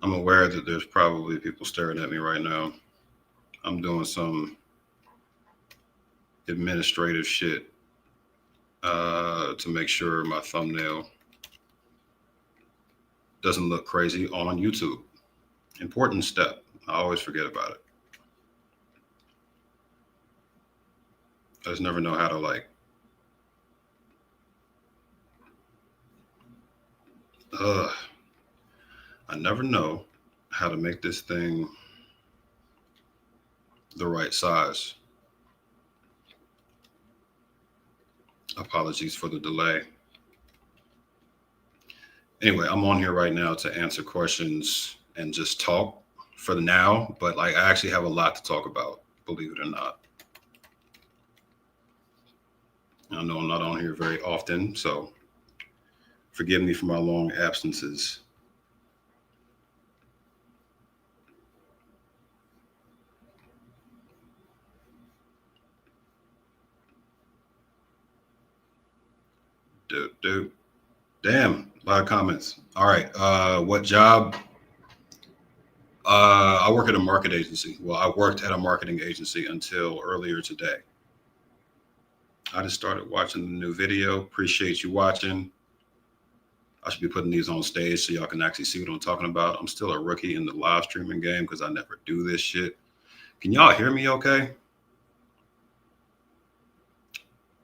I'm aware that there's probably people staring at me right now. I'm doing some administrative shit to make sure my thumbnail doesn't look crazy on YouTube. Important step. I always forget about it. I just never know how to uh I never know how to make this thing the right size. Apologies for the delay. Anyway, I'm on here right now to answer questions and just talk for the now, but like I actually have a lot to talk about, believe it or not. I know I'm not on here very often, so forgive me for my long absences. Dude. Damn, a lot of comments. All right. What job? I work at a market agency. Well, I worked at a marketing agency until earlier today. I just started watching the new video. Appreciate you watching. I should be putting these on stage so y'all can actually see what I'm talking about. I'm still a rookie in the live streaming game because I never do this shit. Can y'all hear me okay?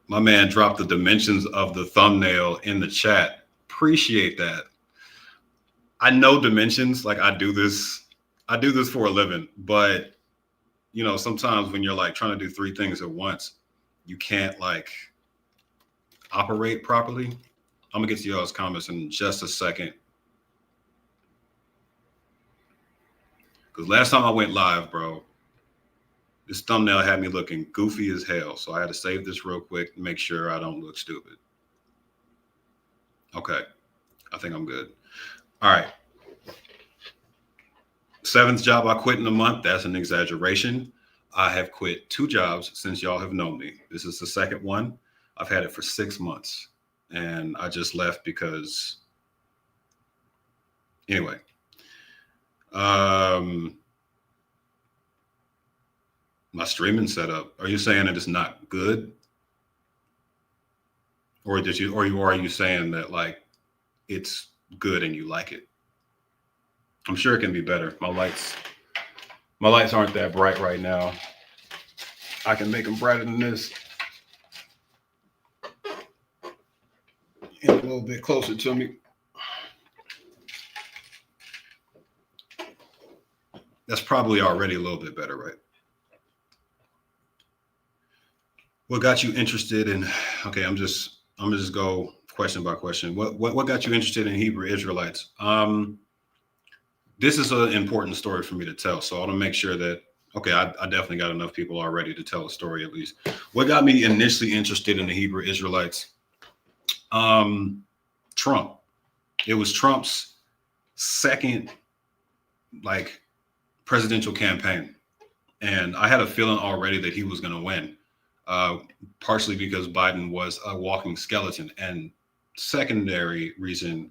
My man dropped the dimensions of the thumbnail in the chat. Appreciate that. I know dimensions, like I do this for a living, but you know, sometimes when you're like trying to do three things at once, you can't like operate properly. I'm gonna get to y'all's comments in just a second. Because last time I went live, bro, this thumbnail had me looking goofy as hell. So I had to save this real quick to make sure I don't look stupid. Okay, I think I'm good. All right. Seventh job I quit in a month. That's an exaggeration. I have quit 2 jobs since y'all have known me. This is the second one. I've had it for 6 months. And I just left because, anyway. My streaming setup. Are you saying that it's not good? Or are you saying that like it's good and you like it? I'm sure it can be better. My lights aren't that bright right now. I can make them brighter than this. And a little bit closer to me. That's probably already a little bit better, right? What got you interested in? Okay, I'm gonna just go question by question. What got you interested in Hebrew Israelites? This is an important story for me to tell, so I want to make sure that I definitely got enough people already to tell a story at least. What got me initially interested in the Hebrew Israelites? Trump. It was Trump's second like presidential campaign, and I had a feeling already that he was going to win. Partially because Biden was a walking skeleton, and secondary reason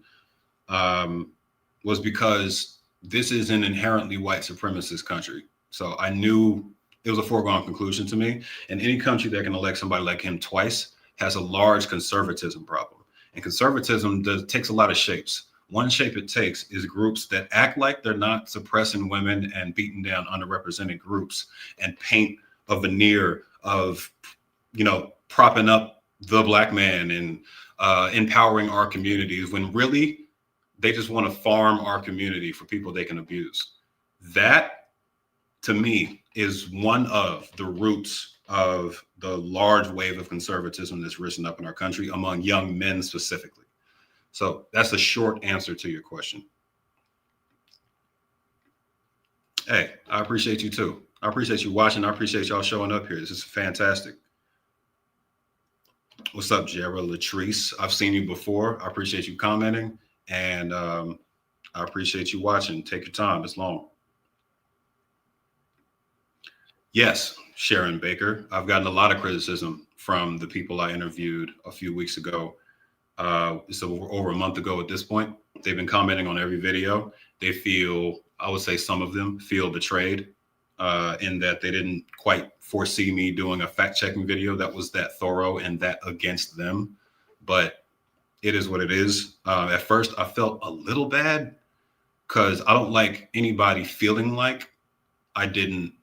was because this is an inherently white supremacist country. So I knew it was a foregone conclusion to me. And any country that can elect somebody like him twice has a large conservatism problem. And conservatism takes a lot of shapes. One shape it takes is groups that act like they're not suppressing women and beating down underrepresented groups and paint a veneer of, you know, propping up the Black man and empowering our communities when really they just want to farm our community for people they can abuse. That, to me, is one of the roots of the large wave of conservatism that's risen up in our country among young men specifically. So that's a short answer to your question. Hey, I appreciate you too. I appreciate you watching. I appreciate y'all showing up here. This is fantastic. What's up, Jera Latrice? I've seen you before. I appreciate you commenting, and I appreciate you watching. Take your time. It's long. Yes, Sharon Baker. I've gotten a lot of criticism from the people I interviewed a few weeks ago. It's over a month ago at this point. They've been commenting on every video. They feel, I would say some of them feel betrayed in that they didn't quite foresee me doing a fact checking video that was that thorough and that against them. But it is what it is. At first, I felt a little bad because I don't like anybody feeling like I didn't,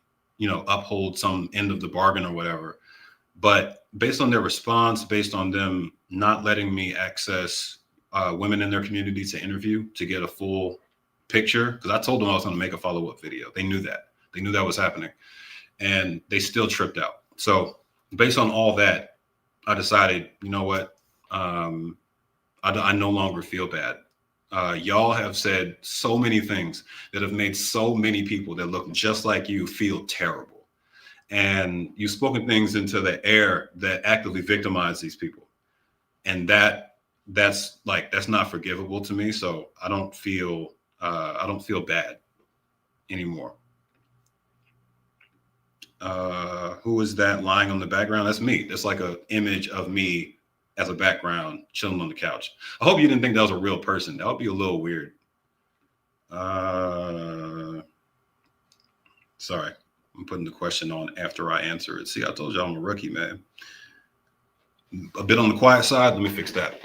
uphold some end of the bargain or whatever. But based on their response, based on them not letting me access women in their community to interview to get a full picture, because I told them I was going to make a follow up video. They knew that. They knew that was happening. And they still tripped out. So based on all that, I decided, you know what? I no longer feel bad. Y'all have said so many things that have made so many people that look just like you feel terrible. And you've spoken things into the air that actively victimize these people. And that's not forgivable to me. So I don't feel bad anymore. Who is that lying on the background? That's me. That's like an image of me as a background chilling on the couch. I hope you didn't think that was a real person. That would be a little weird. Sorry, I'm putting the question on after I answer it. See, I told you I'm a rookie, man. A bit on the quiet side. Let me fix that.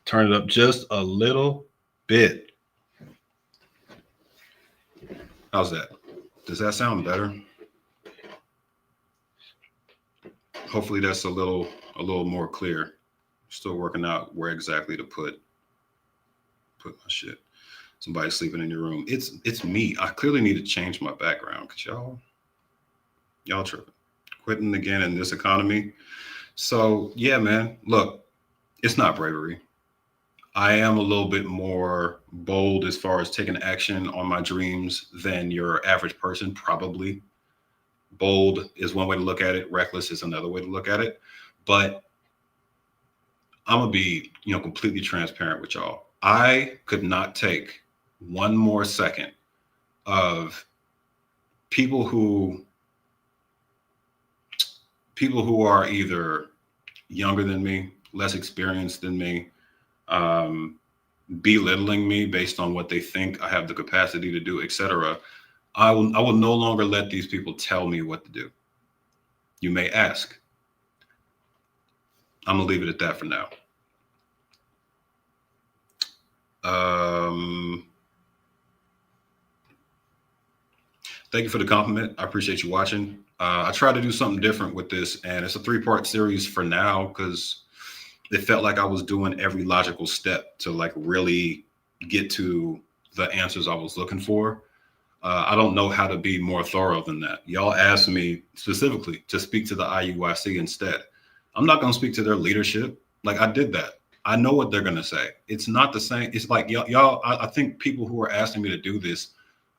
Turn it up just a little bit. How's that? Does that sound better? Hopefully that's a little more clear. Still working out where exactly to put my shit. Somebody sleeping in your room. It's me. I clearly need to change my background because y'all tripping. Quitting again in this economy. So yeah, man. Look, it's not bravery. I am a little bit more bold as far as taking action on my dreams than your average person, probably. Bold is one way to look at it. Reckless is another way to look at it. But I'm gonna be, completely transparent with y'all. I could not take one more second of people who are either younger than me, less experienced than me, belittling me based on what they think I have the capacity to do, etc. I will no longer let these people tell me what to do. You may ask. I'm gonna leave it at that for now. Thank you for the compliment. I appreciate you watching. I tried to do something different with this, and it's a 3-part series for now because it felt like I was doing every logical step to really get to the answers I was looking for. I don't know how to be more thorough than that. Y'all asked me specifically to speak to the IUIC instead. I'm not going to speak to their leadership. I did that. I know what they're going to say. It's not the same. It's like y'all, I think people who are asking me to do this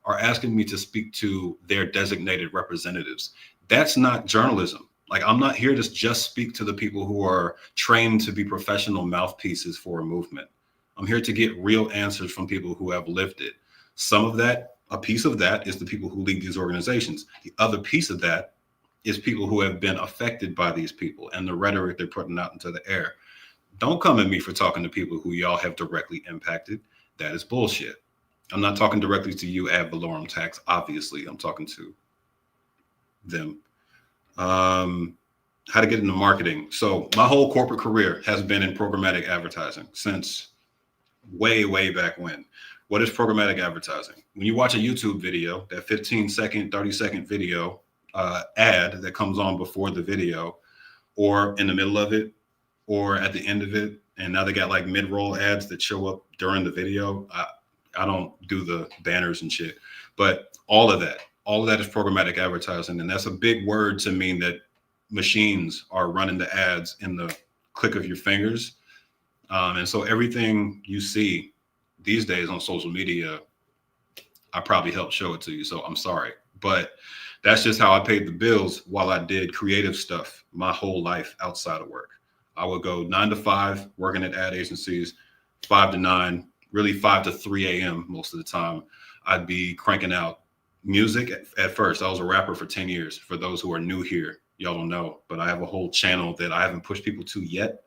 are asking me to speak to their designated representatives. That's not journalism. I'm not here to just speak to the people who are trained to be professional mouthpieces for a movement. I'm here to get real answers from people who have lived it. A piece of that is the people who lead these organizations. The other piece of that is people who have been affected by these people and the rhetoric they're putting out into the air. Don't come at me for talking to people who y'all have directly impacted. That is bullshit. I'm not talking directly to you ad valorem tax. Obviously, I'm talking to them. How to get into marketing. So my whole corporate career has been in programmatic advertising since way, way back when. What is programmatic advertising? When you watch a YouTube video, that 15-second, 30-second video ad that comes on before the video or in the middle of it or at the end of it, and now they got mid-roll ads that show up during the video. I don't do the banners and shit, but all of that is programmatic advertising. And that's a big word to mean that machines are running the ads in the click of your fingers. And so everything you see these days on social media, I probably helped show it to you. So I'm sorry, but that's just how I paid the bills while I did creative stuff my whole life outside of work. I would go 9 to 5 working at ad agencies, 5 to 9, really 5 to 3 a.m. most of the time. I'd be cranking out music at first. I was a rapper for 10 years. For those who are new here, y'all don't know, but I have a whole channel that I haven't pushed people to yet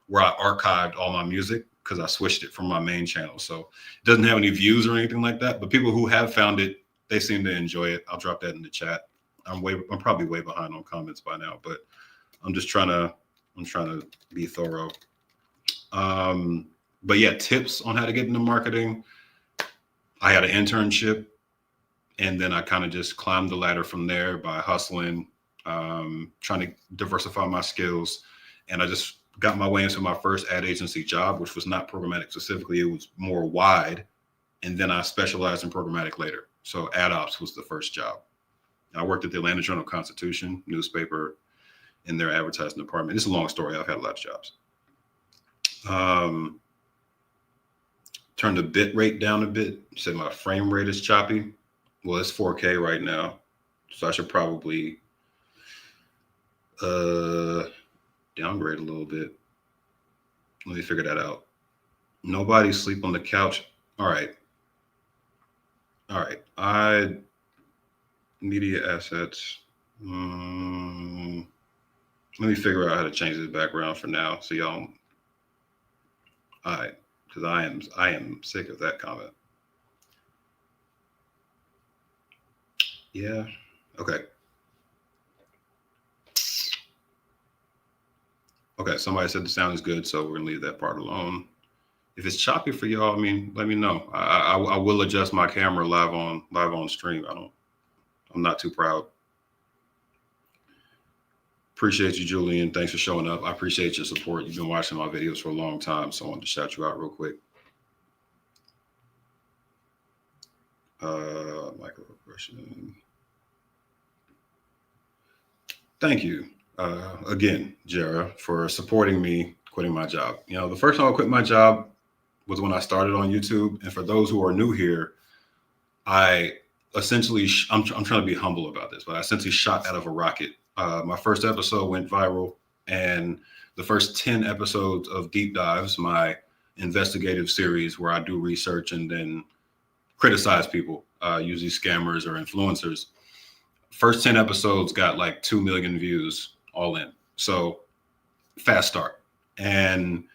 where I archived all my music because I switched it from my main channel. So it doesn't have any views or anything like that. But people who have found it, they seem to enjoy it. I'll drop that in the chat. I'm probably way behind on comments by now, but I'm just trying to be thorough. But yeah, tips on how to get into marketing. I had an internship, and then I kind of just climbed the ladder from there by hustling, trying to diversify my skills. And I just got my way into my first ad agency job, which was not programmatic specifically. It was more wide. And then I specialized in programmatic later. So ad ops was the first job. I worked at the Atlanta Journal-Constitution newspaper in their advertising department. It's a long story. I've had a lot of jobs. Turned the bit rate down a bit. Said my frame rate is choppy. Well, it's 4K right now, so I should probably downgrade a little bit. Let me figure that out. Nobody sleep on the couch. All right. Media assets. Let me figure out how to change this background for now, so y'all. All right, because I am sick of that comment. Yeah. Okay. Okay. Somebody said the sound is good, so we're gonna leave that part alone. If it's choppy for y'all, I mean, let me know. I will adjust my camera live on stream. I'm not too proud. Appreciate you, Julian. Thanks for showing up. I appreciate your support. You've been watching my videos for a long time, so I wanted to shout you out real quick. Microaggression. Thank you again, Jara, for supporting me quitting my job. You know, the first time I quit my job was when I started on YouTube. And for those who are new here, I essentially, I'm trying to be humble about this, but I essentially shot out of a rocket. My first episode went viral, and the first 10 episodes of Deep Dives, my investigative series where I do research and then criticize people, usually scammers or influencers. First 10 episodes got like 2 million views all in. So fast start. And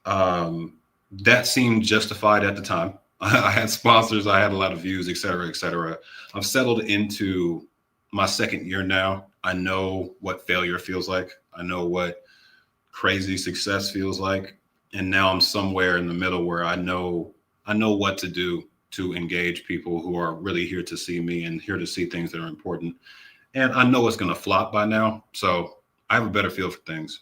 that seemed justified at the time. I had sponsors, I had a lot of views, et cetera, et cetera. I've settled into my second year now. I know what failure feels like. I know what crazy success feels like. And now I'm somewhere in the middle where I know what to do to engage people who are really here to see me and here to see things that are important. And I know it's going to flop by now. So I have a better feel for things.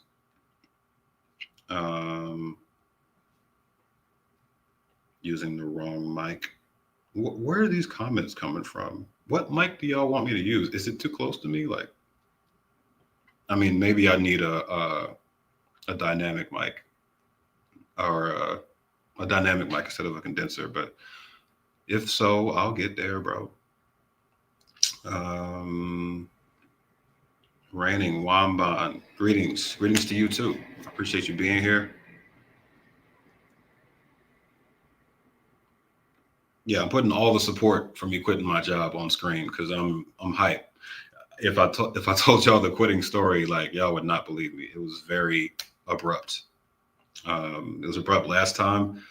Using the wrong mic. Where are these comments coming from? What mic do y'all want me to use? Is it too close to me? Like, I mean, maybe I need a dynamic mic or a dynamic mic instead of a condenser. But if so, I'll get there, bro. Raining Wamban, greetings to you too. I appreciate you being here. Yeah, I'm putting all the support for me quitting my job on screen because I'm hyped. If I told y'all the quitting story, like y'all would not believe me. It was very abrupt. It was abrupt last time,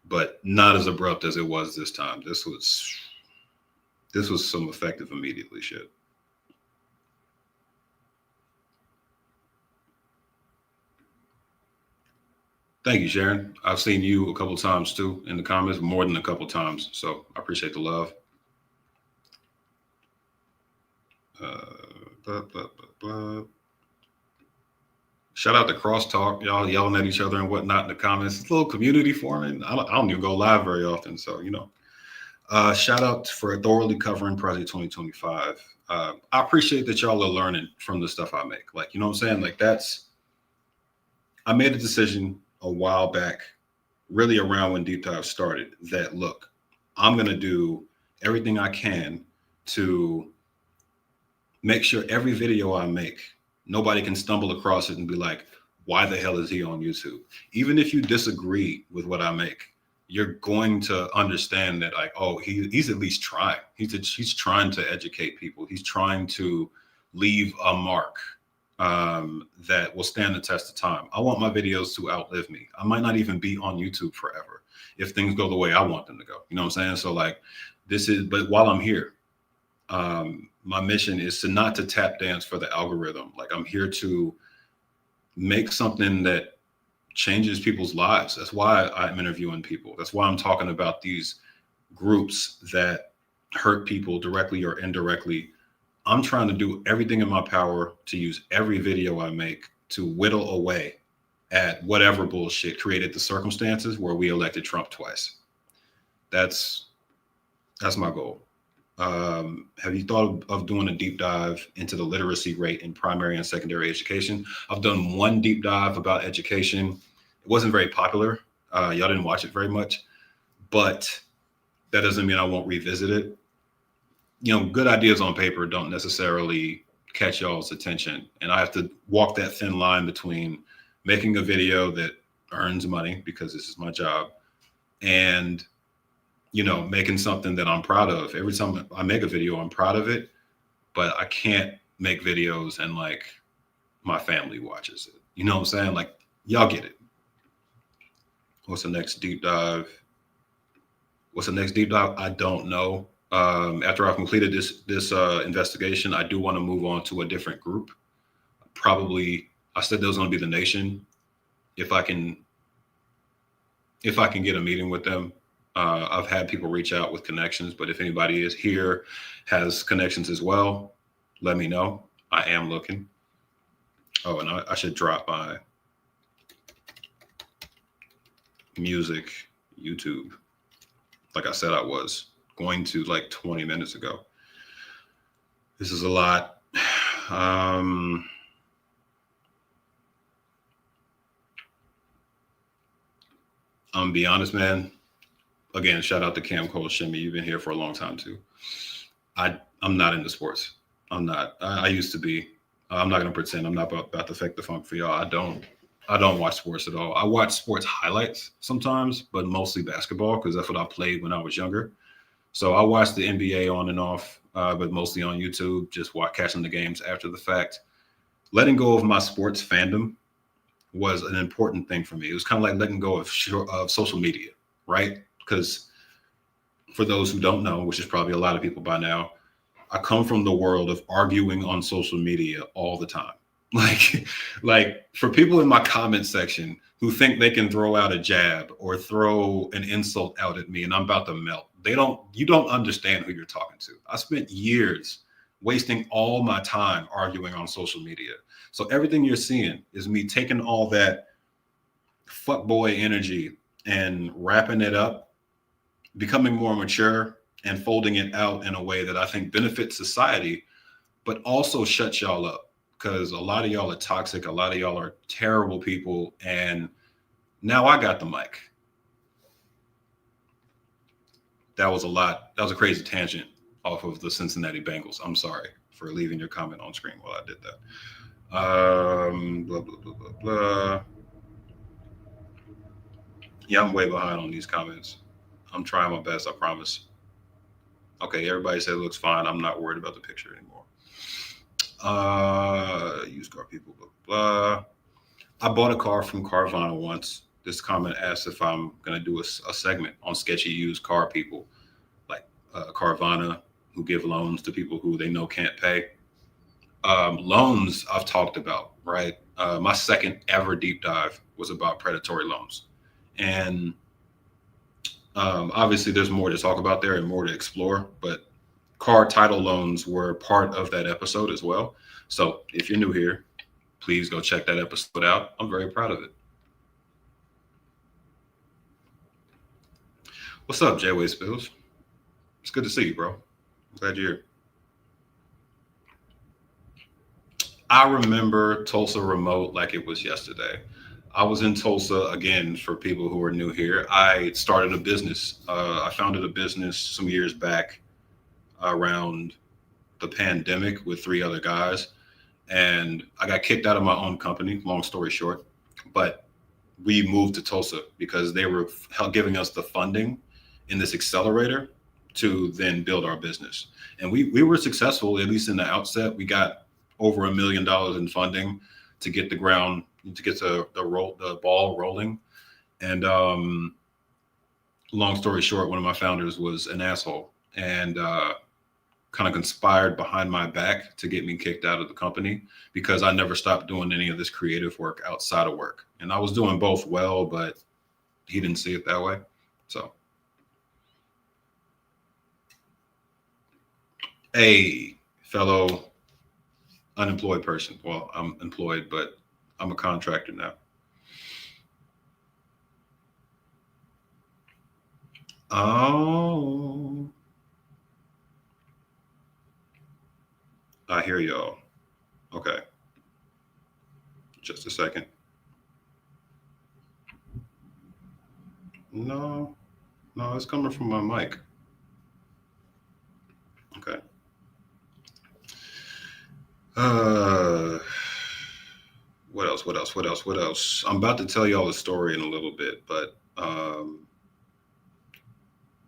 but not as abrupt as it was this time. This was some effective immediately shit. Thank you, Sharon. I've seen you a couple times too in the comments, more than a couple times. So I appreciate the love. Shout out to Crosstalk, y'all yelling at each other and whatnot in the comments. It's a little community forming. I don't even go live very often, so you know. Shout out for thoroughly covering Project 2025. I appreciate that y'all are learning from the stuff I make. Like, you know what I'm saying? Like I made a decision a while back, really around when Deep Dive started, that look, I'm going to do everything I can to make sure every video I make, nobody can stumble across it and be like, why the hell is he on YouTube? Even if you disagree with what I make, you're going to understand that, like, oh, he's at least trying. He's trying to educate people. He's trying to leave a mark that will stand the test of time. I want my videos to outlive me. I might not even be on YouTube forever if things go the way I want them to go. You know what I'm saying? So like but while I'm here, my mission is to not to tap dance for the algorithm. Like I'm here to make something that changes people's lives. That's why I'm interviewing people. That's why I'm talking about these groups that hurt people directly or indirectly. I'm trying to do everything in my power to use every video I make to whittle away at whatever bullshit created the circumstances where we elected Trump twice. That's my goal. Have you thought of doing a deep dive into the literacy rate in primary and secondary education? I've done one deep dive about education. It wasn't very popular. Y'all didn't watch it very much, but that doesn't mean I won't revisit it. You know, good ideas on paper don't necessarily catch y'all's attention. And I have to walk that thin line between making a video that earns money because this is my job and, you know, making something that I'm proud of. Every time I make a video, I'm proud of it, but I can't make videos and like my family watches it. You know what I'm saying? Like, y'all get it. What's the next deep dive? I don't know. After I've completed this investigation, I do want to move on to a different group. Probably, I said there was going to be the Nation. If I can get a meeting with them, I've had people reach out with connections. But if anybody is here has connections as well, let me know. I am looking. Oh, and I should drop my music YouTube. Like I said, I was going to like 20 minutes ago. This is a lot. I'm be honest, man. Again, shout out to Cam Cole Shimmy. You've been here for a long time too. I'm not into sports. I'm not. I used to be. I'm not gonna pretend. I'm not about to fake the funk for y'all. I don't watch sports at all. I watch sports highlights sometimes, but mostly basketball because that's what I played when I was younger. So I watched the NBA on and off, but mostly on YouTube, just catching the games after the fact. Letting go of my sports fandom was an important thing for me. It was kind of like letting go of social media, right? Because for those who don't know, which is probably a lot of people by now, I come from the world of arguing on social media all the time. Like for people in my comment section who think they can throw out a jab or throw an insult out at me and I'm about to melt. You don't understand who you're talking to. I spent years wasting all my time arguing on social media. So everything you're seeing is me taking all that fuckboy energy and wrapping it up, becoming more mature and folding it out in a way that I think benefits society, but also shuts y'all up. Because a lot of y'all are toxic. A lot of y'all are terrible people. And now I got the mic. That was a lot. That was a crazy tangent off of the Cincinnati Bengals. I'm sorry for leaving your comment on screen while I did that. Blah, blah, blah, blah, blah. Yeah, I'm way behind on these comments. I'm trying my best, I promise. Okay, everybody said it looks fine. I'm not worried about the picture anymore. Used car people, blah, blah. I bought a car from Carvana once. This comment asks if I'm going to do a segment on sketchy used car people, like Carvana, who give loans to people who they know can't pay. Loans I've talked about, right? My second ever deep dive was about predatory loans. And obviously there's more to talk about there and more to explore, but car title loans were part of that episode as well. So if you're new here, please go check that episode out. I'm very proud of it. What's up, J-Way Spills? It's good to see you, bro. I'm glad you're here. I remember Tulsa remote like it was yesterday. I was in Tulsa, again, for people who are new here. I started a business. I founded a business some years back around the pandemic with 3 other guys. And I got kicked out of my own company, long story short. But we moved to Tulsa because they were giving us the funding in this accelerator to then build our business. And we were successful, at least in the outset. We got over $1 million in funding to get the ball rolling. And long story short, one of my founders was an asshole and kind of conspired behind my back to get me kicked out of the company because I never stopped doing any of this creative work outside of work. And I was doing both well, but he didn't see it that way. So, a fellow unemployed person. Well, I'm employed, but I'm a contractor now. Oh, I hear y'all. Okay, just a second. No, no, it's coming from my mic. Okay. Uh, what else? What else? What else? What else? I'm about to tell y'all a story in a little bit, but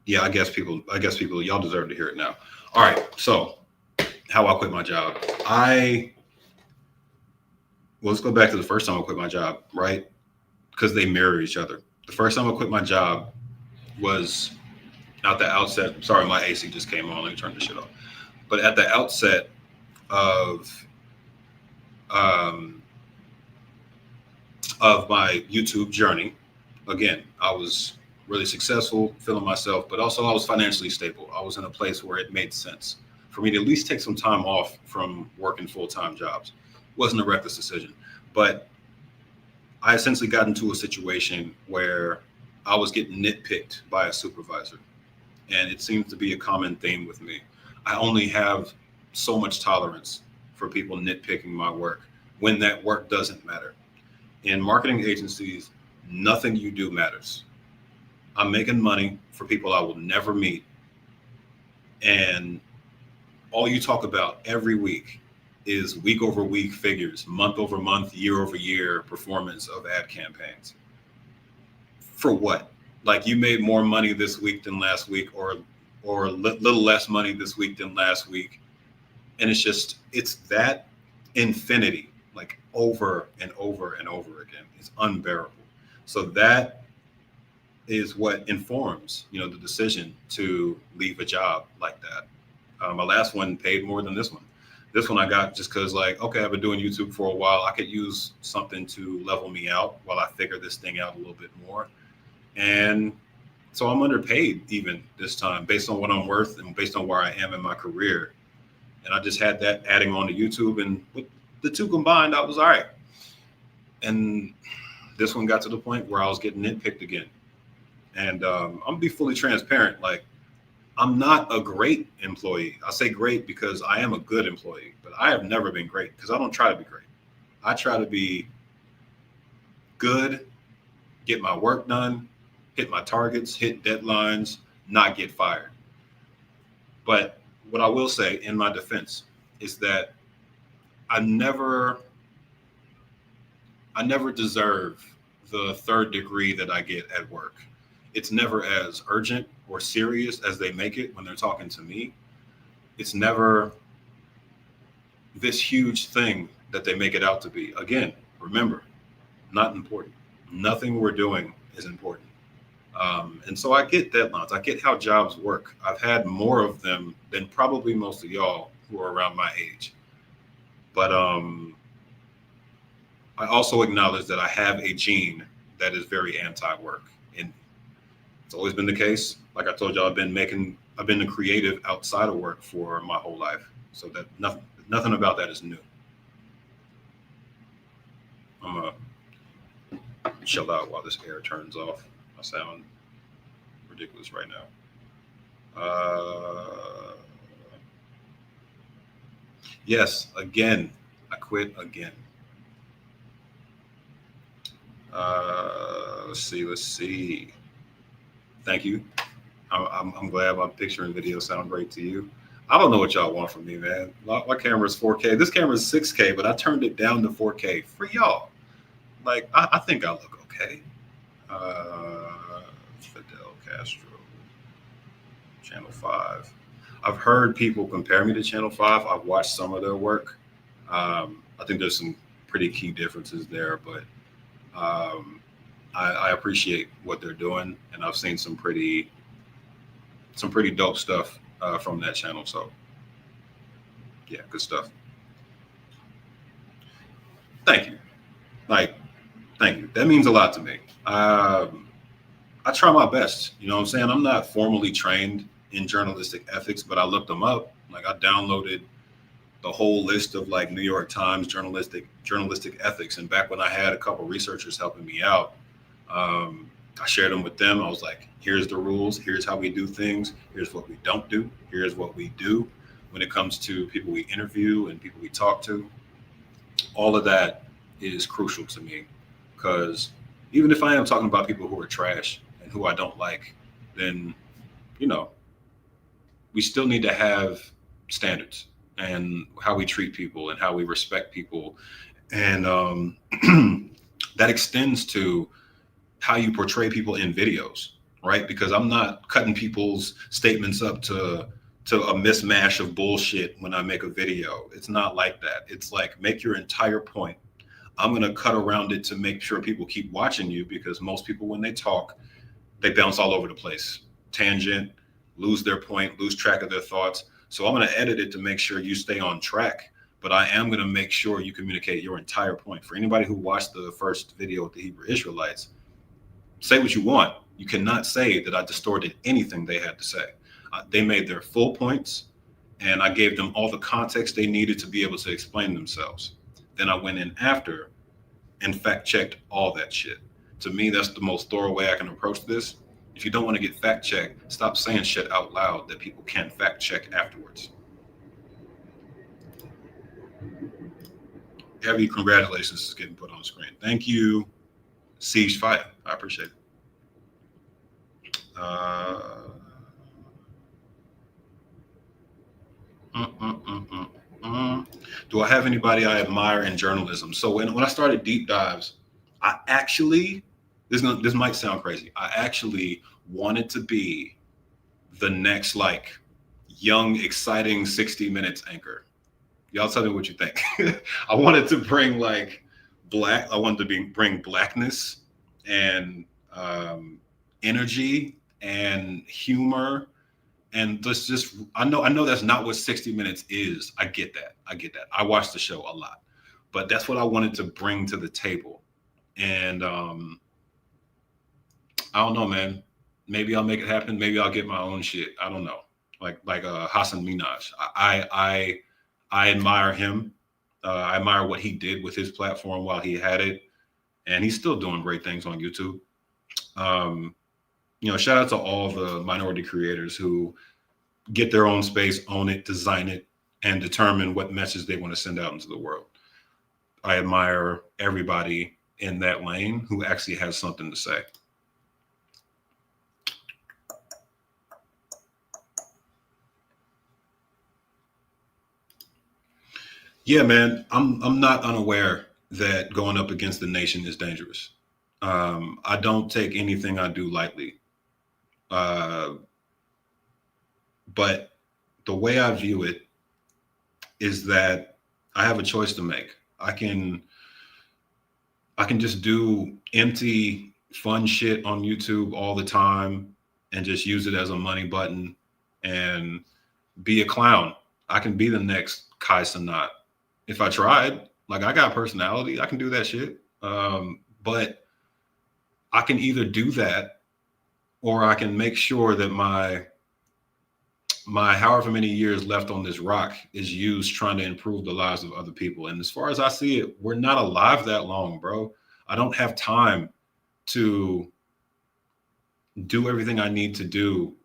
yeah, I guess people, y'all deserve to hear it now. All right. So, how I quit my job. Well, let's go back to the first time I quit my job, right? Because they mirror each other. The first time I quit my job was at the outset. Sorry, my AC just came on. Let me turn this shit off. But at the outset of um, my YouTube journey, again, I was really successful, feeling myself, but also I was financially stable. I was in a place where it made sense for me to at least take some time off from working full-time jobs. It wasn't a reckless decision, but I essentially got into a situation where I was getting nitpicked by a supervisor. And it seems to be a common theme with me. I only have so much tolerance for people nitpicking my work when that work doesn't matter. In marketing agencies, nothing you do matters. I'm making money for people I will never meet. And all you talk about every week is week over week figures, month over month, year over year performance of ad campaigns. For what? Like you made more money this week than last week, or little less money this week than last week, and it's that infinity, like over and over and over again. It's unbearable. So that is what informs, the decision to leave a job like that. My last one paid more than this one. This one I got just because, like, okay, I've been doing YouTube for a while. I could use something to level me out while I figure this thing out a little bit more. And so I'm underpaid even this time based on what I'm worth and based on where I am in my career. And I just had that adding on to YouTube. And with the two combined, I was all right. And this one got to the point where I was getting nitpicked again. And I'm going to be fully transparent. Like, I'm not a great employee. I say great because I am a good employee, but I have never been great because I don't try to be great. I try to be good, get my work done, hit my targets, hit deadlines, not get fired. But what I will say in my defense is that I never deserve the third degree that I get at work. It's never as urgent or serious as they make it when they're talking to me. It's never this huge thing that they make it out to be. Again, remember, not important. Nothing we're doing is important. And so I get deadlines. I get how jobs work. I've had more of them than probably most of y'all who are around my age. But I also acknowledge that I have a gene that is very anti-work. And it's always been the case. Like I told y'all, I've been a creative outside of work for my whole life. So that nothing about that is new. I'm gonna chill out while this air turns off. I sound ridiculous right now. Yes, again, I quit again. Let's see. Let's see. Thank you. I'm glad my picture and video sound great to you. I don't know what y'all want from me, man. My camera is 4K. This camera is 6K, but I turned it down to 4K for y'all. Like, I think I look okay. Fidel Castro, Channel 5. I've heard people compare me to Channel 5. I've watched some of their work. I think there's some pretty key differences there, but um, I appreciate what they're doing, and I've seen some pretty dope stuff from that channel. So yeah, good stuff. Thank you. Like, thank you. That means a lot to me. I try my best. You know what I'm saying? I'm not formally trained in journalistic ethics, but I looked them up. Like, I downloaded the whole list of like New York Times journalistic ethics. And back when I had a couple researchers helping me out, um, I shared them with them. I was like, here's the rules. Here's how we do things. Here's what we don't do. Here's what we do when it comes to people we interview and people we talk to. All of that is crucial to me because even if I am talking about people who are trash and who I don't like, then, you know, we still need to have standards and how we treat people and how we respect people. And that extends to how you portray people in videos, right? Because I'm not cutting people's statements up to a mismatch of bullshit when I make a video. It's not like that. It's like make your entire point. I'm going to cut around it to make sure people keep watching you because most people when they talk, they bounce all over the place. Tangent, lose their point, lose track of their thoughts. So I'm going to edit it to make sure you stay on track, but I am going to make sure you communicate your entire point. For anybody who watched the first video with the Hebrew Israelites, say what you want. You cannot say that I distorted anything they had to say. They made their full points, and I gave them all the context they needed to be able to explain themselves. Then I went in after and fact checked all that shit. To me, that's the most thorough way I can approach this. If you don't want to get fact checked, stop saying shit out loud that people can't fact check afterwards. Heavy congratulations is getting put on the screen. Thank you, Siege Fire. I appreciate it. Do I have anybody I admire in journalism? So when I started deep dives, I actually, this might sound crazy. I actually wanted to be the next like young, exciting 60 Minutes anchor. Y'all tell me what you think. I wanted to bring like I wanted to bring blackness and energy and humor. And this just I know that's not what 60 Minutes is. I get that. I watch the show a lot. But that's what I wanted to bring to the table. And I don't know, man. Maybe I'll make it happen. Maybe I'll get my own shit. I don't know. Like Hassan Minaj. I admire him. I admire what he did with his platform while he had it, and he's still doing great things on YouTube. Shout out to all the minority creators who get their own space, own it, design it, and determine what message they want to send out into the world. I admire everybody in that lane who actually has something to say. Yeah, man, I'm not unaware that going up against the nation is dangerous. I don't take anything I do lightly. But the way I view it is that I have a choice to make. I can just do empty fun shit on YouTube all the time and just use it as a money button and be a clown. I can be the next Kai Cenat. If I tried, like I got personality, I can do that shit. But I can either do that or I can make sure that my however many years left on this rock is used trying to improve the lives of other people. And as far as I see it, we're not alive that long, bro. I don't have time to do everything I need to do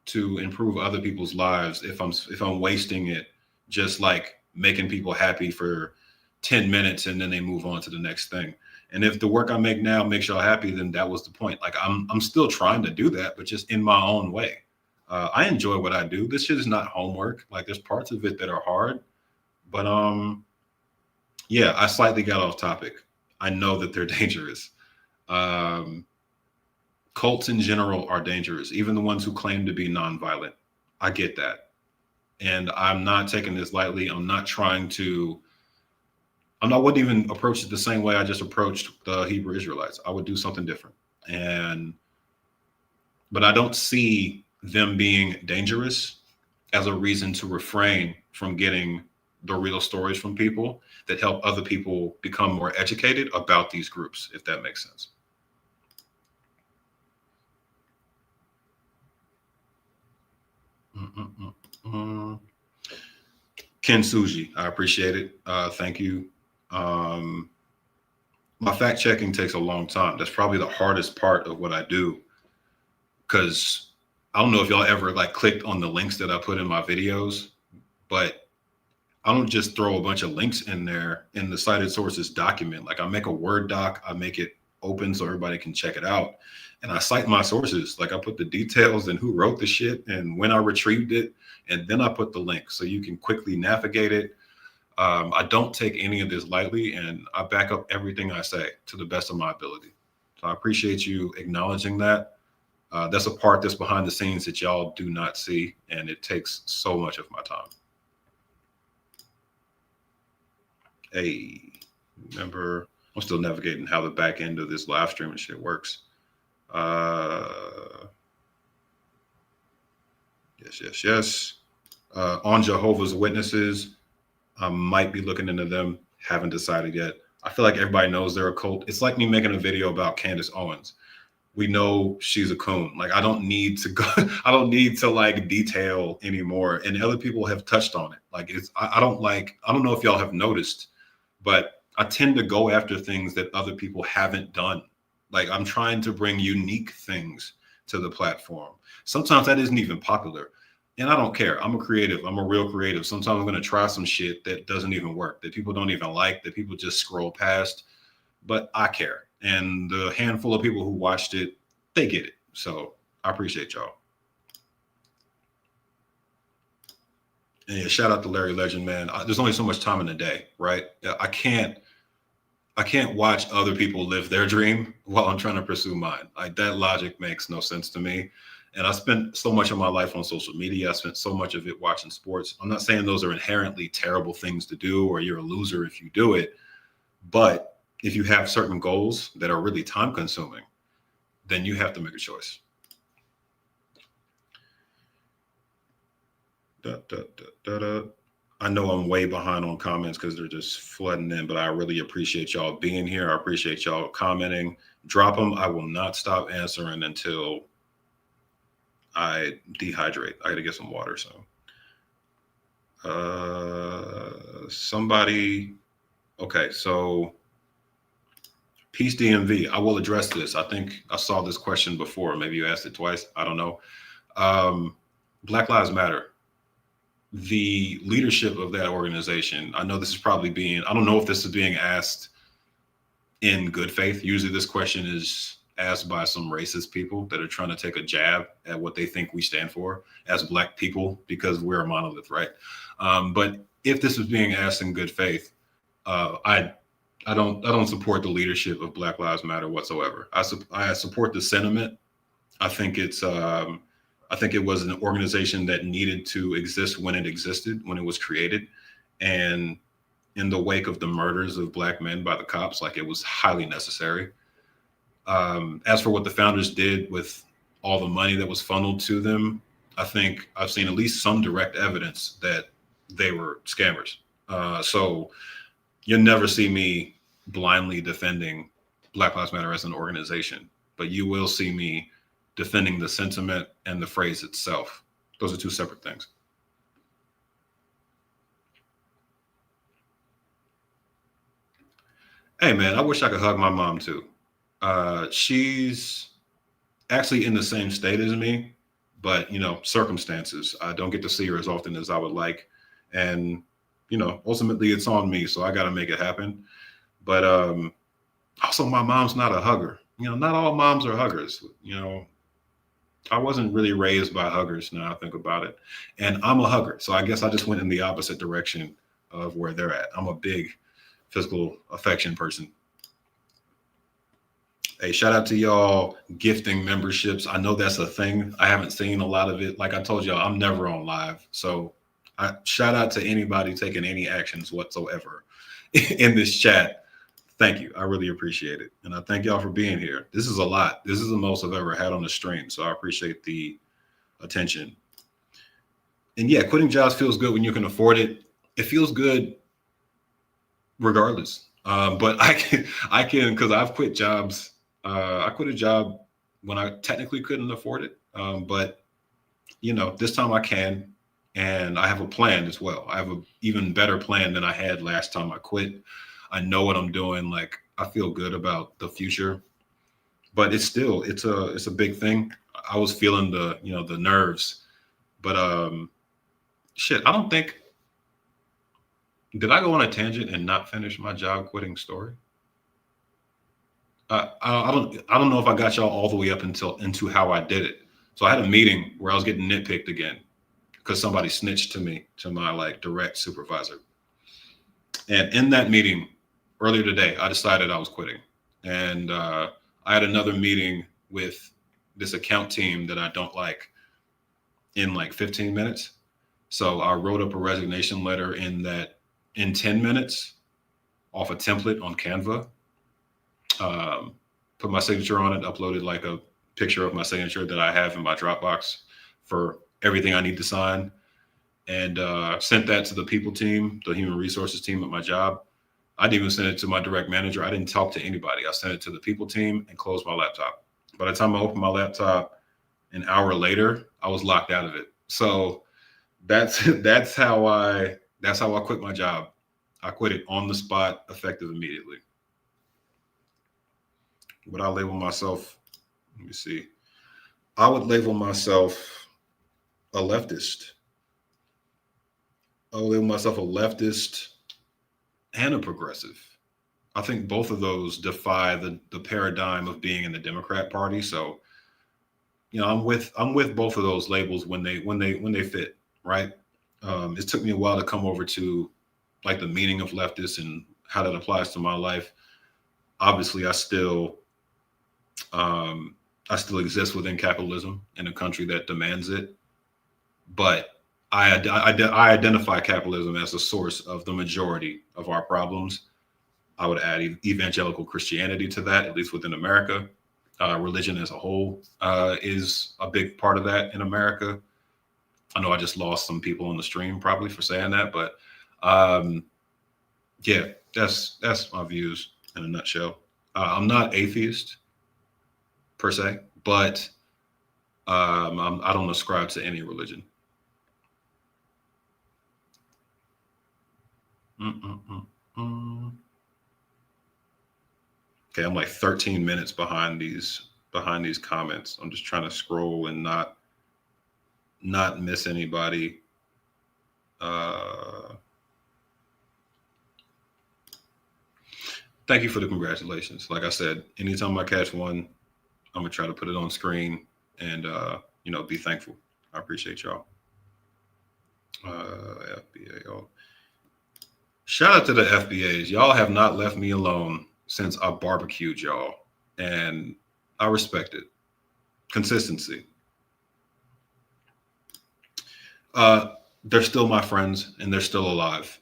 to improve other people's lives if I'm wasting it just like making people happy for 10 minutes and then they move on to the next thing. And if the work I make now makes y'all happy, then that was the point. Like I'm still trying to do that, but just in my own way. I enjoy what I do. This shit is not homework. Like there's parts of it that are hard, but yeah, I slightly got off topic. I know that they're dangerous. Cults in general are dangerous, even the ones who claim to be nonviolent. I get that. And I'm not taking this lightly. I'm not trying to I wouldn't even approach it the same way I just approached the Hebrew Israelites. I would do something different. And but I don't see them being dangerous as a reason to refrain from getting the real stories from people that help other people become more educated about these groups, if that makes sense. Mm-mm-mm-mm. Ken Suji, I appreciate it. Thank you. Um, my fact checking takes a long time. That's probably the hardest part of what I do, because I don't know if y'all ever like clicked on the links that I put in my videos, but I don't just throw a bunch of links in there in the cited sources document. Like I make a Word doc, I make it open so everybody can check it out. And I cite my sources. Like I put the details and who wrote the shit and when I retrieved it. And then I put the link so you can quickly navigate it. I don't take any of this lightly, and I back up everything I say to the best of my ability. So I appreciate you acknowledging that. That's a part that's behind the scenes that y'all do not see, and it takes so much of my time. Hey, remember, I'm still navigating how the back end of this live streaming shit works. Yes. On Jehovah's Witnesses, I might be looking into them. Haven't decided yet. I feel like everybody knows they're a cult. It's like me making a video about Candace Owens. We know she's a coon. Like I don't need to go. I don't need to like detail anymore. And other people have touched on it. Like it's. I don't like. I don't know if y'all have noticed, but I tend to go after things that other people haven't done. Like I'm trying to bring unique things to the platform. Sometimes that isn't even popular. And I don't care. I'm a creative. I'm a real creative. Sometimes I'm going to try some shit that doesn't even work, that people don't even like, that people just scroll past. But I care. And the handful of people who watched it, they get it. So I appreciate y'all. And yeah, shout out to Larry Legend, man. There's only so much time in the day, right? I can't watch other people live their dream while I'm trying to pursue mine. Like that logic makes no sense to me. And I spent so much of my life on social media. I spent so much of it watching sports. I'm not saying those are inherently terrible things to do or you're a loser if you do it. But if you have certain goals that are really time consuming, then you have to make a choice. I know I'm way behind on comments because they're just flooding in, but I really appreciate y'all being here. I appreciate y'all commenting. Drop them. I will not stop answering until I dehydrate. I got to get some water. So, somebody, okay. So, Peace DMV. I will address this. I think I saw this question before. Maybe you asked it twice. I don't know. Black Lives Matter. The leadership of that organization. I know this is probably being. I don't know if this is being asked in good faith. Usually, this question is asked by some racist people that are trying to take a jab at what they think we stand for as Black people because we're a monolith, right? But if this is being asked in good faith, I don't support the leadership of Black Lives Matter whatsoever. I support the sentiment. I think it was an organization that needed to exist when it existed, when it was created, and in the wake of the murders of Black men by the cops, like it was highly necessary. As for what the founders did with all the money that was funneled to them, I think I've seen at least some direct evidence that they were scammers. So you'll never see me blindly defending Black Lives Matter as an organization, but you will see me defending the sentiment and the phrase itself. Those are two separate things. Hey, man, I wish I could hug my mom too. She's actually in the same state as me, but circumstances. I don't get to see her as often as I would like, and ultimately it's on me, so I got to make it happen. But also, my mom's not a hugger. Not all moms are huggers. I wasn't really raised by huggers. Now I think about it, and I'm a hugger, so I guess I just went in the opposite direction of where they're at. I'm a big physical affection person. Hey, shout out to y'all gifting memberships. I know that's a thing. I haven't seen a lot of it. Like I told y'all, I'm never on live. So shout out to anybody taking any actions whatsoever. in this chat. Thank you. I really appreciate it. And I thank y'all for being here. This is a lot. This is the most I've ever had on the stream. So I appreciate the attention. And yeah, quitting jobs feels good when you can afford it. It feels good regardless. But I can, because I've quit jobs. I quit a job when I technically couldn't afford it. But this time I can, and I have a plan as well. I have an even better plan than I had last time I quit. I know what I'm doing. Like, I feel good about the future, but it's a big thing. I was feeling the nerves, but shit. I don't think, did I go on a tangent and not finish my job quitting story? I don't know if I got y'all all the way up into how I did it. So I had a meeting where I was getting nitpicked again because somebody snitched to my like direct supervisor. And in that meeting earlier today, I decided I was quitting. And I had another meeting with this account team that I don't like in like 15 minutes. So I wrote up a resignation letter in 10 minutes off a template on Canva. Put my signature on it, uploaded like a picture of my signature that I have in my Dropbox for everything I need to sign, and sent that to the people team, the human resources team at my job. I didn't even send it to my direct manager. I didn't talk to anybody. I sent it to the people team and closed my laptop. By the time I opened my laptop an hour later, I was locked out of it. So that's how I quit my job. I quit it on the spot, effective immediately. Would I label myself? Let me see. I would label myself a leftist. I would label myself a leftist and a progressive. I think both of those defy the paradigm of being in the Democrat Party. So, I'm with both of those labels when they fit, right? It took me a while to come over to like the meaning of leftist and how that applies to my life. Obviously, I still exist within capitalism in a country that demands it, but I identify capitalism as the source of the majority of our problems. I would add evangelical Christianity to that, at least within America. Religion as a whole is a big part of that in America. I know I just lost some people on the stream probably for saying that, but um, yeah, that's my views in a nutshell. I'm not atheist per se, but I don't ascribe to any religion. Mm-mm-mm-mm. Okay, I'm like 13 minutes behind these comments. I'm just trying to scroll and not miss anybody. Uh, Thank you for the congratulations. Like I said, anytime I catch one, I'm gonna try to put it on screen and be thankful. I appreciate y'all. FBA. Oh. Shout out to the FBAs. Y'all have not left me alone since I barbecued y'all, and I respect it. Consistency. They're still my friends and they're still alive.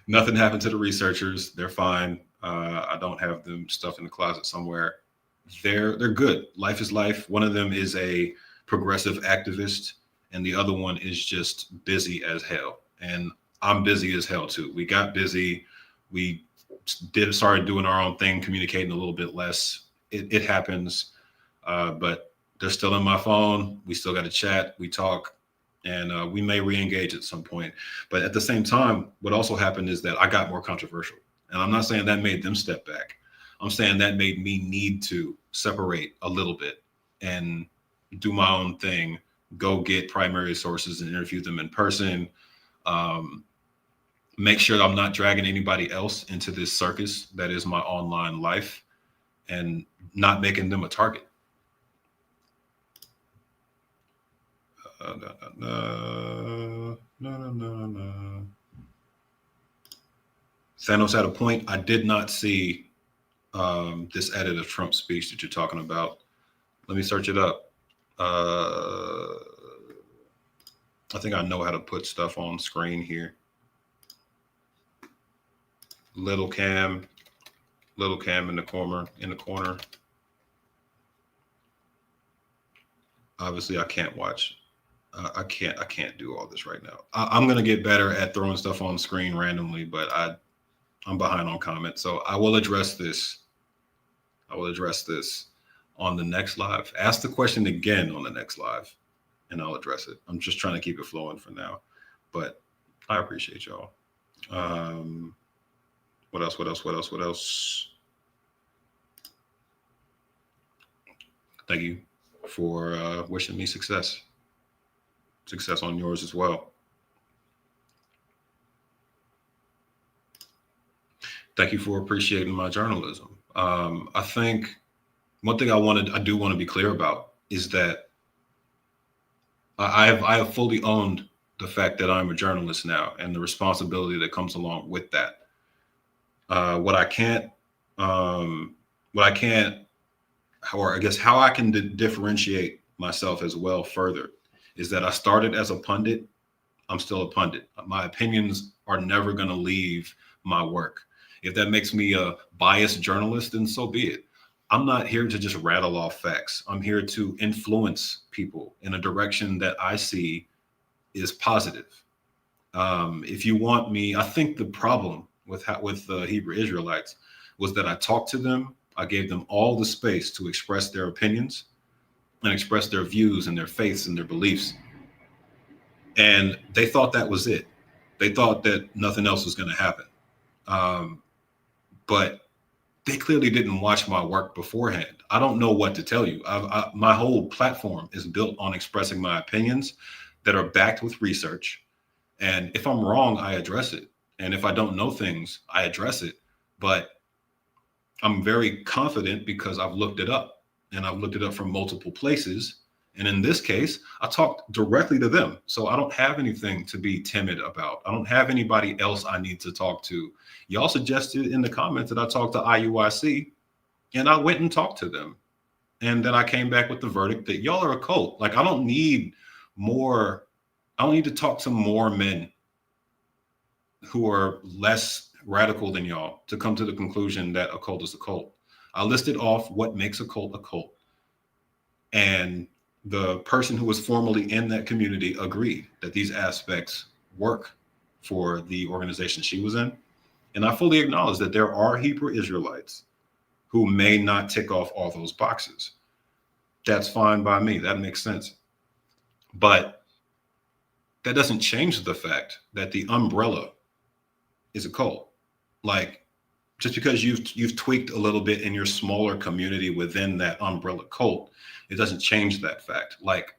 Nothing happened to the researchers. They're fine. I don't have them stuffed in the closet somewhere. They're good. Life is life. One of them is a progressive activist, and the other one is just busy as hell. And I'm busy as hell too. We got busy. We started doing our own thing, communicating a little bit less. It happens, but they're still in my phone. We still got to chat. We talk, and we may re-engage at some point. But at the same time, what also happened is that I got more controversial, and I'm not saying that made them step back. I'm saying that made me need to separate a little bit and do my own thing, go get primary sources and interview them in person. Um, Make sure I'm not dragging anybody else into this circus that is my online life and not making them a target. No, no, no, no. Thanos had a point. I did not see this edit of Trump's speech that you're talking about. Let me search it up. I think I know how to put stuff on screen here. Little Cam, little Cam in the corner, Obviously, I can't watch. I can't do all this right now. I'm gonna get better at throwing stuff on screen randomly, but I'm behind on comments, so I will address this. I will address this on the next live. Ask the question again on the next live, and I'll address it. I'm just trying to keep it flowing for now, but I appreciate y'all. Um, what else? What else? What else? What else? Thank you for wishing me success. Success on yours as well. Thank you for appreciating my journalism. I think one thing I do want to be clear about is that I have fully owned the fact that I'm a journalist now and the responsibility that comes along with that. What I can't, what I can't, or I guess how I can differentiate myself as well further is that I started as a pundit. I'm still a pundit. My opinions are never going to leave my work. If that makes me a biased journalist, then so be it. I'm not here to just rattle off facts. I'm here to influence people in a direction that I see is positive. If you want me, I think the problem with the Hebrew Israelites was that I talked to them. I gave them all the space to express their opinions and express their views and their faiths and their beliefs. And they thought that was it. They thought that nothing else was going to happen. Um, but they clearly didn't watch my work beforehand. I don't know what to tell you. My whole platform is built on expressing my opinions that are backed with research. And if I'm wrong, I address it. And if I don't know things, I address it. But I'm very confident because I've looked it up and I've looked it up from multiple places. And in this case, I talked directly to them. So I don't have anything to be timid about. I don't have anybody else I need to talk to. Y'all suggested in the comments that I talked to IUIC, and I went and talked to them. And then I came back with the verdict that y'all are a cult. Like, I don't need to talk to more men who are less radical than y'all to come to the conclusion that a cult is a cult. I listed off what makes a cult a cult. And the person who was formerly in that community agreed that these aspects work for the organization she was in. And I fully acknowledge that there are Hebrew Israelites who may not tick off all those boxes. That's fine by me. That makes sense. But that doesn't change the fact that the umbrella is a cult. Like, just because you've tweaked a little bit in your smaller community within that umbrella cult, it doesn't change that fact. Like,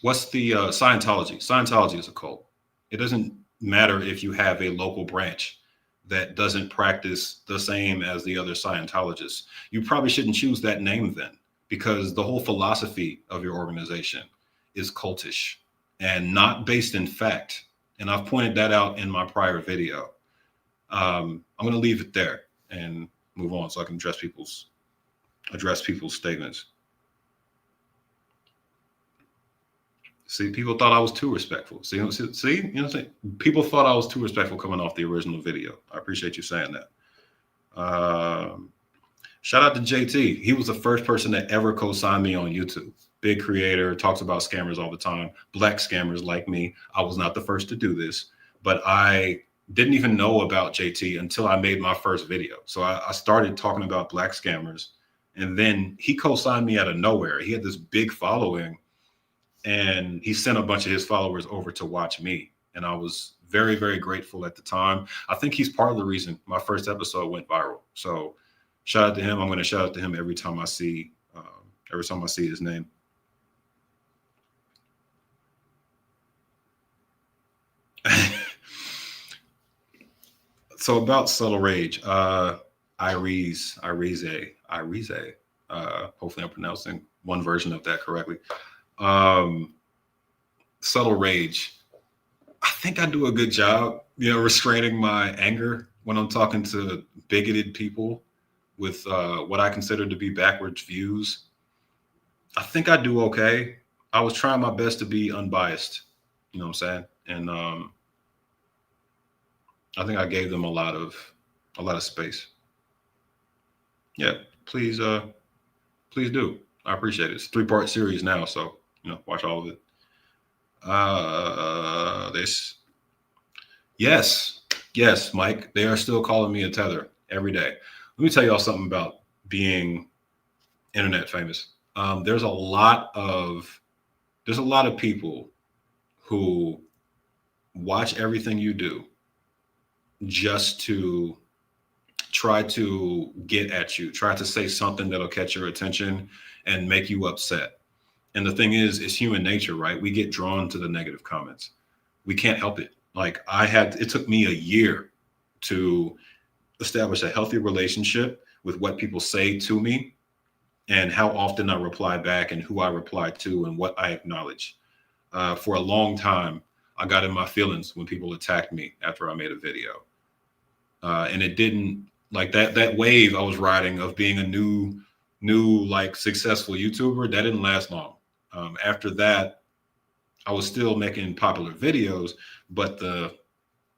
what's the Scientology? Scientology is a cult. It doesn't matter if you have a local branch that doesn't practice the same as the other Scientologists. You probably shouldn't choose that name then, because the whole philosophy of your organization is cultish and not based in fact. And I've pointed that out in my prior video. I'm going to leave it there and move on so I can address people's statements. See, people thought I was too respectful. See, you know what I'm saying? People thought I was too respectful coming off the original video. I appreciate you saying that. Shout out to JT. He was the first person that ever co-signed me on YouTube. Big creator, talks about scammers all the time. Black scammers like me. I was not the first to do this, but I didn't even know about JT until I made my first video. So I started talking about black scammers, and then he co-signed me out of nowhere. He had this big following, and he sent a bunch of his followers over to watch me. And I was very, very grateful at the time. I think he's part of the reason my first episode went viral. So shout out to him. I'm going to shout out to him every time I see his name. So about subtle rage, Irise, hopefully I'm pronouncing one version of that correctly. Subtle rage. I think I do a good job, restraining my anger when I'm talking to bigoted people with what I consider to be backwards views. I think I do okay. I was trying my best to be unbiased, you know what I'm saying? And I think I gave them a lot of space. Yeah, please, please do. I appreciate it. It's a 3-part series now, so watch all of it. This, yes, yes, Mike. They are still calling me a tether every day. Let me tell y'all something about being internet famous. There's a lot of people who watch everything you do just to try to get at you, try to say something that'll catch your attention and make you upset. And the thing is, it's human nature, right? We get drawn to the negative comments. We can't help it. Like it took me a year to establish a healthy relationship with what people say to me and how often I reply back and who I reply to and what I acknowledge. For a long time, I got in my feelings when people attacked me after I made a video. And it didn't, like, that wave I was riding of being a new like successful YouTuber, that didn't last long. After that, I was still making popular videos, but the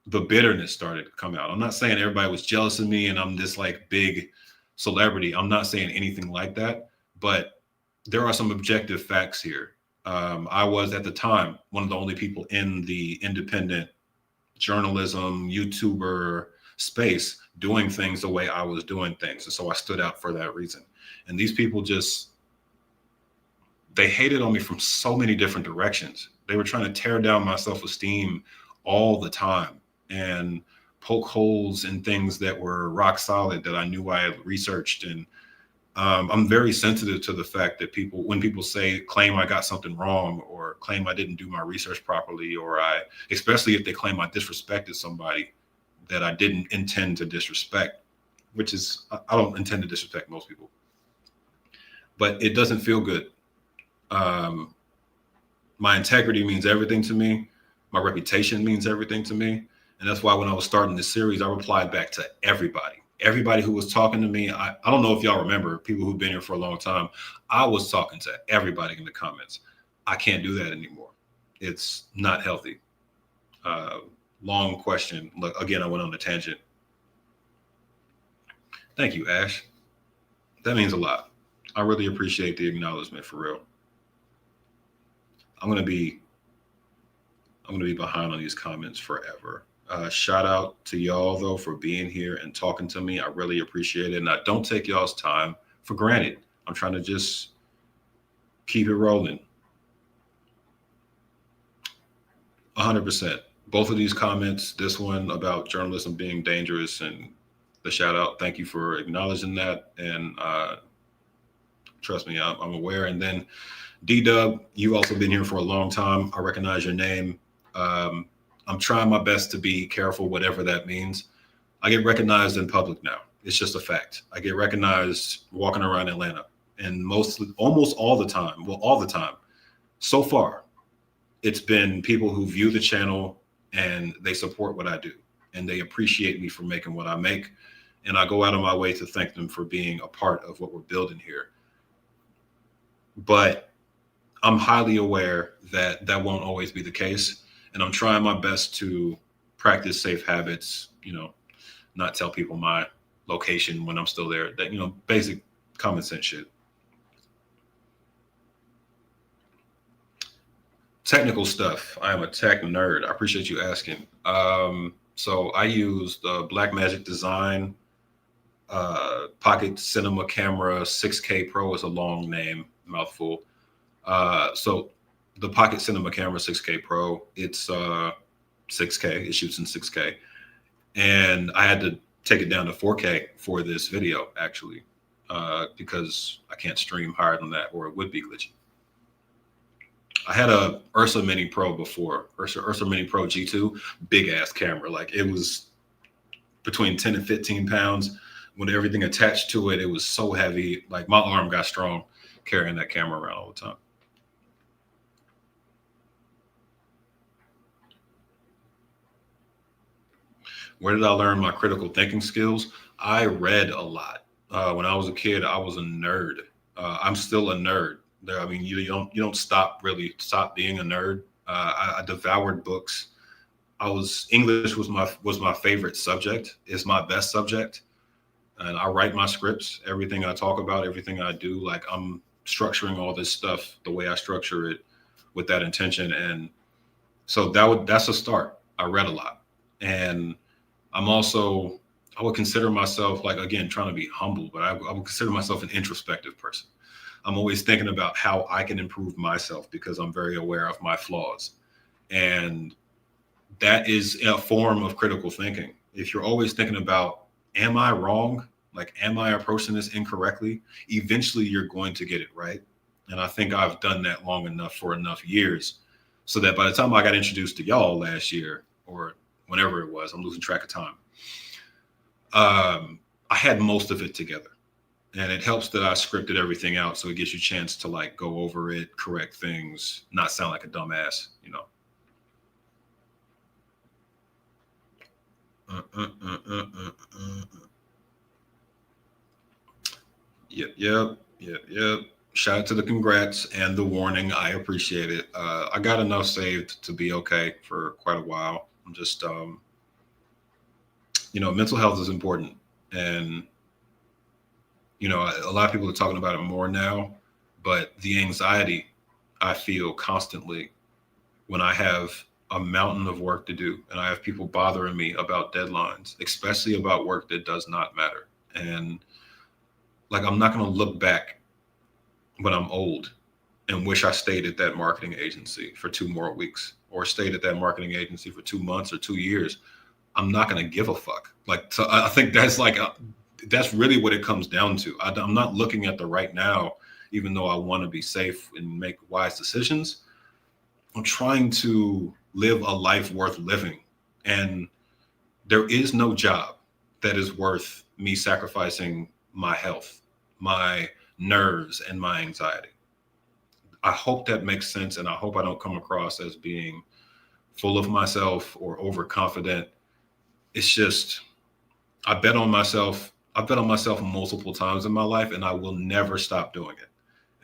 bitterness started to come out. I'm not saying everybody was jealous of me and I'm this like big celebrity. I'm not saying anything like that, but there are some objective facts here. I was at the time one of the only people in the independent journalism YouTuber space doing things the way I was doing things. And so I stood out for that reason. And these people they hated on me from so many different directions. They were trying to tear down my self-esteem all the time and poke holes in things that were rock solid that I knew I had researched. And I'm very sensitive to the fact that when people claim I got something wrong or claim I didn't do my research properly, or especially if they claim I disrespected somebody that I didn't intend to disrespect, which is, I don't intend to disrespect most people, but it doesn't feel good. My integrity means everything to me. My reputation means everything to me. And that's why when I was starting this series, I replied back to everybody who was talking to me. I don't know if y'all remember, people who've been here for a long time, I was talking to everybody in the comments. I can't do that anymore. It's not healthy. Long question. Look, again, I went on a tangent. Thank you, Ash. That means a lot. I really appreciate the acknowledgement, for real. I'm gonna be behind on these comments forever. Shout out to y'all though for being here and talking to me. I really appreciate it, and I don't take y'all's time for granted. I'm trying to just keep it rolling. 100%. Both of these comments, this one about journalism being dangerous, and the shout out. Thank you for acknowledging that, and trust me, I'm aware. And then D-Dub, you've also been here for a long time. I recognize your name. I'm trying my best to be careful, whatever that means. I get recognized in public now. It's just a fact. I get recognized walking around Atlanta, and almost all the time, so far, it's been people who view the channel and they support what I do and they appreciate me for making what I make. And I go out of my way to thank them for being a part of what we're building here. But I'm highly aware that that won't always be the case. And I'm trying my best to practice safe habits, not tell people my location when I'm still there, that, basic common sense shit. Technical stuff. I am a tech nerd. I appreciate you asking. So I use the Blackmagic Design Pocket Cinema Camera 6K Pro is a long name, mouthful. So the Pocket Cinema Camera 6K Pro, it's 6K. It shoots in 6K, and I had to take it down to 4K for this video, actually, because I can't stream higher than that, or it would be glitchy. I had a Ursa Mini Pro before, Ursa Mini Pro G2, big ass camera. Like, it was between 10 and 15 pounds. With everything attached to it, it was so heavy. Like, my arm got strong carrying that camera around all the time. Where did I learn my critical thinking skills? I read a lot. When I was a kid, I was a nerd. I'm still a nerd. I mean, you don't stop being a nerd. I devoured books. English was my favorite subject. It's my best subject, and I write my scripts. Everything I talk about, everything I do, like I'm structuring all this stuff the way I structure it with that intention. And so that's a start. I read a lot, and I'm also I would consider myself, like, again, trying to be humble, but I would consider myself an introspective person. I'm always thinking about how I can improve myself because I'm very aware of my flaws. And that is a form of critical thinking. If you're always thinking about, am I wrong? Like, am I approaching this incorrectly? Eventually you're going to get it right. And I think I've done that long enough for enough years so that by the time I got introduced to y'all last year or whenever it was, I'm losing track of time. I had most of it together. And it helps that I scripted everything out. So it gives you a chance to like go over it, correct things, not sound like a dumbass, you know. Yep. Shout out to the congrats and the warning. I appreciate it. I got enough saved to be okay for quite a while. I'm just, mental health is important. And, a lot of people are talking about it more now, but the anxiety I feel constantly when I have a mountain of work to do and I have people bothering me about deadlines, especially about work that does not matter. And like, I'm not going to look back when I'm old and wish I stayed at that marketing agency for 2 more weeks or stayed at that marketing agency for 2 months or 2 years. I'm not going to give a fuck. Like, so I think that's really what it comes down to. I'm not looking at the right now, even though I want to be safe and make wise decisions. I'm trying to live a life worth living. And there is no job that is worth me sacrificing my health, my nerves, and my anxiety. I hope that makes sense. And I hope I don't come across as being full of myself or overconfident. It's just, I bet on myself. I bet on myself multiple times in my life, and I will never stop doing it.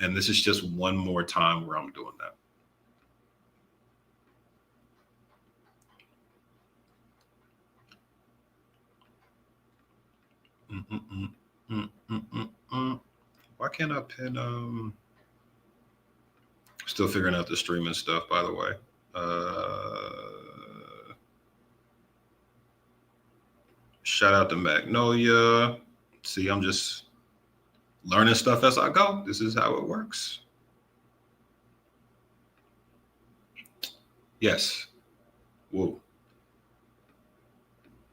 And this is just one more time where I'm doing that. Why can't I pin? Still figuring out the streaming stuff, by the way. Shout out to Magnolia. See, I'm just learning stuff as I go. This is how it works. Yes. Whoa.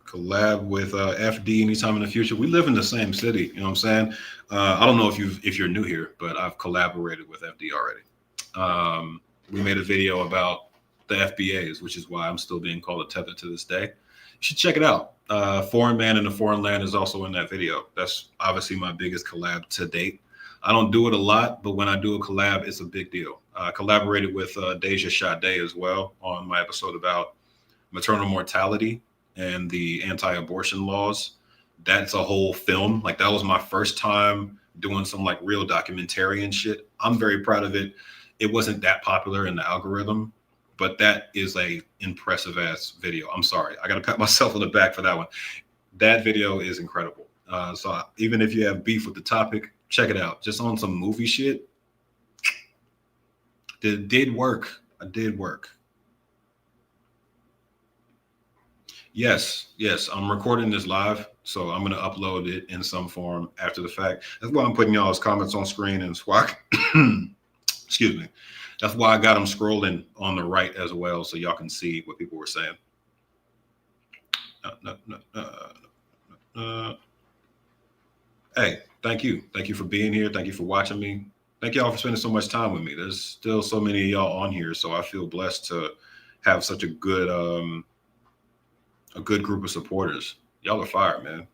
Collab with FD anytime in the future. We live in the same city. You know what I'm saying? I don't know if you're new here, but I've collaborated with FD already. We made a video about the FBAs, which is why I'm still being called a tether to this day. You should check it out. Foreign Man in a Foreign Land is also in that video. That's obviously my biggest collab to date. I don't do it a lot, but when I do a collab, it's a big deal. I collaborated with Deja Sade as well on my episode about maternal mortality and the anti-abortion laws. That's a whole film. Like, that was my first time doing some like real documentarian shit. I'm very proud of it. It wasn't that popular in the algorithm, but that is a impressive ass video. I'm sorry. I got to pat myself on the back for that one. That video is incredible. So even if you have beef with the topic, check it out. Just on some movie shit. It did work. I did work. Yes. I'm recording this live, so I'm going to upload it in some form after the fact. That's why I'm putting y'all's comments on screen and swag. Excuse me. That's why I got them scrolling on the right as well, so y'all can see what people were saying. Hey, thank you. Thank you for being here. Thank you for watching me. Thank y'all for spending so much time with me. There's still so many of y'all on here, so I feel blessed to have such a good group of supporters. Y'all are fire, man.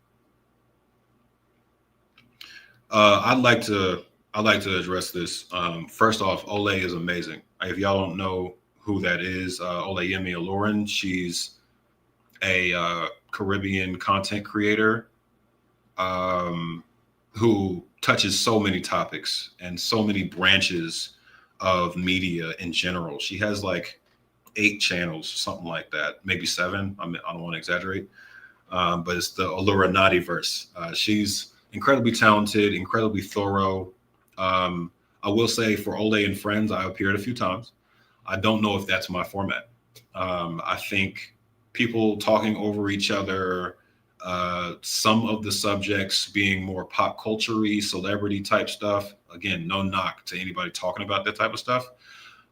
I'd like to address this. First off, Ole is amazing. If y'all don't know who that is, Olayemi Aloran, she's a Caribbean content creator who touches so many topics and so many branches of media in general. She has like 8 channels, something like that, maybe 7. I don't want to exaggerate, but it's the Allura Nadi verse. She's incredibly talented, incredibly thorough. I will say for Ole and Friends, I appeared a few times. I don't know if that's my format. I think people talking over each other, some of the subjects being more pop culture-y, celebrity type stuff. Again, no knock to anybody talking about that type of stuff.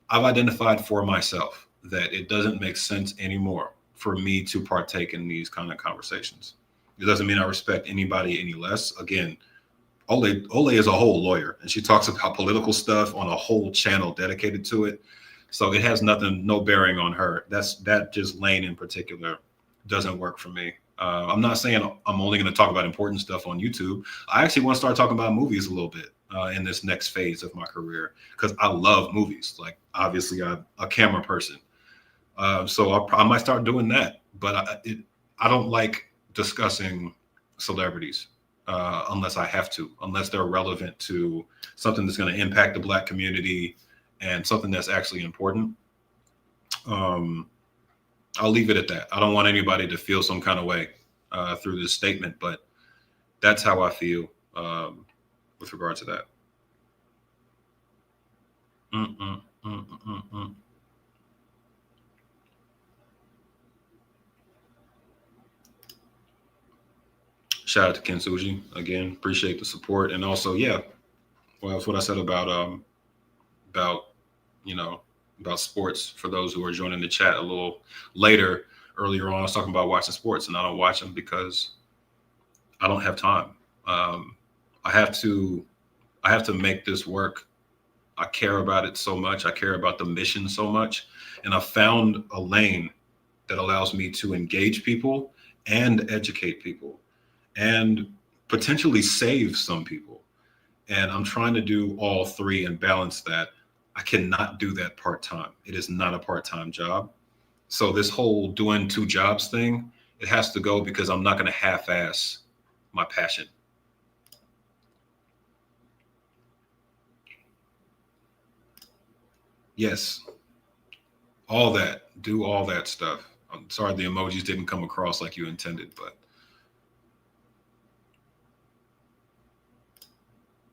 I've identified for myself that it doesn't make sense anymore for me to partake in these kind of conversations. It doesn't mean I respect anybody any less. Again, Ole is a whole lawyer, and she talks about political stuff on a whole channel dedicated to it. So it has no bearing on her. That just lane in particular doesn't work for me. I'm not saying I'm only going to talk about important stuff on YouTube. I actually want to start talking about movies a little bit in this next phase of my career because I love movies. Like obviously, I'm a camera person, so I might start doing that. But I don't like discussing celebrities unless I have to, unless they're relevant to something that's going to impact the Black community and something that's actually important. I'll leave it at that. I don't want anybody to feel some kind of way through this statement, but that's how I feel with regard to that. Mm-mm, mm-mm, mm-mm. Shout out to Ken Suji again. Appreciate the support, and also, yeah, well, that's what I said about you know about sports. For those who are joining the chat a little later, earlier on, I was talking about watching sports, and I don't watch them because I don't have time. Um, I have to make this work. I care about it so much. I care about the mission so much, and I found a lane that allows me to engage people and educate people and potentially save some people. And I'm trying to do all three and balance that. I cannot do that part time. It is not a part time job. So this whole doing 2 jobs thing, it has to go because I'm not going to half ass my passion. Yes, all that. Do all that stuff. I'm sorry the emojis didn't come across like you intended, but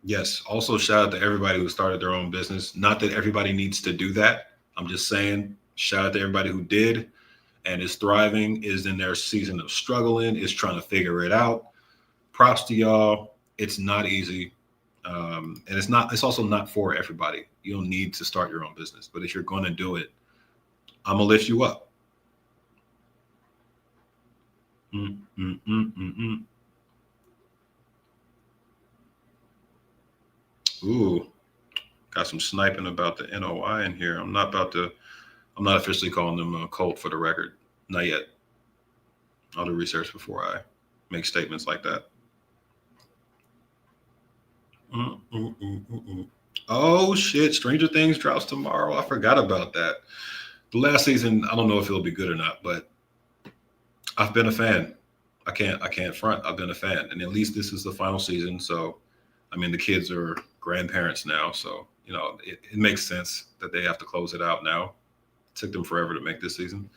yes. Also, shout out to everybody who started their own business. Not that everybody needs to do that. I'm just saying, shout out to everybody who did and is thriving, is in their season of struggling, is trying to figure it out. Props to y'all. It's not easy. And it's also not for everybody. You don't need to start your own business, but if you're going to do it, I'm gonna lift you up. Mm, mm, mm, mm, mm. Ooh, got some sniping about the NOI in here. I'm not officially calling them a cult for the record. Not yet. I'll do research before I make statements like that. Mm, mm, mm, mm, mm. Oh shit! Stranger Things drops tomorrow. I forgot about that. The last season, I don't know if it'll be good or not, but I've been a fan. I can't front. I've been a fan, and at least this is the final season. So, I mean, the kids are grandparents now, so it makes sense that they have to close it out now. It took them forever to make this season.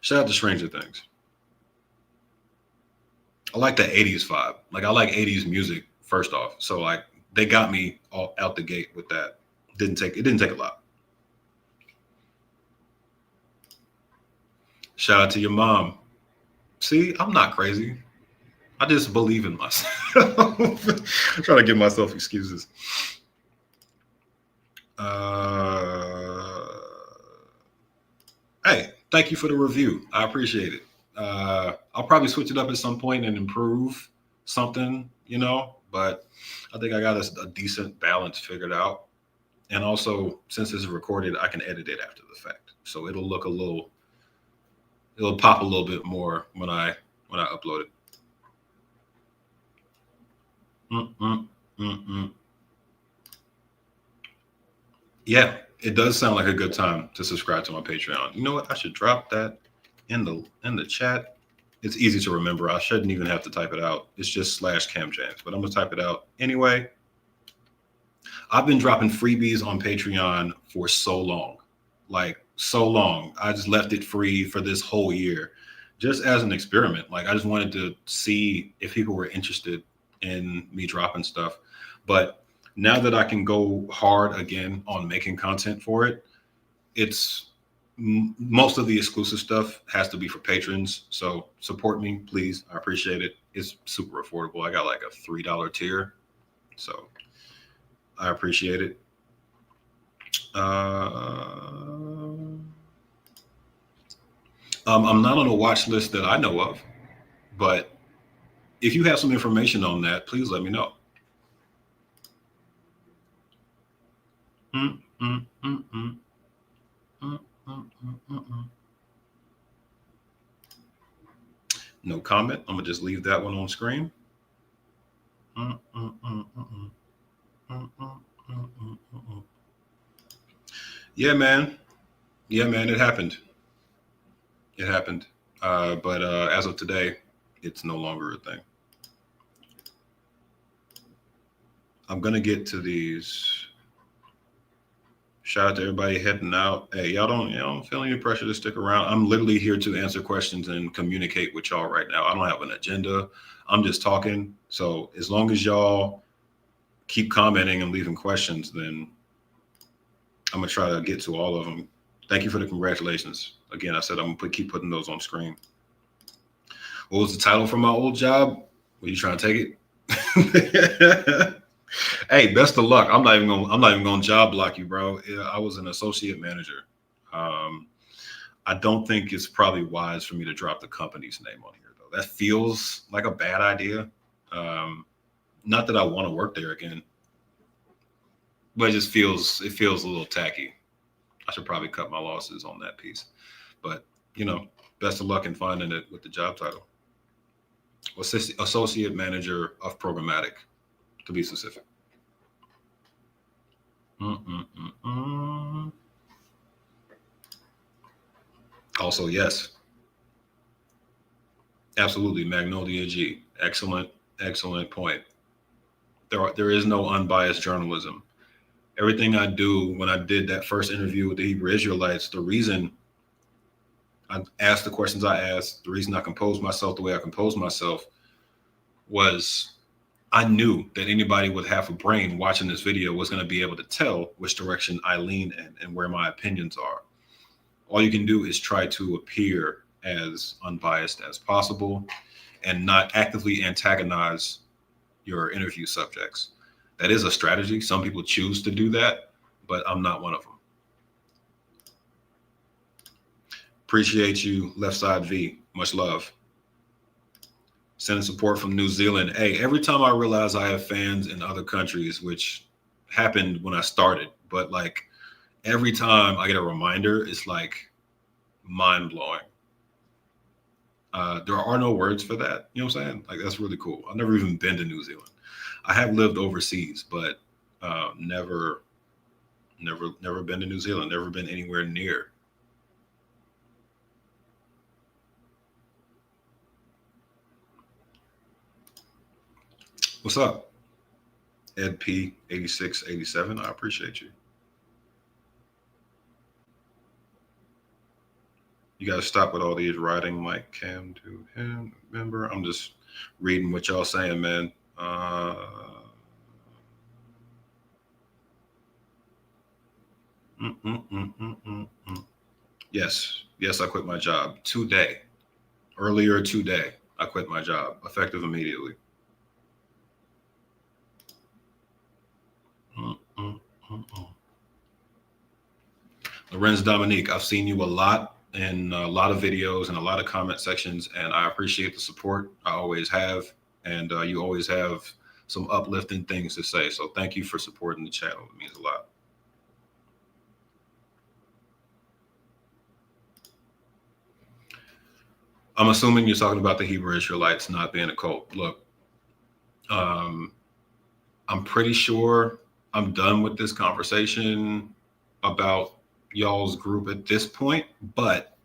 Shout out to Stranger Things. I like the '80s vibe. Like I like '80s music first off. So like they got me all out the gate with that. It didn't take a lot. Shout out to your mom. See, I'm not crazy. I just believe in myself. I'm trying to give myself excuses. Uh, hey, thank you for the review. I appreciate it. I'll probably switch it up at some point and improve something, but I think I got a decent balance figured out. And also, since it's recorded, I can edit it after the fact. So it'll pop a little bit more when I upload it. Mm-mm, mm-mm. Yeah, it does sound like a good time to subscribe to my Patreon. You know what? I should drop that in the chat. It's easy to remember. I shouldn't even have to type it out. It's just /CamJames, but I'm gonna type it out anyway. I've been dropping freebies on Patreon for so long, like so long. I just left it free for this whole year, just as an experiment. Like I just wanted to see if people were interested in me dropping stuff. But now that I can go hard again on making content for it, it's most of the exclusive stuff has to be for patrons. So support me, please. I appreciate it. It's super affordable. I got like a $3 tier, so I appreciate it. I'm not on a watch list that I know of, but if you have some information on that, please let me know. Mm, mm, mm, mm. Mm, mm, mm, mm, mm. No comment. I'm gonna just leave that one on screen. Mm, mm, mm, mm, mm. Mm, mm, mm, mm, mm, mm. Yeah, man. Yeah, man. It happened. It happened. But as of today, it's no longer a thing. I'm gonna get to these. Shout out to everybody heading out. Hey, y'all don't feel any pressure to stick around. I'm literally here to answer questions and communicate with y'all right now. I don't have an agenda. I'm just talking. So as long as y'all keep commenting and leaving questions, then I'm gonna try to get to all of them. Thank you for the congratulations. Again, I said I'm gonna keep putting those on screen. What was the title for my old job? Were you trying to take it? Hey, best of luck. I'm not even gonna job block you, bro. Yeah, I was an associate manager. Um, I don't think it's probably wise for me to drop the company's name on here though. That feels like a bad idea. Um, Not that I want to work there again, but it feels a little tacky. I should probably cut my losses on that piece. But best of luck in finding it with the job title. Associate manager of programmatic, to be specific. Mm-mm-mm-mm. Also, yes, absolutely. Magnolia G. Excellent, excellent point. There is no unbiased journalism. Everything I do, when I did that first interview with the Hebrew Israelites, the reason I asked the questions I asked, the reason I composed myself the way I composed myself was I knew that anybody with half a brain watching this video was going to be able to tell which direction I lean in and where my opinions are. All you can do is try to appear as unbiased as possible and not actively antagonize your interview subjects. That is a strategy. Some people choose to do that, but I'm not one of them. Appreciate you, Left Side V. Much love. Sending support from New Zealand. Hey, every time I realize I have fans in other countries, which happened when I started, but like every time I get a reminder, it's like mind blowing. There are no words for that. You know what I'm saying? Like that's really cool. I've never even been to New Zealand. I have lived overseas, but never been to New Zealand. Never been anywhere near. What's up, Ed P 8687? I appreciate you. You got to stop with all these writing like Cam to him. Remember, I'm just reading what y'all saying, man. Mm, mm, mm, mm, mm, mm. Yes, I quit my job today. Earlier today, I quit my job, effective immediately. Mm, mm, mm, mm. Lorenz Dominique, I've seen you a lot in a lot of videos and a lot of comment sections, and I appreciate the support. I always have, and you always have some uplifting things to say. So thank you for supporting the channel. It means a lot. I'm assuming you're talking about the Hebrew Israelites not being a cult. Look, I'm pretty sure I'm done with this conversation about y'all's group at this point, but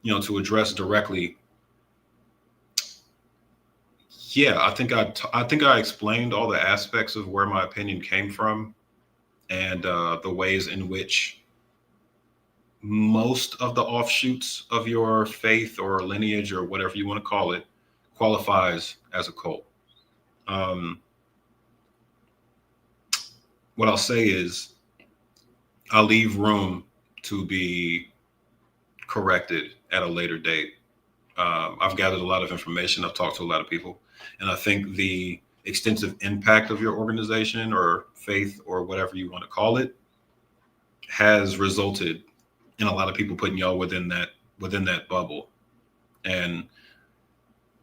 to address directly, yeah, I think I explained all the aspects of where my opinion came from and the ways in which most of the offshoots of your faith or lineage or whatever you want to call it qualifies as a cult. Um, what I'll say is I'll leave room to be corrected at a later date. I've gathered a lot of information. I've talked to a lot of people, and I think the extensive impact of your organization or faith or whatever you want to call it has resulted in a lot of people putting y'all within that bubble. And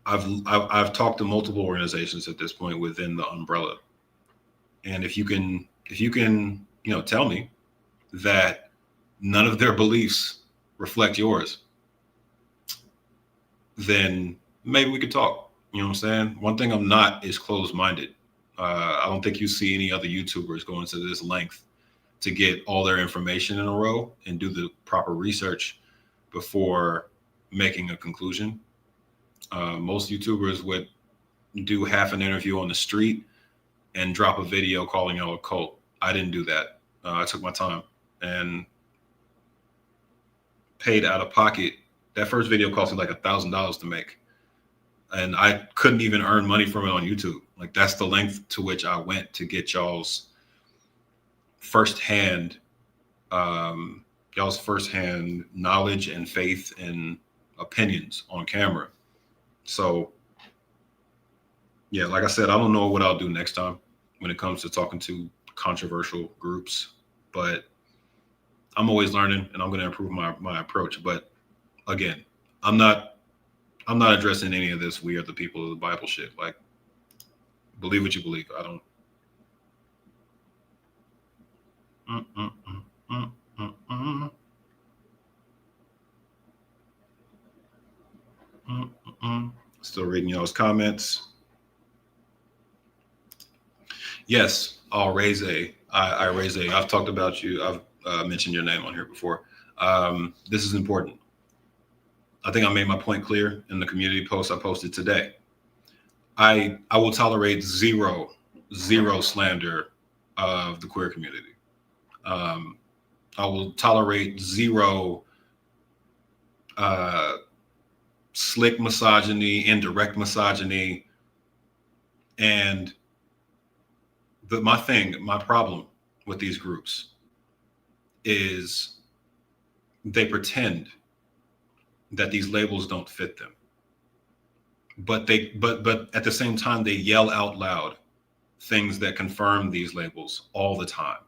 I've talked to multiple organizations at this point within the umbrella. And if you can tell me that none of their beliefs reflect yours, then maybe we could talk. You know what I'm saying? One thing I'm not is closed minded. I don't think you see any other YouTubers going to this length to get all their information in a row and do the proper research before making a conclusion. Most YouTubers would do half an interview on the street and drop a video calling out a cult. I didn't do that. I took my time and paid out of pocket. That first video cost me like $1,000 to make, and I couldn't even earn money from it on YouTube. Like, that's the length to which I went to get firsthand, y'all's firsthand knowledge and faith and opinions on camera. So, yeah, like I said, I don't know what I'll do next time when it comes to talking to controversial groups, but I'm always learning and I'm going to improve my approach. But again, I'm not addressing any of this "we are the people of the Bible" shit. Like, believe what you believe. I don't. Still reading y'all's comments. Yes, I'll raise a. I raise a. I've talked about you. I've mentioned your name on here before. This is important. I think I made my point clear in the community post I posted today. I will tolerate zero slander of the queer community. I will tolerate zero slick misogyny, indirect misogyny, and my problem with these groups is they pretend that these labels don't fit them, but at the same time they yell out loud things that confirm these labels all the time.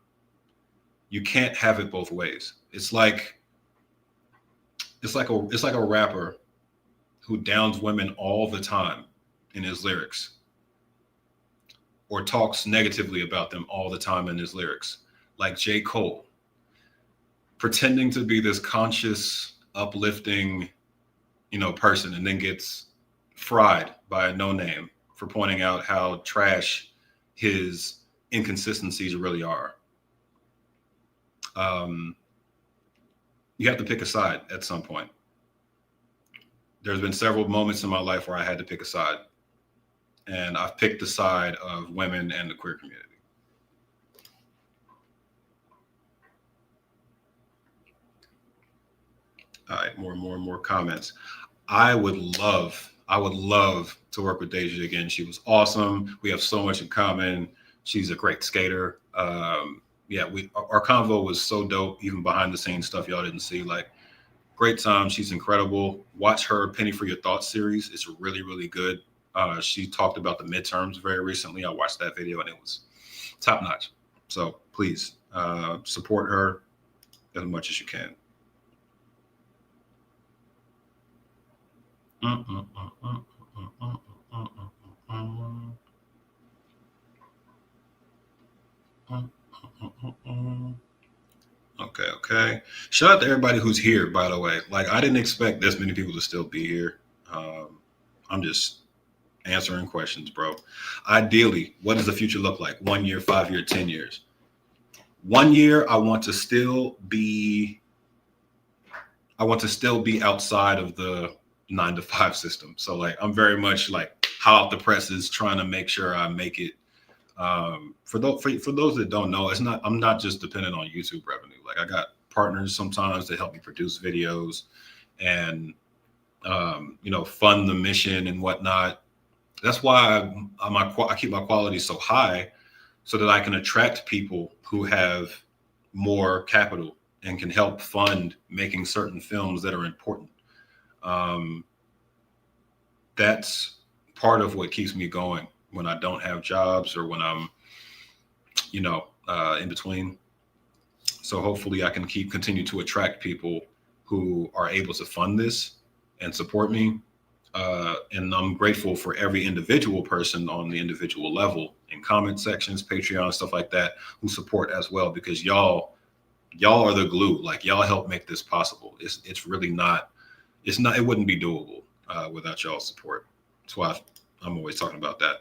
You can't have it both ways. It's like a rapper who downs women all the time in his lyrics, or talks negatively about them all the time in his lyrics, like J. Cole, pretending to be this conscious, uplifting, person, and then gets fried by a no-name for pointing out how trash his inconsistencies really are. You have to pick a side at some point. There's been several moments in my life where I had to pick a side, and I've picked the side of women and the queer community. All right, more comments. I would love to work with Deja again. She was awesome. We have so much in common. She's a great skater. Our convo was so dope, even behind the scenes stuff y'all didn't see. Like, great time. She's incredible. Watch her Penny for Your Thoughts series. It's really, really good. She talked about the midterms very recently. I watched that video and it was top notch. So please support her as much as you can. Okay. Shout out to everybody who's here, by the way. Like, I didn't expect this many people to still be here. I'm just answering questions, bro. Ideally, what does the future look like? 1 year, 5 year, 10 years. 1 year, I want to still be outside of the 9-to-5 system. So, like, I'm very much like hot off the presses, trying to make sure I make it. For those that don't know, I'm not just dependent on YouTube revenue. Like, I got partners sometimes that help me produce videos and fund the mission and whatnot. That's why I keep my quality so high so that I can attract people who have more capital and can help fund making certain films that are important. Um, that's part of what keeps me going when I don't have jobs or when I'm, in between. So hopefully I can continue to attract people who are able to fund this and support me. And I'm grateful for every individual person on the individual level in comment sections, Patreon, stuff like that, who support as well, because y'all are the glue. Like, y'all help make this possible. It's really not, it wouldn't be doable without y'all's support. That's why I'm always talking about that.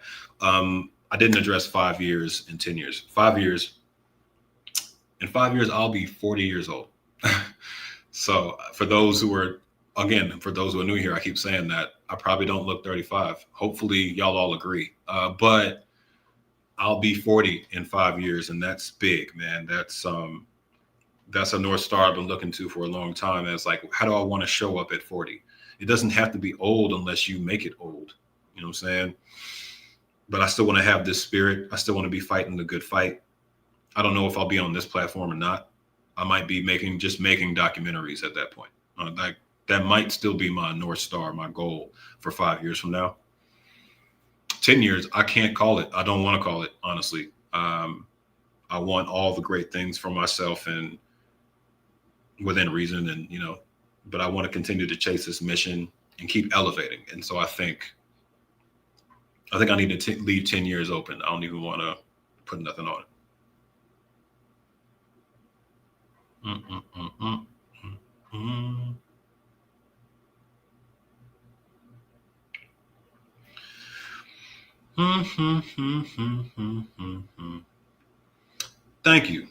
I didn't address 5 years and 10 years. 5 years. In 5 years, I'll be 40 years old. So for those who are new here, I keep saying that I probably don't look 35. Hopefully y'all all agree. But I'll be 40 in 5 years, and that's big, man. That's a North Star I've been looking to for a long time. As like, how do I want to show up at 40? It doesn't have to be old unless you make it old. You know what I'm saying? But I still want to have this spirit. I still want to be fighting the good fight. I don't know if I'll be on this platform or not. I might be making documentaries at that point. That might still be my North Star, my goal for 5 years from now. 10 years, I can't call it. I don't want to call it, honestly. I want all the great things for myself and within reason, and but I want to continue to chase this mission and keep elevating. And so I think I need to leave 10 years open. I don't even want to put nothing on it. Thank you.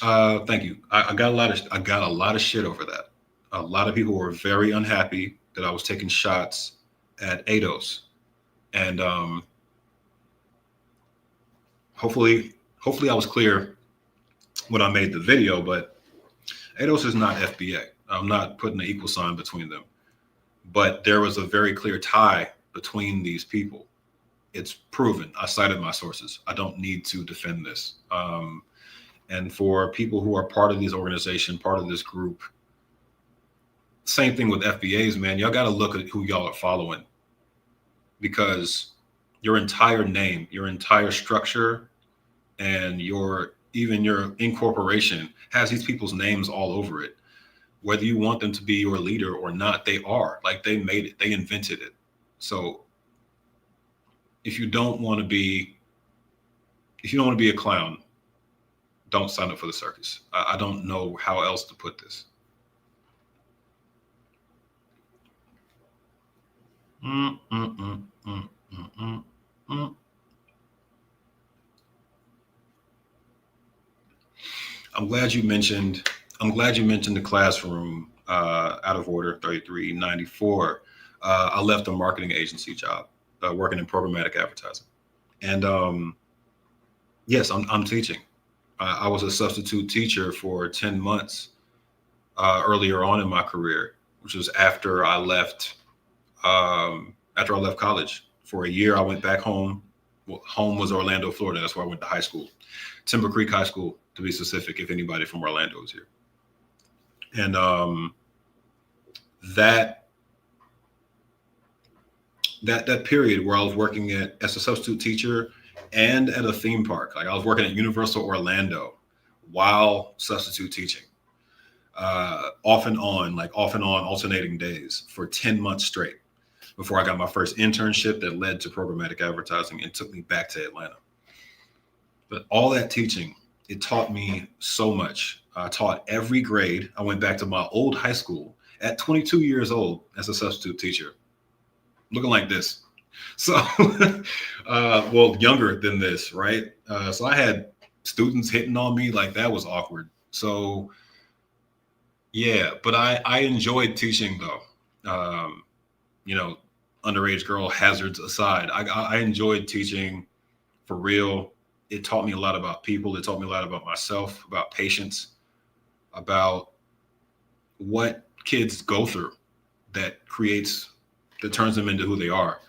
Thank you. I got a lot of shit over that. A lot of people were very unhappy that I was taking shots at ADOS, and hopefully I was clear when I made the video. But ADOS is not FBA. I'm not putting an equal sign between them, but there was a very clear tie between these people. It's proven. I cited my sources. I don't need to defend this. And for people who are part of this organization, part of this group, same thing with FBAs, man. Y'all got to look at who y'all are following, because your entire name, your entire structure, and even your incorporation has these people's names all over it. Whether you want them to be your leader or not, they are. Like, they made it, they invented it. So if you don't want to be a clown, don't sign up for the circus. I don't know how else to put this. I'm glad you mentioned the classroom. Out of order 3394. I left a marketing agency job, working in programmatic advertising, and yes, I'm teaching. I was a substitute teacher for 10 months earlier on in my career, which was after I left college. For a year, I went back home. Well, home was Orlando, Florida. That's where I went to high school. Timber Creek High School, to be specific, if anybody from Orlando is here. And that period where I was working as a substitute teacher and at a theme park, like I was working at Universal Orlando while substitute teaching, off and on alternating days for 10 months straight before I got my first internship that led to programmatic advertising and took me back to Atlanta. But all that teaching, it taught me so much. I taught every grade. I went back to my old high school at 22 years old as a substitute teacher, looking like this. So, well, younger than this, right? So I had students hitting on me, like that was awkward. So, yeah, but I enjoyed teaching though. Underage girl hazards aside, I enjoyed teaching for real. It taught me a lot about people. It taught me a lot about myself, about patience. about what kids go through that turns them into who they are.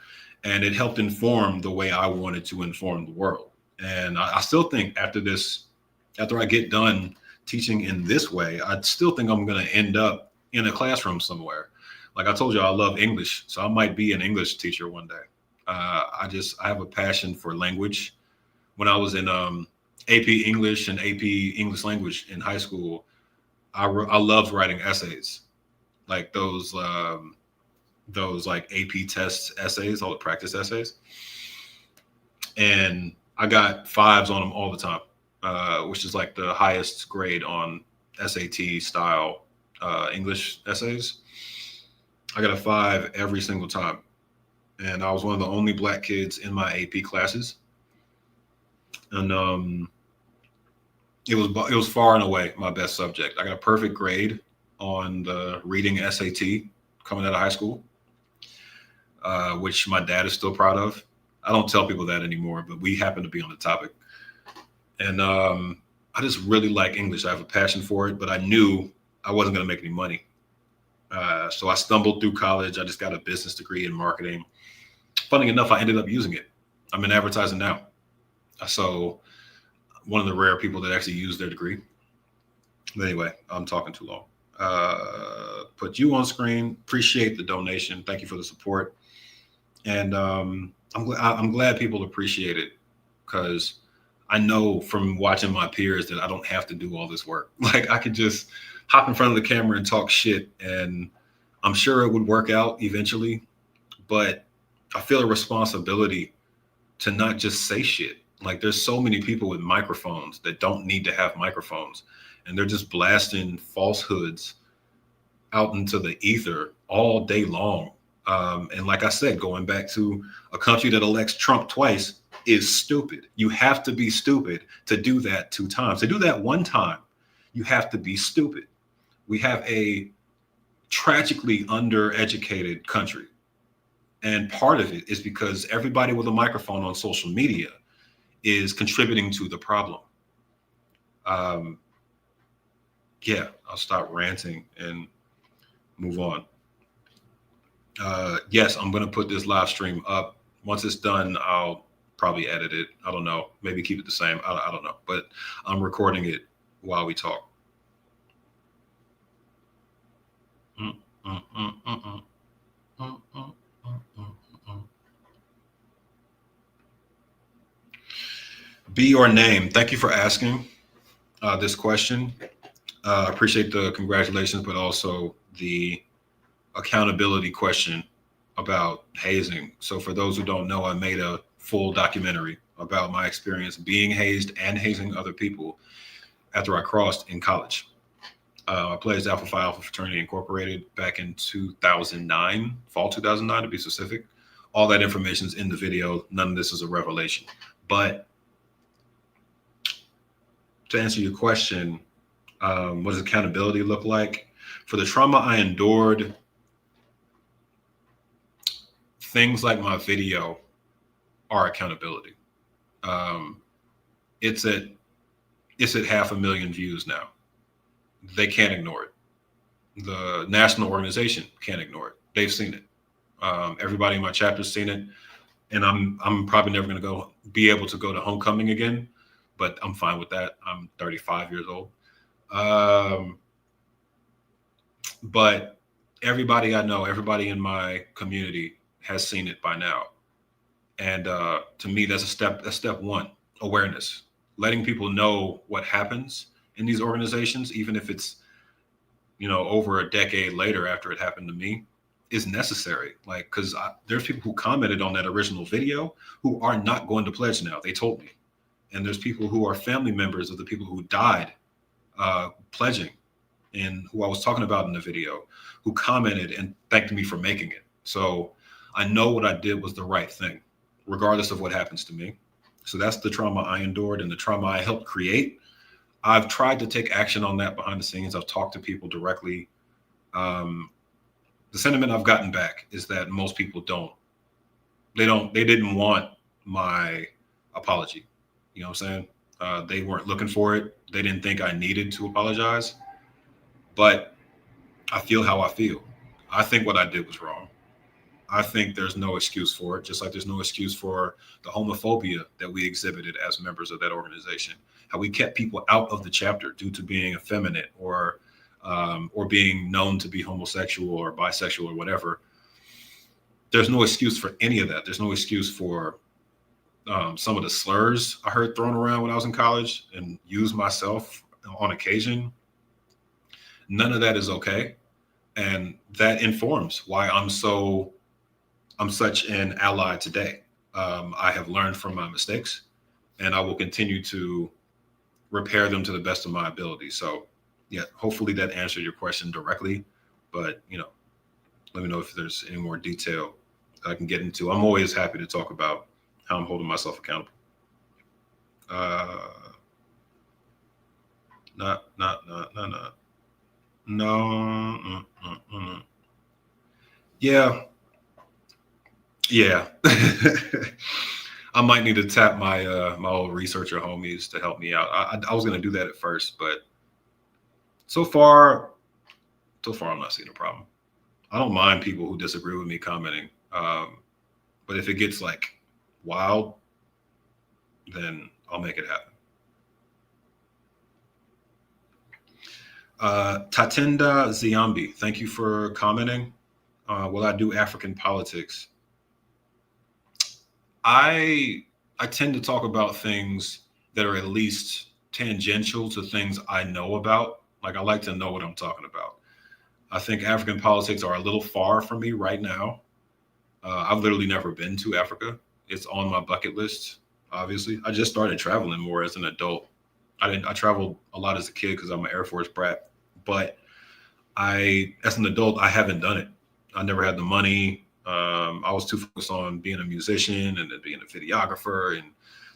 And it helped inform the way I wanted to inform the world. And I still think after I get done teaching in this way, I still think I'm going to end up in a classroom somewhere. Like I told you, I love English, so I might be an English teacher one day. I have a passion for language. When I was in AP English and AP English language in high school, I loved writing essays, like those like AP test essays, all the practice essays, and I got fives on them all the time, which is like the highest grade on SAT style English essays. I got a five every single time, and I was one of the only black kids in my AP classes, and it was far and away my best subject. I got a perfect grade on the reading SAT coming out of high school, which my dad is still proud of. I don't tell people that anymore, but we happen to be on the topic. And I just really like English. I have a passion for it, but I knew I wasn't going to make any money. So I stumbled through college. I just got a business degree in marketing. Funny enough, I ended up using it. I'm in advertising now. So one of the rare people that actually use their degree. But anyway, I'm talking too long. Put you on screen. Appreciate the donation. Thank you for the support. And I'm glad people appreciate it, because I know from watching my peers that I don't have to do all this work. Like I could just hop in front of the camera and talk shit, and I'm sure it would work out eventually. But I feel a responsibility to not just say shit. Like there's so many people with microphones that don't need to have microphones, and they're just blasting falsehoods out into the ether all day long. And like I said, going back to a country that elects Trump twice is stupid. You have to be stupid to do that two times. To do that one time, you have to be stupid. We have a tragically undereducated country. And part of it is because everybody with a microphone on social media is contributing to the problem. Yeah, I'll stop ranting and move on. Yes, I'm going to put this live stream up. Once it's done, I'll probably edit it. I don't know. Maybe keep it the same. I don't know. But I'm recording it while we talk. Be your name. Thank you for asking this question. I appreciate the congratulations, but also the accountability question about hazing. So for those who don't know, I made a full documentary about my experience being hazed and hazing other people after I crossed in college. I pledged Alpha Phi Alpha Fraternity Incorporated back in 2009, fall 2009 to be specific. All that information is in the video. None of this is a revelation. But to answer your question, what does accountability look like? For the trauma I endured, things like my video are accountability. It's at 500,000 views now. They can't ignore it. The national organization can't ignore it. They've seen it. Everybody in my chapter's seen it, and I'm probably never going to be able to go to homecoming again, but I'm fine with that. I'm 35 years old. But everybody I know, everybody in my community has seen it by now. And to me, that's step one, awareness, letting people know what happens in these organizations, even if it's, over a decade later after it happened to me, is necessary. Like, because there's people who commented on that original video who are not going to pledge now. They told me. And there's people who are family members of the people who died pledging, and who I was talking about in the video, who commented and thanked me for making it. So I know what I did was the right thing, regardless of what happens to me. So that's the trauma I endured and the trauma I helped create. I've tried to take action on that behind the scenes. I've talked to people directly. The sentiment I've gotten back is that most people they didn't want my apology. You know what I'm saying? They weren't looking for it. They didn't think I needed to apologize. but I feel how I feel. I think what I did was wrong. I think there's no excuse for it, just like there's no excuse for the homophobia that we exhibited as members of that organization. How we kept people out of the chapter due to being effeminate or being known to be homosexual or bisexual or whatever. There's no excuse for any of that. There's no excuse for some of the slurs I heard thrown around when I was in college and used myself on occasion. None of that is okay, and that informs why I'm such an ally today. I have learned from my mistakes, and I will continue to repair them to the best of my ability. So, yeah, hopefully that answered your question directly. But let me know if there's any more detail I can get into. I'm always happy to talk about how I'm holding myself accountable. Uh, not, no. Yeah, yeah. I might need to tap my old researcher homies to help me out. I was gonna do that at first, but so far, I'm not seeing a problem. I don't mind people who disagree with me commenting, but if it gets like wild, then I'll make it happen. Tatenda Ziambi, thank you for commenting. Will I do African politics? I tend to talk about things that are at least tangential to things I know about. Like I like to know what I'm talking about. I think African politics are a little far from me right now. I've literally never been to Africa. It's on my bucket list. Obviously, I just started traveling more as an adult. I traveled a lot as a kid because I'm an Air Force brat, but as an adult, I haven't done it. I never had the money. I was too focused on being a musician and then being a videographer, and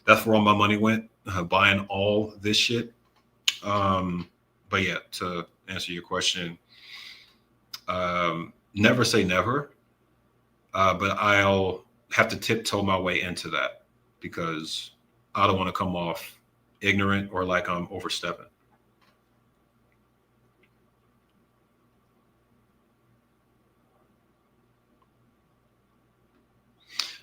that's where all my money went, buying all this shit. But yeah, to answer your question, never say never, but I'll have to tiptoe my way into that because I don't want to come off ignorant or like I'm overstepping.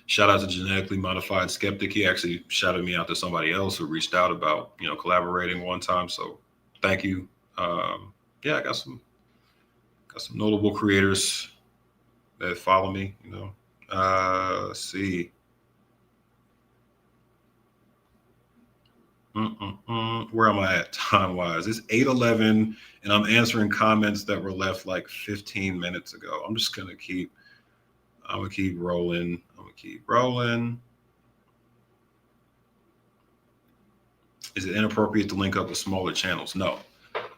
Shout out to Genetically Modified Skeptic. He actually shouted me out to somebody else who reached out about collaborating one time. So thank you. Yeah, I got some notable creators that follow me. Let's see. Where am I at time wise? It's 8:11, and I'm answering comments that were left like 15 minutes ago. I'm gonna keep rolling. Is it inappropriate to link up with smaller channels? No,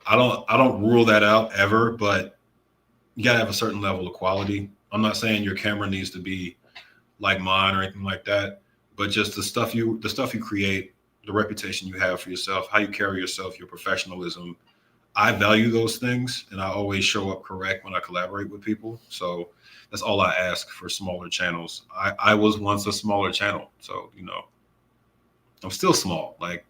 I don't rule that out ever, but you gotta have a certain level of quality. I'm not saying your camera needs to be like mine or anything like that, but just the stuff you create, the reputation you have for yourself, how you carry yourself, your professionalism. I value those things, and I always show up correct when I collaborate with people. So that's all I ask for smaller channels. I was once a smaller channel, so I'm still small. Like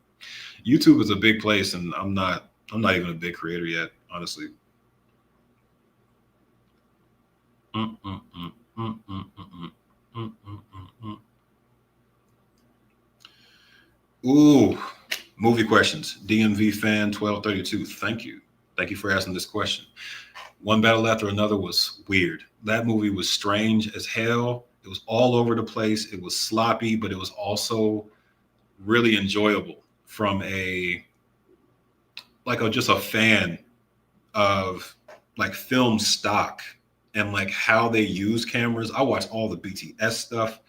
YouTube is a big place, and I'm not even a big creator yet, honestly. Ooh, movie questions. DMV fan 1232. Thank you. Thank you for asking this question. One Battle After Another was weird. That movie was strange as hell. It was all over the place. It was sloppy, but it was also really enjoyable from just a fan of like film stock and like how they use cameras. I watched all the BTS stuff.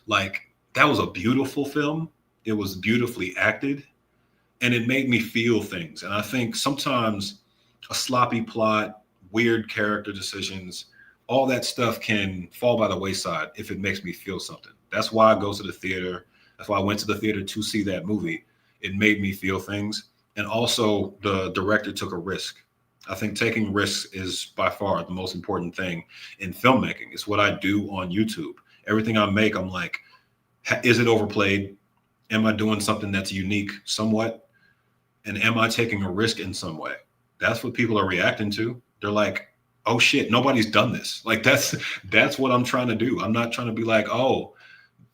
Like that was a beautiful film. It was beautifully acted, and it made me feel things. And I think sometimes a sloppy plot, weird character decisions, all that stuff can fall by the wayside if it makes me feel something. That's why I go to the theater. That's why I went to the theater to see that movie. It made me feel things. And also the director took a risk. I think taking risks is by far the most important thing in filmmaking. It's what I do on YouTube. Everything I make, I'm like, is it overplayed? Am I doing something that's unique somewhat? And am I taking a risk in some way? That's what people are reacting to. They're like, oh shit, nobody's done this. Like that's what I'm trying to do. I'm not trying to be like, oh,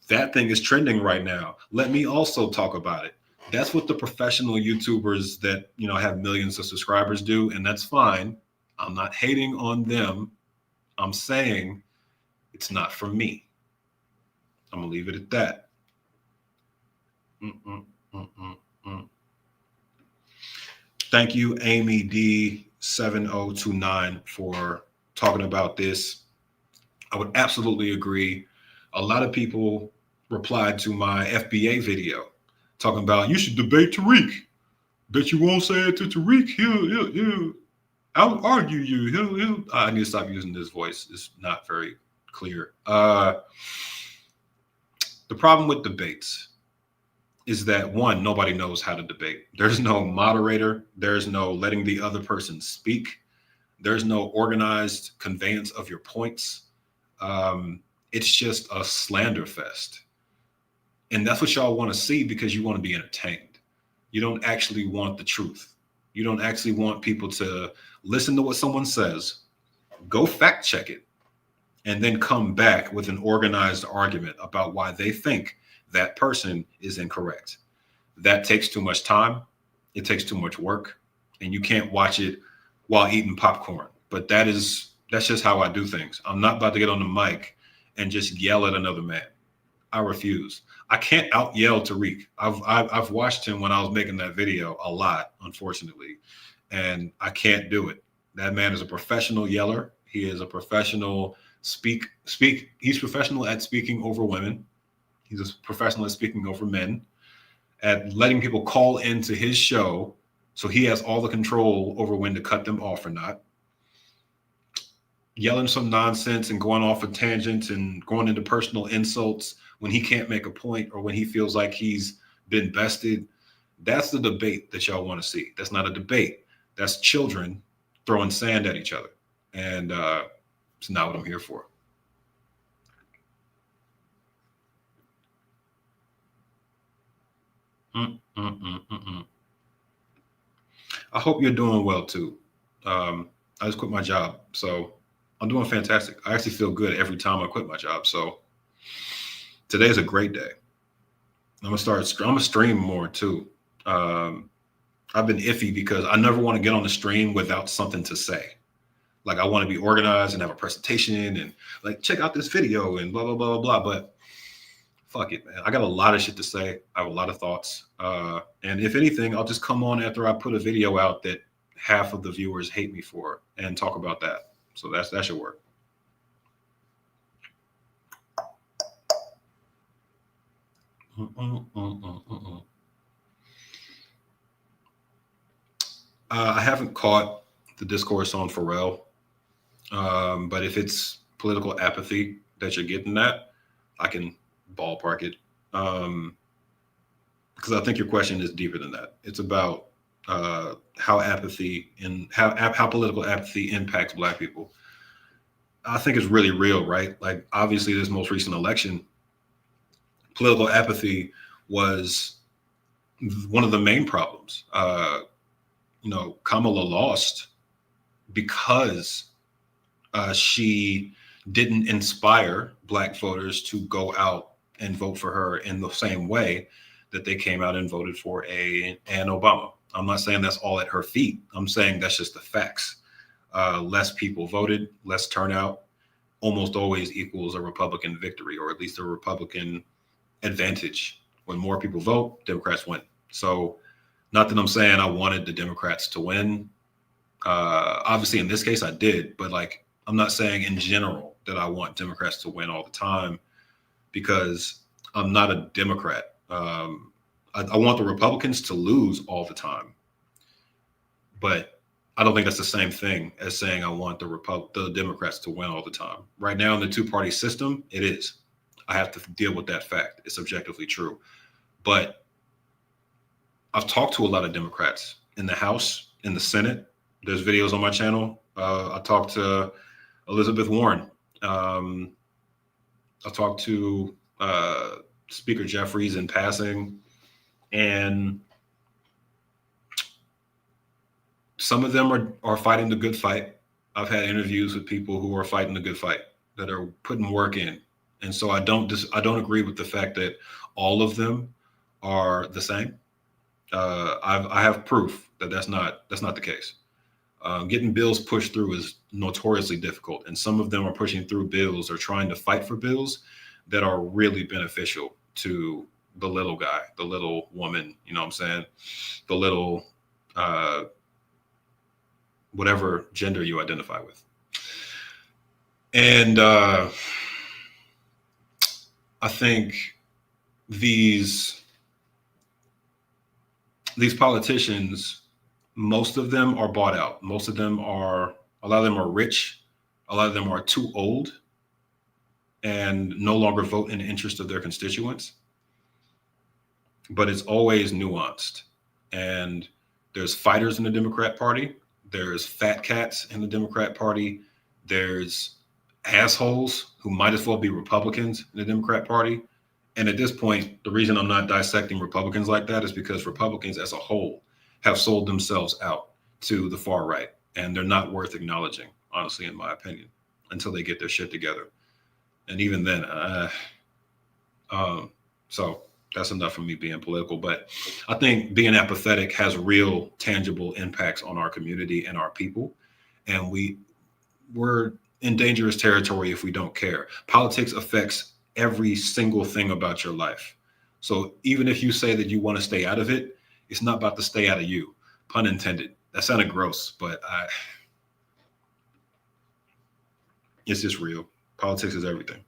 that thing is trending right now. Let me also talk about it. That's what the professional YouTubers that, have millions of subscribers do, and that's fine. I'm not hating on them. I'm saying it's not for me. I'm gonna leave it at that. Mm-mm, mm-mm, mm. Thank you, Amy D7029, for talking about this. I would absolutely agree. A lot of people replied to my FBA video talking about you should debate Tariq. Bet you won't say it to Tariq. He'll I'll argue you. I need to stop using this voice. It's not very clear. The problem with debates is that, one, nobody knows how to debate. There's no moderator. There's no letting the other person speak. There's no organized conveyance of your points. It's just a slander fest. And that's what y'all want to see because you want to be entertained. You don't actually want the truth. You don't actually want people to listen to what someone says, go fact check it, and then come back with an organized argument about why they think that person is incorrect. That takes too much time. It takes too much work, and you can't watch it while eating popcorn. But that's just how I do things. I'm not about to get on the mic and just yell at another man. I refuse. I can't out yell Tariq. I've watched him when I was making that video a lot, unfortunately, and I can't do it. That man is a professional yeller. He is a professional speak. He's professional at speaking over women. He's a professional at speaking over men, at letting people call into his show, so he has all the control over when to cut them off or not. Yelling some nonsense and going off a tangent and going into personal insults when he can't make a point or when he feels like he's been bested. That's the debate that y'all want to see. That's not a debate. That's children throwing sand at each other. And it's not what I'm here for. I hope you're doing well too. I just quit my job, so I'm doing fantastic. I actually feel good every time I quit my job. So today is a great day. I'm gonna stream more too. I've been iffy because I never want to get on the stream without something to say. Like I want to be organized and have a presentation and like check out this video and blah blah blah blah blah. But fuck it, man. I got a lot of shit to say. I have a lot of thoughts. And if anything, I'll just come on after I put a video out that half of the viewers hate me for and talk about that. So that should work. I haven't caught the discourse on Pharrell, but if it's political apathy that you're getting at, I can ballpark it. Because I think your question is deeper than that. It's about how apathy and how political apathy impacts Black people. I think it's really real, right? Like obviously this most recent election, political apathy was one of the main problems. Kamala lost because she didn't inspire Black voters to go out and vote for her in the same way that they came out and voted for Ann Obama. I'm not saying that's all at her feet. I'm saying that's just the facts. Less people voted, less turnout, almost always equals a Republican victory, or at least a Republican advantage. When more people vote, Democrats win. So not that I'm saying I wanted the Democrats to win. Obviously, in this case, I did. But like, I'm not saying in general that I want Democrats to win all the time because I'm not a Democrat. I want the Republicans to lose all the time. But I don't think that's the same thing as saying I want the Democrats to win all the time. Right now in the two-party system, it is. I have to deal with that fact. It's objectively true. But I've talked to a lot of Democrats in the House, in the Senate. There's videos on my channel. I talked to Elizabeth Warren. I talked to Speaker Jeffries in passing. And Some of them are fighting the good fight. I've had interviews with people who are fighting the good fight, that are putting work in, and so I don't agree with the fact that all of them are the same. I have proof that that's not the case. Getting bills pushed through is notoriously difficult, and some of them are pushing through bills or trying to fight for bills that are really beneficial to the little guy, the little woman. You know what I'm saying? The little uh, whatever gender you identify with. And I think these these politicians, most of them are bought out. Most of them are, a lot of them are rich. A lot of them are too old and no longer vote in the interest of their constituents. But it's always nuanced. And there's fighters in the Democrat Party. There's fat cats in the Democrat Party. There's assholes who might as well be Republicans in the Democrat Party. And at this point, the reason I'm not dissecting Republicans like that is because Republicans as a whole have sold themselves out to the far right. And they're not worth acknowledging, honestly, in my opinion, until they get their shit together. And even then, so that's enough for me being political. But I think being apathetic has real, tangible impacts on our community and our people. And we're in dangerous territory if we don't care. Politics affects every single thing about your life. So even if you say that you want to stay out of it, it's not about to stay out of you. Pun intended. That sounded gross, but it's just real. Politics is everything.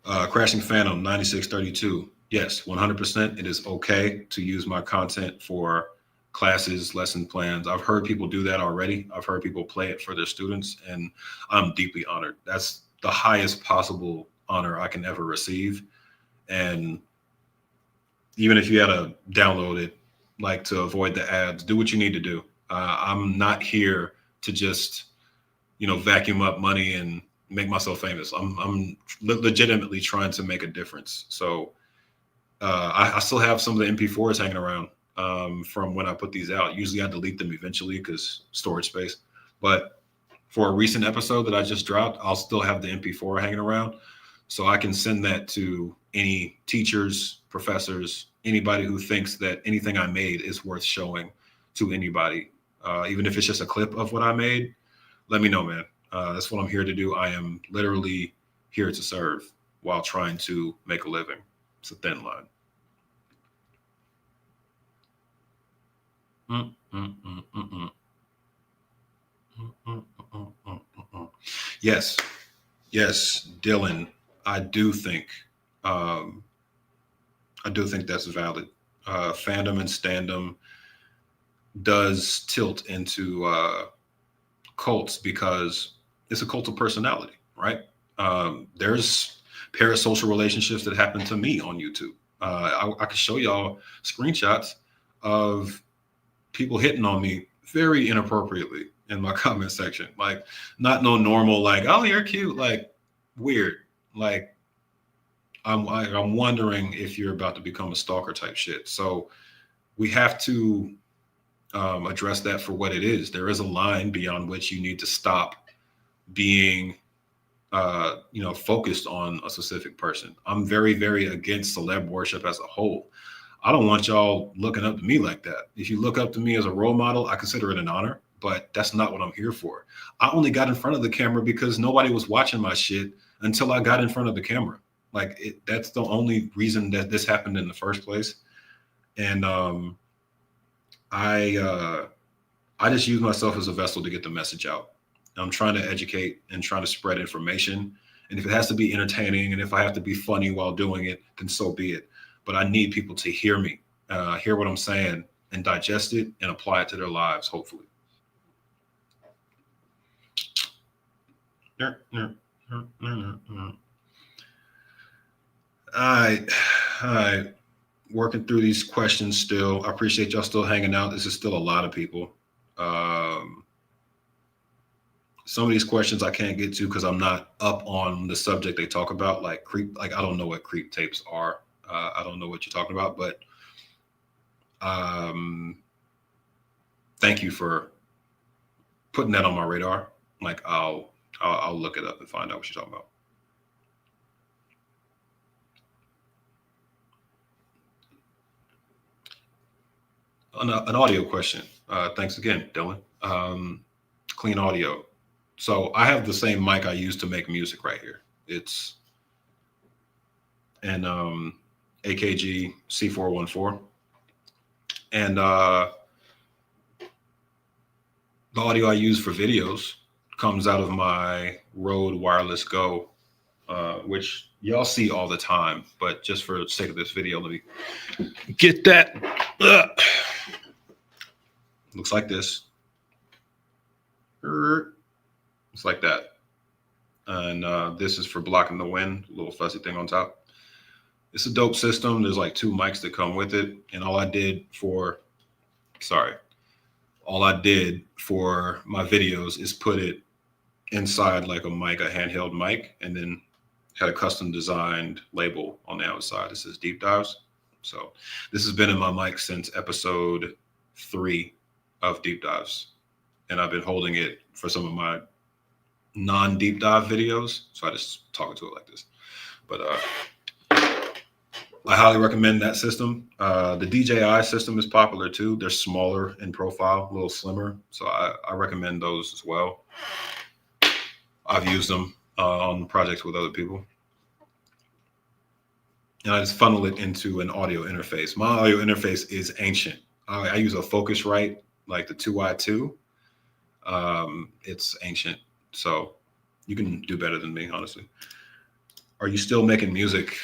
Crashing Phantom 9632. Yes, 100%. It is okay to use my content for classes, lesson plans. I've heard people do that already. I've heard people play it for their students, and I'm deeply honored. That's the highest possible honor I can ever receive. And even if you had to download it, like to avoid the ads, do what you need to do. I'm not here to just, vacuum up money and make myself famous. I'm legitimately trying to make a difference. So I still have some of the MP4s hanging around from when I put these out. Usually I delete them eventually because storage space. But for a recent episode that I just dropped, I'll still have the MP4 hanging around. So I can send that to any teachers, professors, anybody who thinks that anything I made is worth showing to anybody. Even if it's just a clip of what I made, let me know, man. That's what I'm here to do. I am literally here to serve while trying to make a living. It's a thin line. Yes, Dylan. I do think, that's valid. Fandom and standom does tilt into cults because it's a cult of personality, right? There's parasocial relationships that happen to me on YouTube. I could show y'all screenshots of people hitting on me very inappropriately in my comment section. Like, not no normal, like, oh, you're cute, like weird. Like, I'm wondering if you're about to become a stalker type shit. So we have to address that for what it is. There is a line beyond which you need to stop being focused on a specific person. I'm very, very against celeb worship as a whole. I don't want y'all looking up to me like that. If you look up to me as a role model, I consider it an honor, but that's not what I'm here for. I only got in front of the camera because nobody was watching my shit until I got in front of the camera. Like, that's the only reason that this happened in the first place. And I just use myself as a vessel to get the message out. I'm trying to educate and trying to spread information. And if it has to be entertaining and if I have to be funny while doing it, then so be it. But I need people to hear me, hear what I'm saying, and digest it and apply it to their lives, hopefully. All right. Working through these questions still. I appreciate y'all still hanging out. This is still a lot of people. Some of these questions I can't get to because I'm not up on the subject they talk about, like creep. Like, I don't know what creep tapes are. I don't know what you're talking about, but thank you for putting that on my radar. Like I'll look it up and find out what you're talking about. An audio question. Thanks again, Dylan. Clean audio. So I have the same mic I use to make music right here. It's an AKG C414, and the audio I use for videos comes out of my Rode Wireless Go, which y'all see all the time. But just for the sake of this video, let me get that. Looks like this. It's like that. And this is for blocking the wind, little fuzzy thing on top. It's a dope system. There's like 2 mics that come with it. And all I did for my videos is put it inside like a mic, a handheld mic, and then had a custom designed label on the outside that says Deep Dives. So this has been in my mic since episode 3 of Deep Dives. And I've been holding it for some of my non-deep dive videos. So I just talk to it like this. But I highly recommend that system. The DJI system is popular too. They're smaller in profile, a little slimmer. So I recommend those as well. I've used them on projects with other people. And I just funnel it into an audio interface. My audio interface is ancient. I use a Focusrite, like the 2i2. It's ancient. So you can do better than me, honestly. Are you still making music?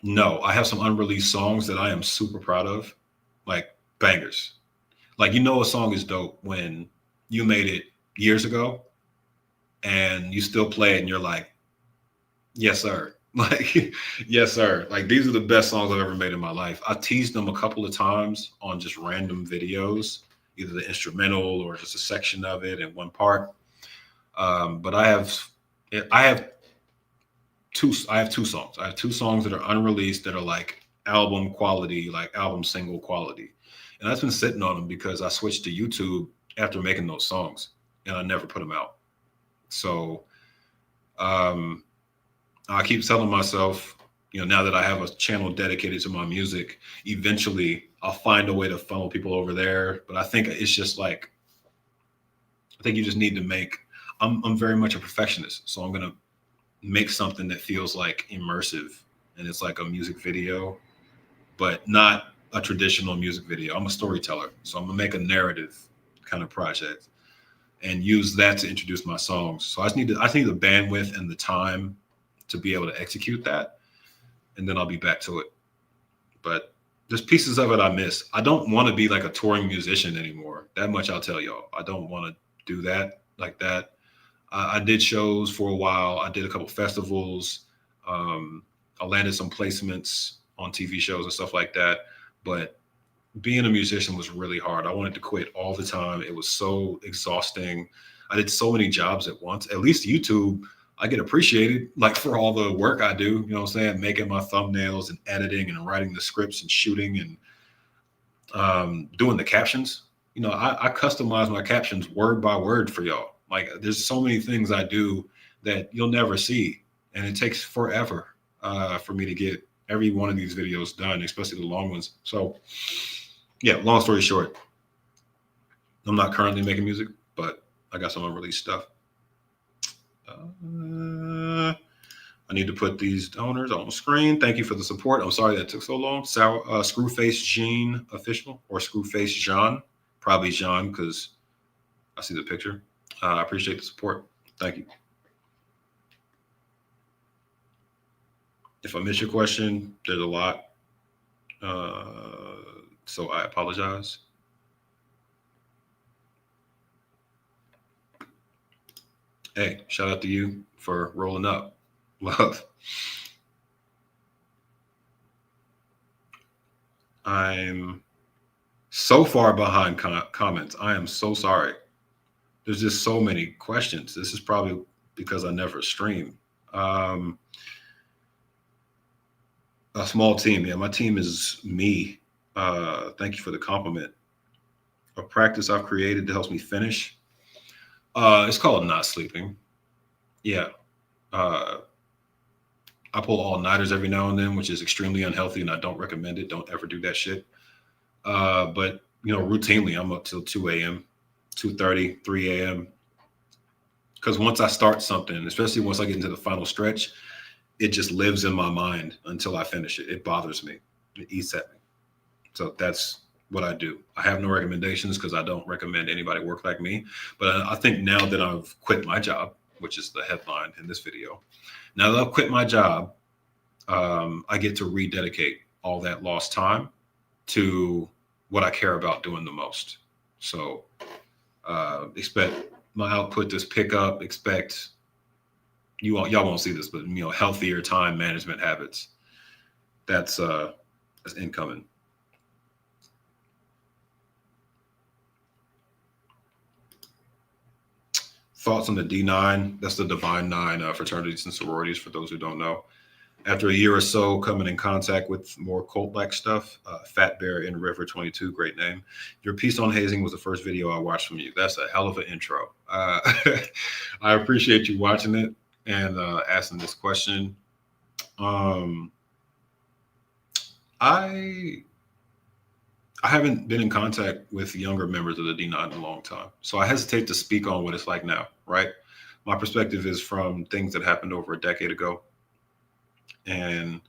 No, I have some unreleased songs that I am super proud of, like bangers. Like, a song is dope when you made it years ago and you still play it and you're like, yes, sir. Like, yes, sir. Like, these are the best songs I've ever made in my life. I teased them a couple of times on just random videos, either the instrumental or just a section of it in one part. But I have two songs. I have 2 songs that are unreleased that are like album quality, like album single quality. And I've been sitting on them because I switched to YouTube after making those songs and I never put them out. So I keep telling myself, now that I have a channel dedicated to my music, eventually I'll find a way to funnel people over there. But I think it's just like, I think you just need to make, I'm very much a perfectionist. So I'm going to make something that feels like immersive. And it's like a music video, but not a traditional music video. I'm a storyteller. So I'm going to make a narrative kind of project and use that to introduce my songs. So I need the bandwidth and the time to be able to execute that. And then I'll be back to it. But there's pieces of it I miss. I don't want to be like a touring musician anymore. That much I'll tell y'all. I don't want to do that like that. I did shows for a while. I did a couple festivals. I landed some placements on TV shows and stuff like that. But being a musician was really hard. I wanted to quit all the time. It was so exhausting. I did so many jobs at once. At least YouTube, I get appreciated like for all the work I do, what I'm saying? Making my thumbnails and editing and writing the scripts and shooting and doing the captions. I customize my captions word by word for y'all. Like, there's so many things I do that you'll never see. And it takes forever for me to get every one of these videos done, especially the long ones. So yeah, long story short, I'm not currently making music, but I got some unreleased stuff. I need to put these donors on the screen. Thank you for the support. I'm sorry that took so long. Screwface Jean official or Screwface Jean, probably Jean because I see the picture. I appreciate the support. Thank you. If I miss your question, there's a lot. So I apologize. Hey, shout out to you for rolling up. Love. I'm so far behind comments. I am so sorry. There's just so many questions. This is probably because I never stream. A small team. Yeah, my team is me. Thank you for the compliment. a practice I've created that helps me finish. It's called not sleeping. Yeah. Uh, I pull all nighters every now and then, which is extremely unhealthy, and I don't recommend it. Don't ever do that shit. But routinely I'm up till 2 a.m., 2:30, 3 a.m. Because once I start something, especially once I get into the final stretch, it just lives in my mind until I finish it. It bothers me. It eats at me. So that's what I do. I have no recommendations because I don't recommend anybody work like me. But I think now that I've quit my job, which is the headline in this video, now that I've quit my job, I get to rededicate all that lost time to what I care about doing the most. So expect my output to pick up. Expect y'all won't see this, but healthier time management habits. That's incoming. Thoughts on the D9? That's the Divine Nine fraternities and sororities. For those who don't know, after a year or so coming in contact with more cult-like stuff, Fat Bear in River 22, great name. Your piece on hazing was the first video I watched from you. That's a hell of an intro. I appreciate you watching it and asking this question. I haven't been in contact with younger members of the D9 in a long time, so I hesitate to speak on what it's like now, right? My perspective is from things that happened over a decade ago. And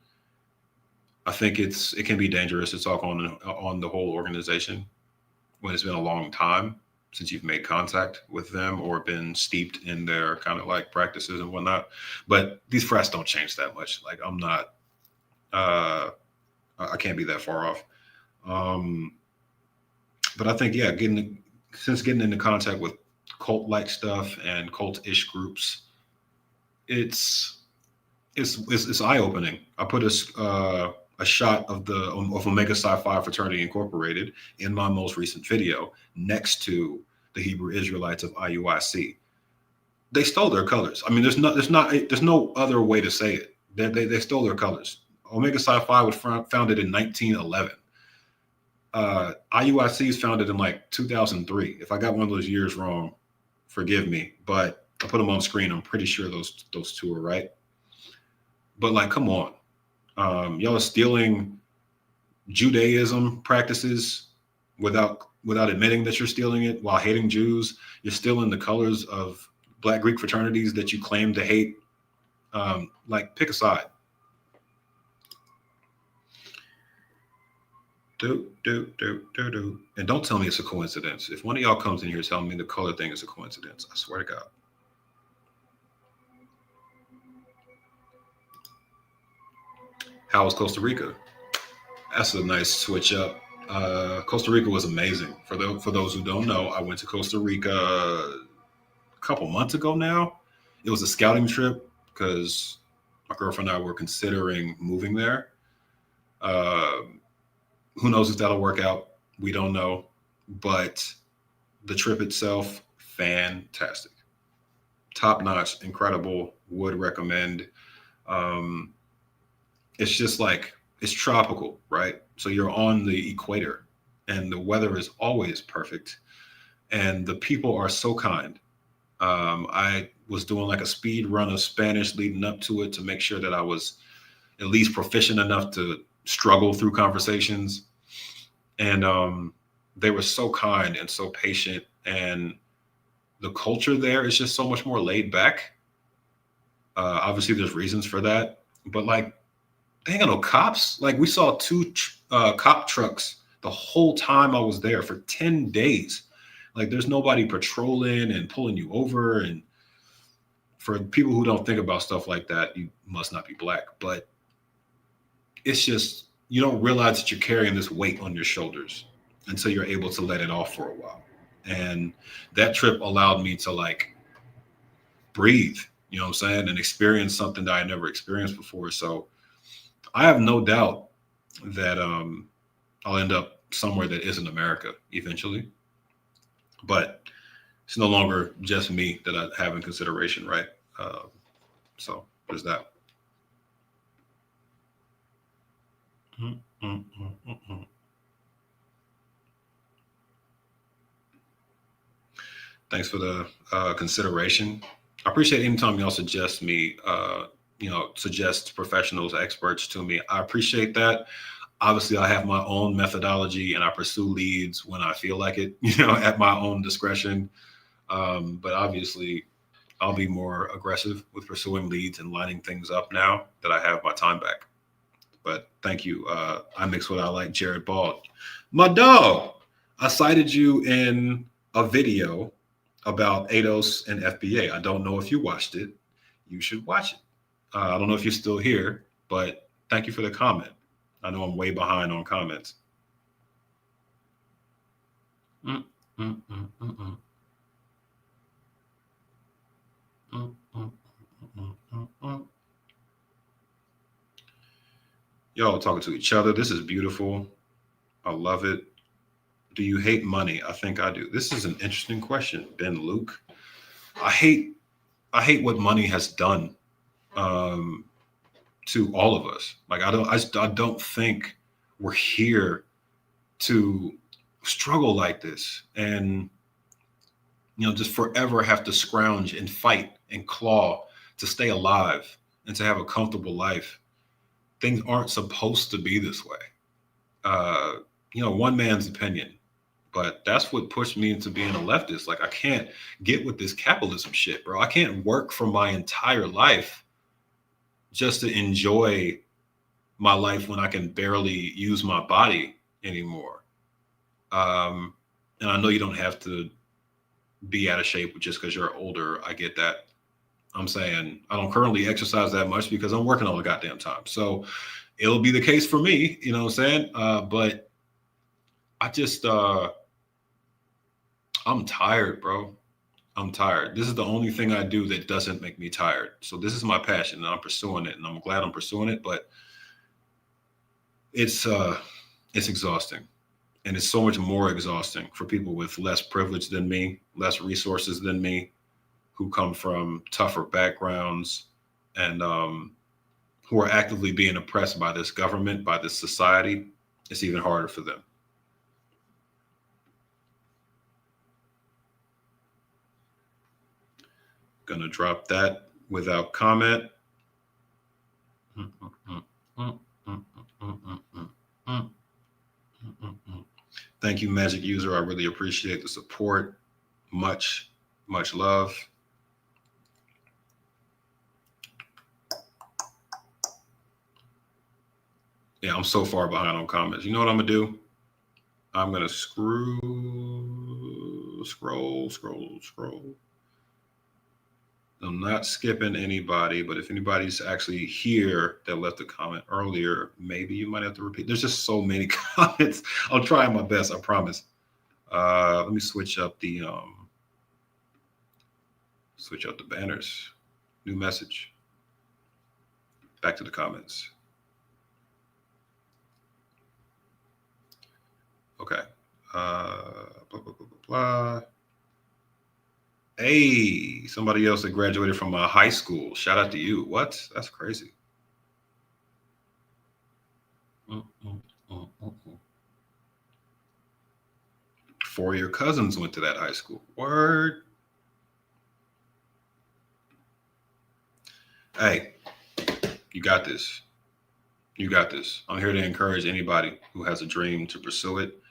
I think it can be dangerous to talk on the whole organization when it's been a long time since you've made contact with them or been steeped in their kind of like practices and whatnot. But these frats don't change that much. Like I'm not, I can't be that far off. But I think getting into contact with cult-like stuff and cult-ish groups, it's eye-opening. I put a shot of Omega Psi Phi Fraternity Incorporated in my most recent video next to the Hebrew Israelites of IUIC. They stole their colors. I mean, there's no other way to say it. They stole their colors. Omega Psi Phi was founded in 1911. IUIC is founded in like 2003. If I got one of those years wrong, forgive me. But I put them on screen. I'm pretty sure those two are right. But like, come on, y'all are stealing Judaism practices without admitting that you're stealing it while hating Jews. You're stealing the colors of Black Greek fraternities that you claim to hate. Like, pick a side. And don't tell me it's a coincidence. If one of y'all comes in here telling me the color thing is a coincidence, I swear to God. How was Costa Rica? That's a nice switch up. Costa Rica was amazing. For those who don't know, I went to Costa Rica a couple months ago now. It was a scouting trip because my girlfriend and I were considering moving there. Who knows if that'll work out? We don't know. But the trip itself, fantastic. Top notch, incredible, would recommend. It's just like, it's tropical, right? So you're on the equator and the weather is always perfect. And the people are so kind. I was doing like a speed run of Spanish leading up to it to make sure that I was at least proficient enough to struggle through conversations. And they were so kind and so patient. And the culture there is just so much more laid back. Obviously, there's reasons for that. But like, they ain't got no cops. Like, we saw two cop trucks the whole time I was there for 10 days. Like, there's nobody patrolling and pulling you over. And for people who don't think about stuff like that, you must not be Black. But it's just, you don't realize that you're carrying this weight on your shoulders until you're able to let it off for a while. And that trip allowed me to like breathe, you know what I'm saying, and experience something that I never experienced before. So I have no doubt that I'll end up somewhere that isn't America eventually. But it's no longer just me that I have in consideration, right? So there's that. Thanks for the consideration. I appreciate anytime y'all suggest me, suggest professionals, experts to me. I appreciate that. Obviously, I have my own methodology and I pursue leads when I feel like it, at my own discretion. But obviously, I'll be more aggressive with pursuing leads and lining things up now that I have my time back. But thank you. I mix what I like, Jared Bald. My dog, I cited you in a video about ADOS and FBA. I don't know if you watched it. You should watch it. I don't know if you're still here, but thank you for the comment. I know I'm way behind on comments. Mm, mm, mm, mm, mm. Mm, mm, mm, mm, mm. Y'all talking to each other. This is beautiful. I love it. Do you hate money? I think I do. This is an interesting question, Ben Luke. I hate I hate what money has done um, to all of us. Like I don't think we're here to struggle like this and just forever have to scrounge and fight and claw to stay alive and to have a comfortable life. Things aren't supposed to be this way. Uh, one man's opinion, but that's what pushed me into being a leftist. Like I can't get with this capitalism shit, bro. I can't work for my entire life just to enjoy my life when I can barely use my body anymore. Um, and I know you don't have to be out of shape just because you're older. I get that. I'm saying I don't currently exercise that much because I'm working all the goddamn time. So it'll be the case for me, you know what I'm saying? But I just, I'm tired, bro. I'm tired. This is the only thing I do that doesn't make me tired. So this is my passion and I'm pursuing it and I'm glad I'm pursuing it, but it's uh it's exhausting. And it's so much more exhausting for people with less privilege than me, less resources than me, who come from tougher backgrounds and who are actively being oppressed by this government, by this society. It's even harder for them. Gonna drop that without comment. Thank you, Magic User. I really appreciate the support. Much, much love. Yeah, I'm so far behind on comments. You know what I'm gonna do? I'm gonna scroll. I'm not skipping anybody, but if anybody's actually here that left a comment earlier, maybe you might have to repeat. There's just so many comments. I'll try my best, I promise. Let me switch up the banners. New message. Back to the comments. Okay. Blah, blah, blah, blah, blah. Hey, somebody else that graduated from my high school. Shout out to you. What? That's crazy. Mm, mm, mm, mm, mm. Four of your cousins went to that high school. Word. Hey, you got this. You got this. I'm here to encourage anybody who has a dream to pursue it.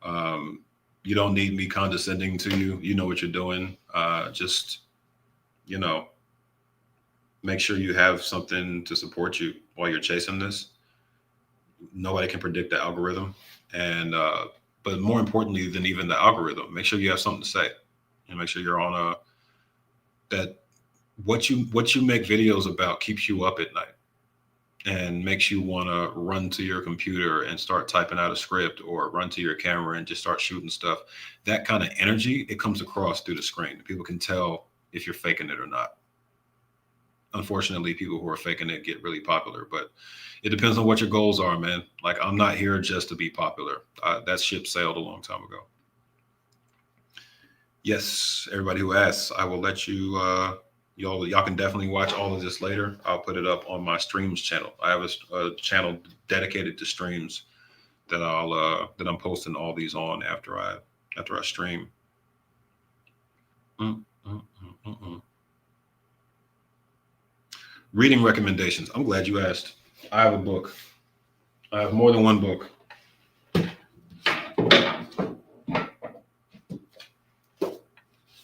Um, you don't need me condescending to you. You know what you're doing. Just, you know, make sure you have something to support you while you're chasing this. Nobody can predict the algorithm. And, but more importantly than even the algorithm, make sure you have something to say and make sure you're on that what you make videos about keeps you up at night and makes you want to run to your computer and start typing out a script or run to your camera and just start shooting stuff. That kind of energy, it comes across through the screen. People can tell if you're faking it or not. Unfortunately, people who are faking it get really popular, but it depends on what your goals are, man. Like, I'm not here just to be popular. That ship sailed a long time ago. Yes, everybody who asks, I will let you. Y'all can definitely watch all of this later. I'll put it up on my streams channel. I have a channel dedicated to streams that I'm posting all these on after I stream. Mm, mm, mm, mm, mm. Reading recommendations. I'm glad you asked. I have a book. I have more than one book.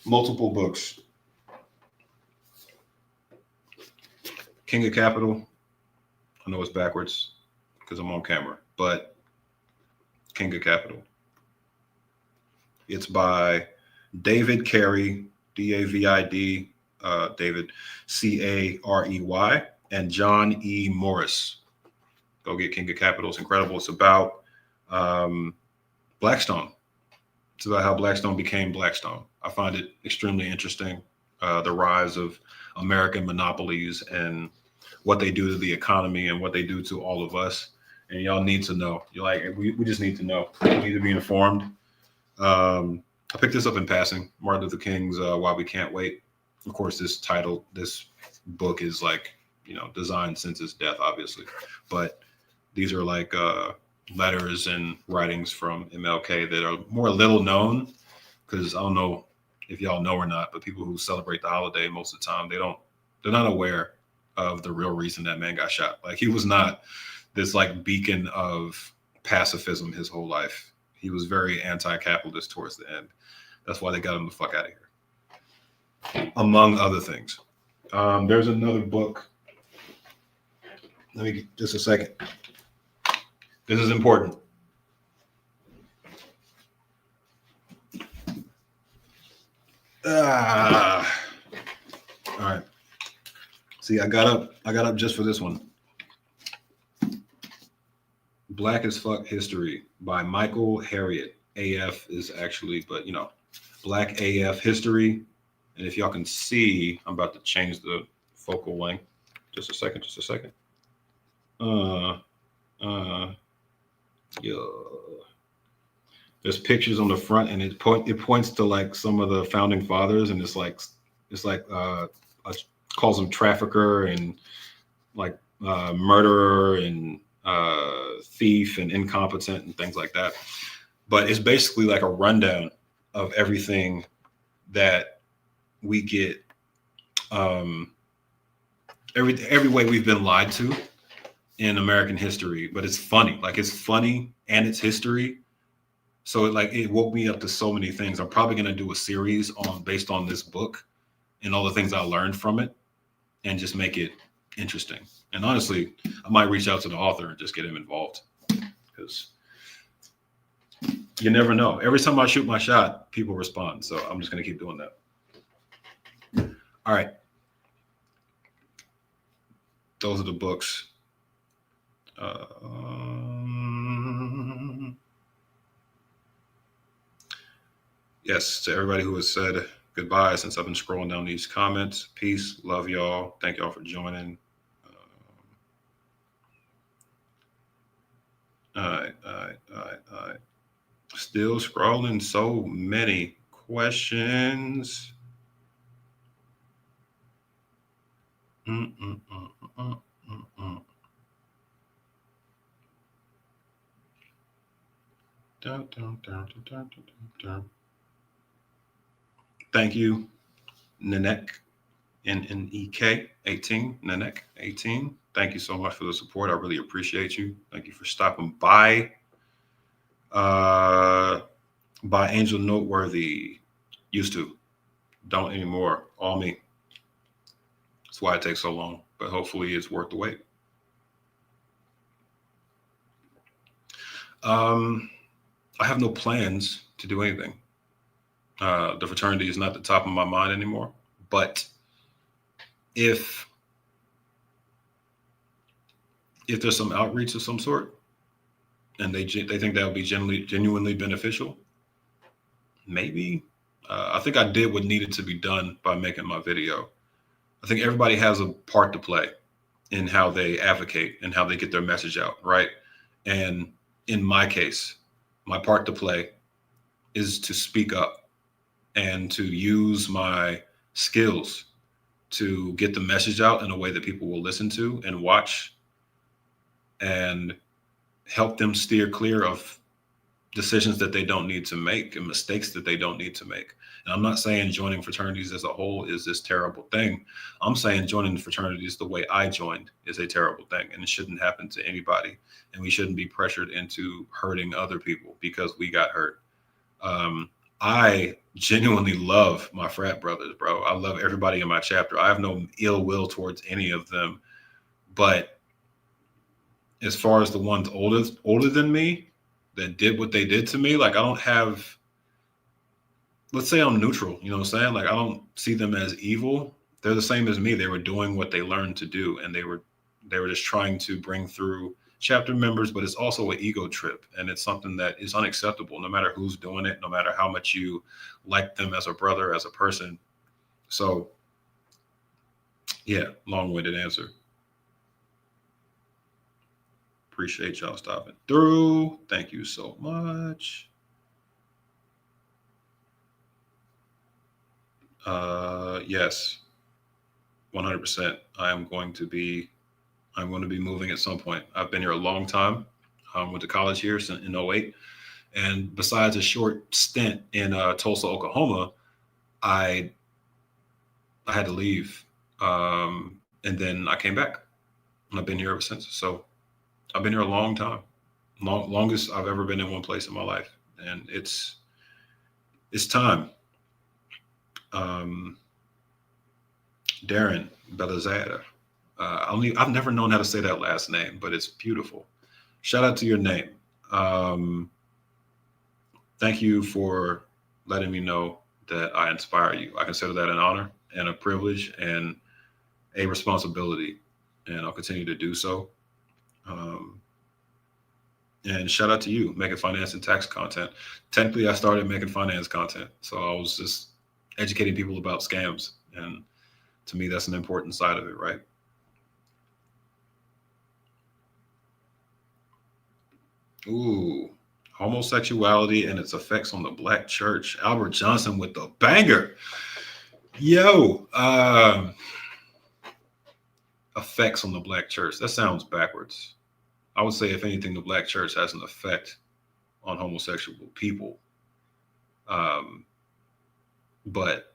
Multiple books. King of Capital. I know it's backwards because I'm on camera, but King of Capital. It's by David Carey, David, David, Carey, and John E. Morris. Go get King of Capital. It's incredible. It's about um, Blackstone. It's about how Blackstone became Blackstone. I find it extremely interesting. The rise of American monopolies and what they do to the economy and what they do to all of us. And y'all need to know. You're like, we just need to know. We need to be informed. I picked this up in passing. Martin Luther King's "Why We Can't Wait." Of course, this book is like designed since his death, obviously, but these are like letters and writings from MLK that are more little known because I don't know if y'all know or not, but people who celebrate the holiday most of the time they're not aware of the real reason that man got shot. Like he was not this like beacon of pacifism his whole life. He was very anti-capitalist towards the end. That's why they got him the fuck out of here, among other things. There's another book. Let me just a second. This is important. All right. See, I got up just for this one. Black as Fuck History by Michael Harriot. AF is actually, but Black AF History. And if y'all can see, I'm about to change the focal length. Just a second. Yeah. There's pictures on the front, and it points to like some of the founding fathers, and it's like calls them trafficker and like murderer and thief and incompetent and things like that. But it's basically like a rundown of everything that we get, every way we've been lied to in American history. But it's funny, and it's history. So it woke me up to so many things. I'm probably gonna do a series based on this book and all the things I learned from it, and just make it interesting. And honestly, I might reach out to the author and just get him involved because you never know. Every time I shoot my shot, people respond. So I'm just gonna keep doing that. All right. Those are the books. Yes, to everybody who has said goodbye since I've been scrolling down these comments. Peace, love y'all. Thank y'all for joining. All right. Still scrolling. So many questions. Thank you, Nanek, Nnek 18, Nanek 18. Thank you so much for the support. I really appreciate you. Thank you for stopping by. By Angel Noteworthy, used to, don't anymore. All me. That's why it takes so long, but hopefully it's worth the wait. I have no plans to do anything. The fraternity is not the top of my mind anymore. But if there's some outreach of some sort, and they think that would be genuinely beneficial, maybe. I think I did what needed to be done by making my video. I think everybody has a part to play in how they advocate and how they get their message out, right? And in my case, my part to play is to speak up and to use my skills to get the message out in a way that people will listen to and watch and help them steer clear of decisions that they don't need to make and mistakes that they don't need to make. And I'm not saying joining fraternities as a whole is this terrible thing. I'm saying joining the fraternities the way I joined is a terrible thing, and it shouldn't happen to anybody. And we shouldn't be pressured into hurting other people because we got hurt. I genuinely love my frat brothers, bro. I love everybody in my chapter. I have no ill will towards any of them. But as far as the ones older than me that did what they did to me, like I don't have, let's say I'm neutral, you know what I'm saying? Like I don't see them as evil. They're the same as me. They were doing what they learned to do, and they were just trying to bring through chapter members, but it's also an ego trip, and it's something that is unacceptable no matter who's doing it, no matter how much you like them as a brother, as a person. So yeah, long-winded answer. Appreciate y'all stopping through. Thank you so much. Yes, 100%. I'm going to be moving at some point. I've been here a long time. Went to college here in '08. And besides a short stint in Tulsa, Oklahoma, I I had to leave. And then I came back. And I've been here ever since. So I've been here a long time. Longest I've ever been in one place in my life. And it's time. Um, Darren Belazada. I've never known how to say that last name, but it's beautiful. Shout out to your name. Um, Thank you for letting me know that I inspire you. I consider that an honor and a privilege and a responsibility, and I'll continue to do so. Um, and shout out to you making finance and tax content. Technically, I started making finance content, so I was just educating people about scams, and to me, that's an important side of it, right? Ooh, homosexuality and its effects on the black church. Albert Johnson with the banger. Yo, effects on the black church. That sounds backwards. I would say, if anything, the black church has an effect on homosexual people. Um, but,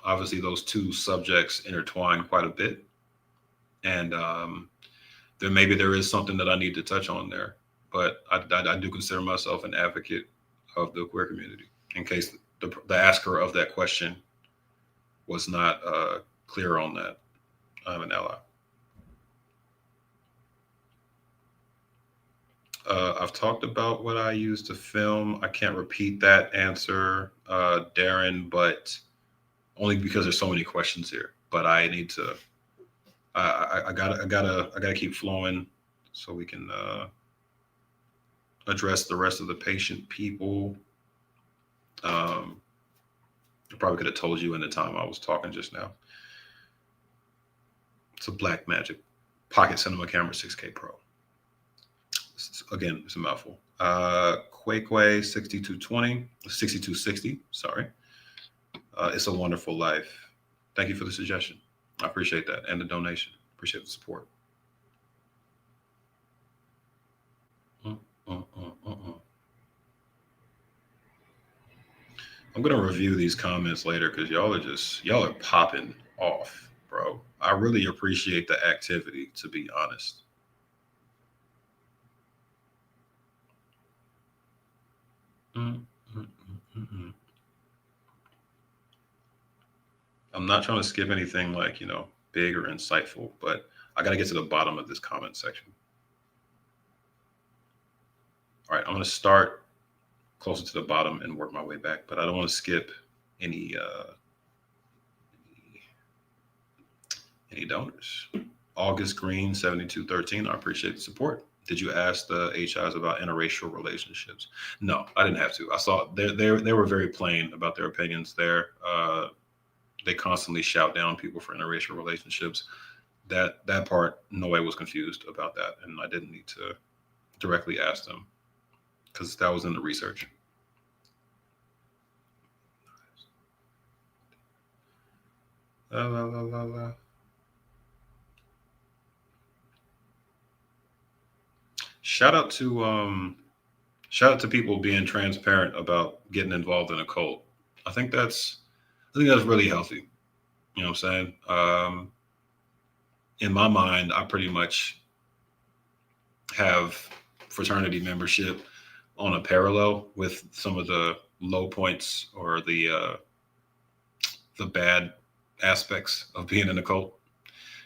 obviously those two subjects intertwine quite a bit. And then maybe there is something that I need to touch on there. But I do consider myself an advocate of the queer community, in case the asker of that question was not clear on that. I'm an ally. I've talked about what I use to film. I can't repeat that answer, Darren, but only because there's so many questions here. But I need to. I gotta keep flowing so we can address the rest of the patient people. Um, I probably could have told you in the time I was talking just now. It's a Black Magic Pocket Cinema Camera 6K Pro. Again, it's a mouthful. Quakeway 6260, sorry. It's a Wonderful Life. Thank you for the suggestion. I appreciate that. And the donation. Appreciate the support. Uh, uh, uh, uh, uh. I'm gonna review these comments later because y'all are popping off, bro. I really appreciate the activity, to be honest. Mm, mm, mm, mm, mm. I'm not trying to skip anything like, big or insightful, but I got to get to the bottom of this comment section. All right, I'm going to start closer to the bottom and work my way back, but I don't want to skip any any donors. August Green 7213. I appreciate the support. Did you ask the HIs about interracial relationships? No, I didn't have to. I saw they were very plain about their opinions there. They constantly shout down people for interracial relationships. That part, no way was confused about that, and I didn't need to directly ask them because that was in the research. La, la, la, la, la. Shout out to Shout out to people being transparent about getting involved in a cult. I think that's I think that's really healthy. You know what I'm saying? In my mind, I pretty much have fraternity membership on a parallel with some of the low points or the bad aspects of being in a cult,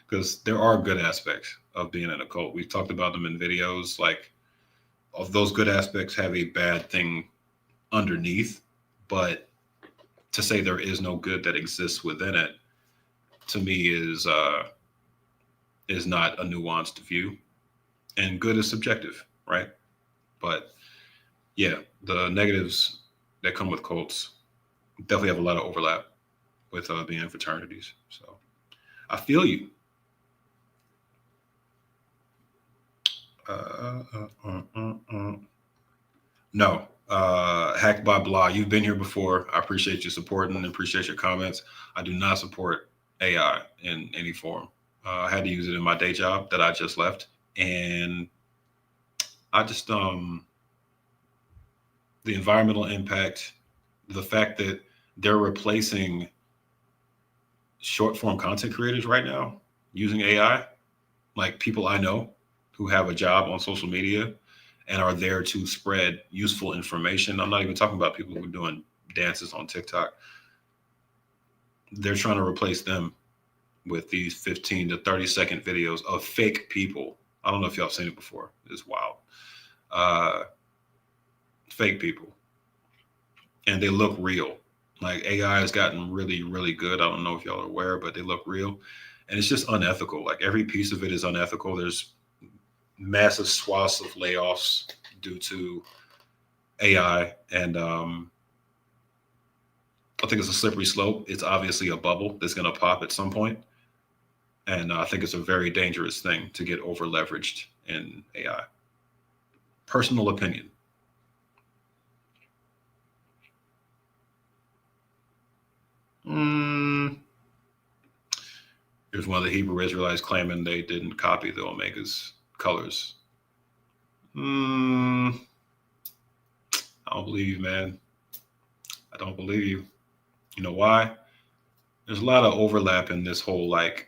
because there are good aspects of being in a cult. We've talked about them in videos. Like, of those good aspects have a bad thing underneath, but to say there is no good that exists within it, to me, is not a nuanced view. And good is subjective, right? But yeah, the negatives that come with cults definitely have a lot of overlap with being in fraternities. So I feel you. No, hacked by blah. You've been here before. I appreciate you supporting and appreciate your comments. I do not support AI in any form. I had to use it in my day job that I just left, and I just the environmental impact, the fact that they're replacing short form content creators right now using AI, like people I know who have a job on social media and are there to spread useful information. I'm not even talking about people who are doing dances on TikTok. They're trying to replace them with these 15 to 30-second videos of fake people. I don't know if y'all seen it before. It's wild. Fake people. And they look real. Like, AI has gotten really, really good. I don't know if y'all are aware, but they look real. And it's just unethical. Like, every piece of it is unethical. There's massive swaths of layoffs due to AI. And I think it's a slippery slope. It's obviously a bubble that's going to pop at some point. And I think it's a very dangerous thing to get over leveraged in AI. Personal opinion. Here's one of the Hebrew Israelites claiming they didn't copy the Omega's colors. I don't believe you, man. I don't believe you. You know why? There's a lot of overlap in this whole, like,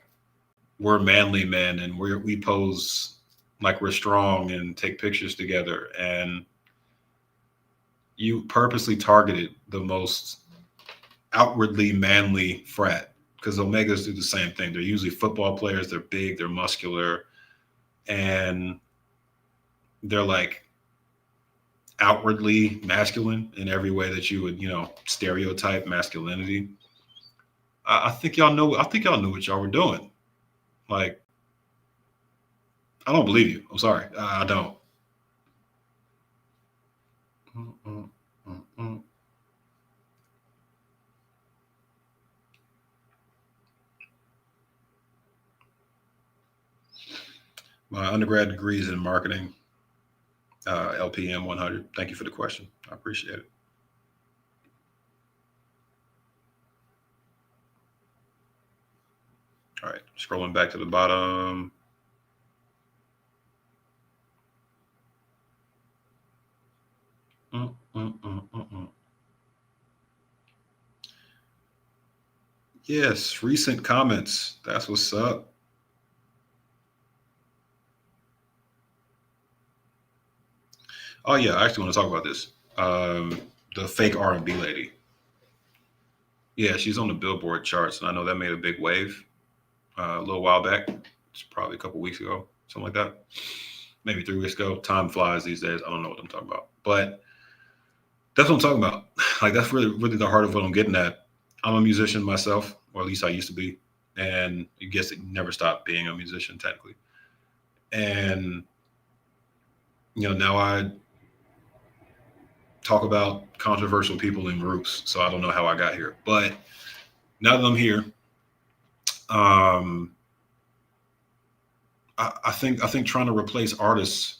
we're manly men and we pose like we're strong and take pictures together, and you purposely targeted the most outwardly manly frat, because Omegas do the same thing. They're usually football players. They're big, they're muscular, and they're like outwardly masculine in every way that you would, stereotype masculinity. I think y'all know. I think y'all knew what y'all were doing. Like, I don't believe you. I'm sorry. I don't. My undergrad degree is in marketing, LPM 100. Thank you for the question. I appreciate it. All right, scrolling back to the bottom. Yes, recent comments. That's what's up. Oh yeah, I actually want to talk about this. The fake R&B lady. Yeah, she's on the Billboard charts, and I know that made a big wave a little while back. It's probably a couple weeks ago, something like that. Maybe 3 weeks ago. Time flies these days. I don't know what I'm talking about, but that's what I'm talking about. Like, that's really, really the heart of what I'm getting at. I'm a musician myself, or at least I used to be, and I guess it never stopped being a musician technically. And now I talk about controversial people in groups, so I don't know how I got here. But now that I'm here, I think trying to replace artists,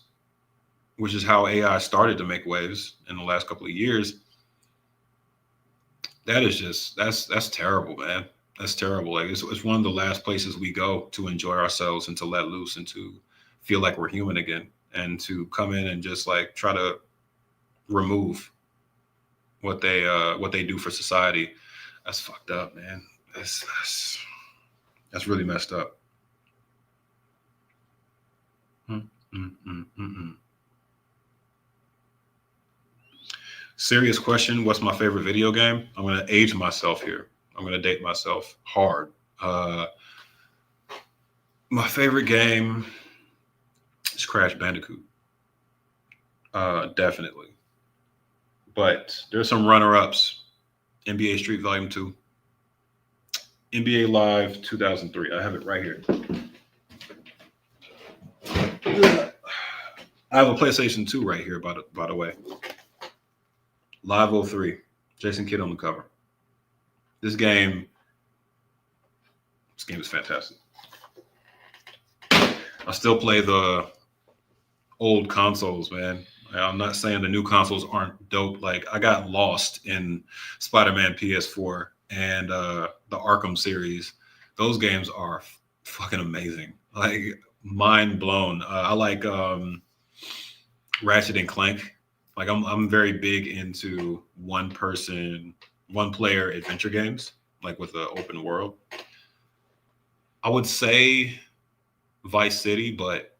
which is how AI started to make waves in the last couple of years, that is just that's terrible, man. That's terrible. Like, it's one of the last places we go to enjoy ourselves and to let loose and to feel like we're human again, and to come in and just like try to remove what they do for society. That's fucked up, man. That's really messed up. Mm, mm, mm, mm, mm. Serious question. What's my favorite video game? I'm gonna age myself here. I'm gonna date myself hard. Uh, my favorite game is Crash Bandicoot. Definitely. But there's some runner-ups. NBA Street Volume 2, NBA Live 2003. I have it right here. I have a PlayStation 2 right here, by the way. Live '03. Jason Kidd on the cover. This game is fantastic. I still play the old consoles, man. I'm not saying the new consoles aren't dope. Like I got lost in Spider-Man PS4 and the Arkham series. Those games are fucking amazing. Like mind blown. I like Ratchet and Clank. Like I'm very big into one player adventure games, like with the open world. I would say Vice City, but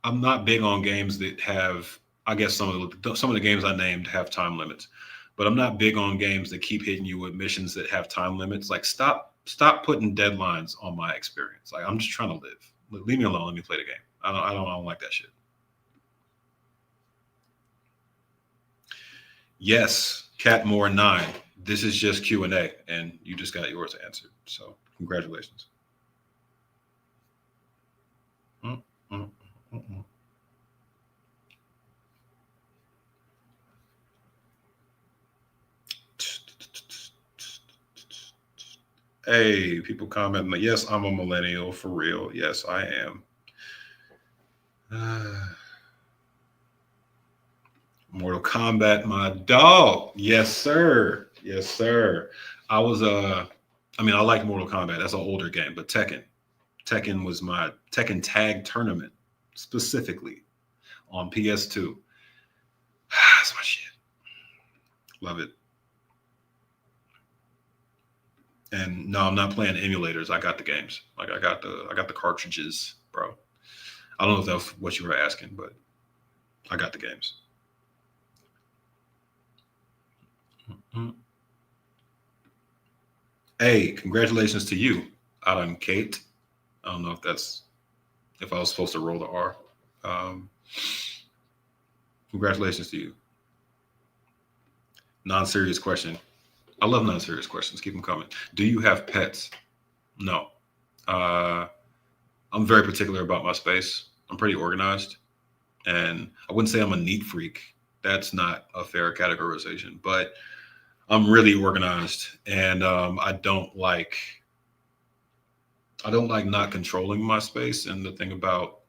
I'm not big on games that have. I guess some of the games I named have time limits, but I'm not big on games that keep hitting you with missions that have time limits. Like stop putting deadlines on my experience. Like I'm just trying to live. Leave me alone. Let me play the game. I don't like that shit. Yes, Catmore 9. This is just Q&A, and you just got yours answered. So congratulations. Mm, mm, mm, mm. Hey, people comment. Yes, I'm a millennial for real. Yes, I am. Mortal Kombat, my dog. Yes, sir. Yes, sir. I was I mean, I like Mortal Kombat. That's an older game, but Tekken was my Tekken Tag Tournament specifically on PS2. That's my shit. Love it. And no, I'm not playing emulators. I got the games. Like I got the cartridges, bro. I don't know if that's what you were asking, but I got the games. Mm. Hey, congratulations to you, Adam Kate. I don't know if I was supposed to roll the R. Um, Congratulations to you. Non-serious question. I love non-serious questions. Keep them coming. Do you have pets? No. Uh, I'm very particular about my space. I'm pretty organized, and I wouldn't say I'm a neat freak. That's not a fair categorization, but I'm really organized, and I don't like not controlling my space. And the thing about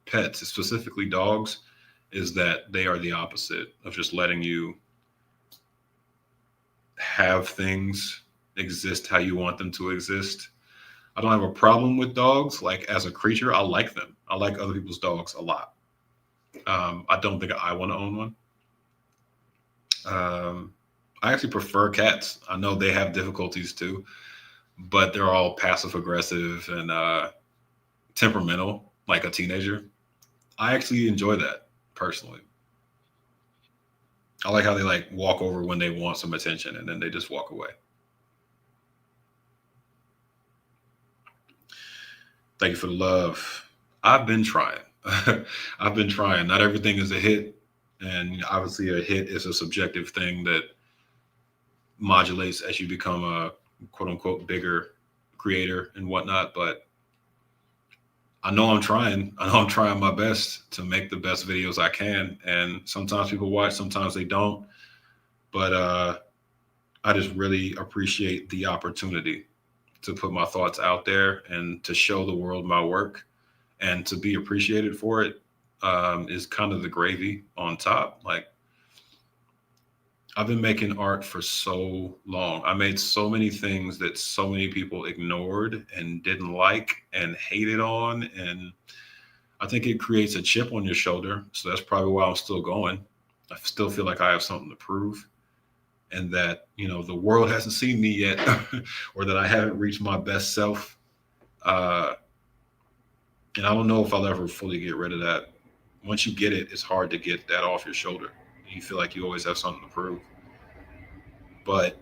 pets, specifically dogs, is that they are the opposite of just letting you have things exist how you want them to exist. I don't have a problem with dogs. Like as a creature, I like them. I like other people's dogs a lot. I don't think I want to own one. Um, I actually prefer cats. I know they have difficulties too, but they're all passive aggressive and temperamental, like a teenager. I actually enjoy that personally. I like how they like walk over when they want some attention and then they just walk away. Thank you for the love. I've been trying. I've been trying. Not everything is a hit. And obviously, a hit is a subjective thing that modulates as you become a quote unquote bigger creator and whatnot. But I know I'm trying. I know I'm trying my best to make the best videos I can. And sometimes people watch, sometimes they don't. But I just really appreciate the opportunity to put my thoughts out there and to show the world my work and to be appreciated for it is kind of the gravy on top. Like I've been making art for so long. I made so many things that so many people ignored and didn't like and hated on. And I think it creates a chip on your shoulder. So that's probably why I'm still going. I still feel like I have something to prove, and that the world hasn't seen me yet, or that I haven't reached my best self. Uh, and I don't know if I'll ever fully get rid of that. Once you get it, it's hard to get that off your shoulder. You feel like you always have something to prove. But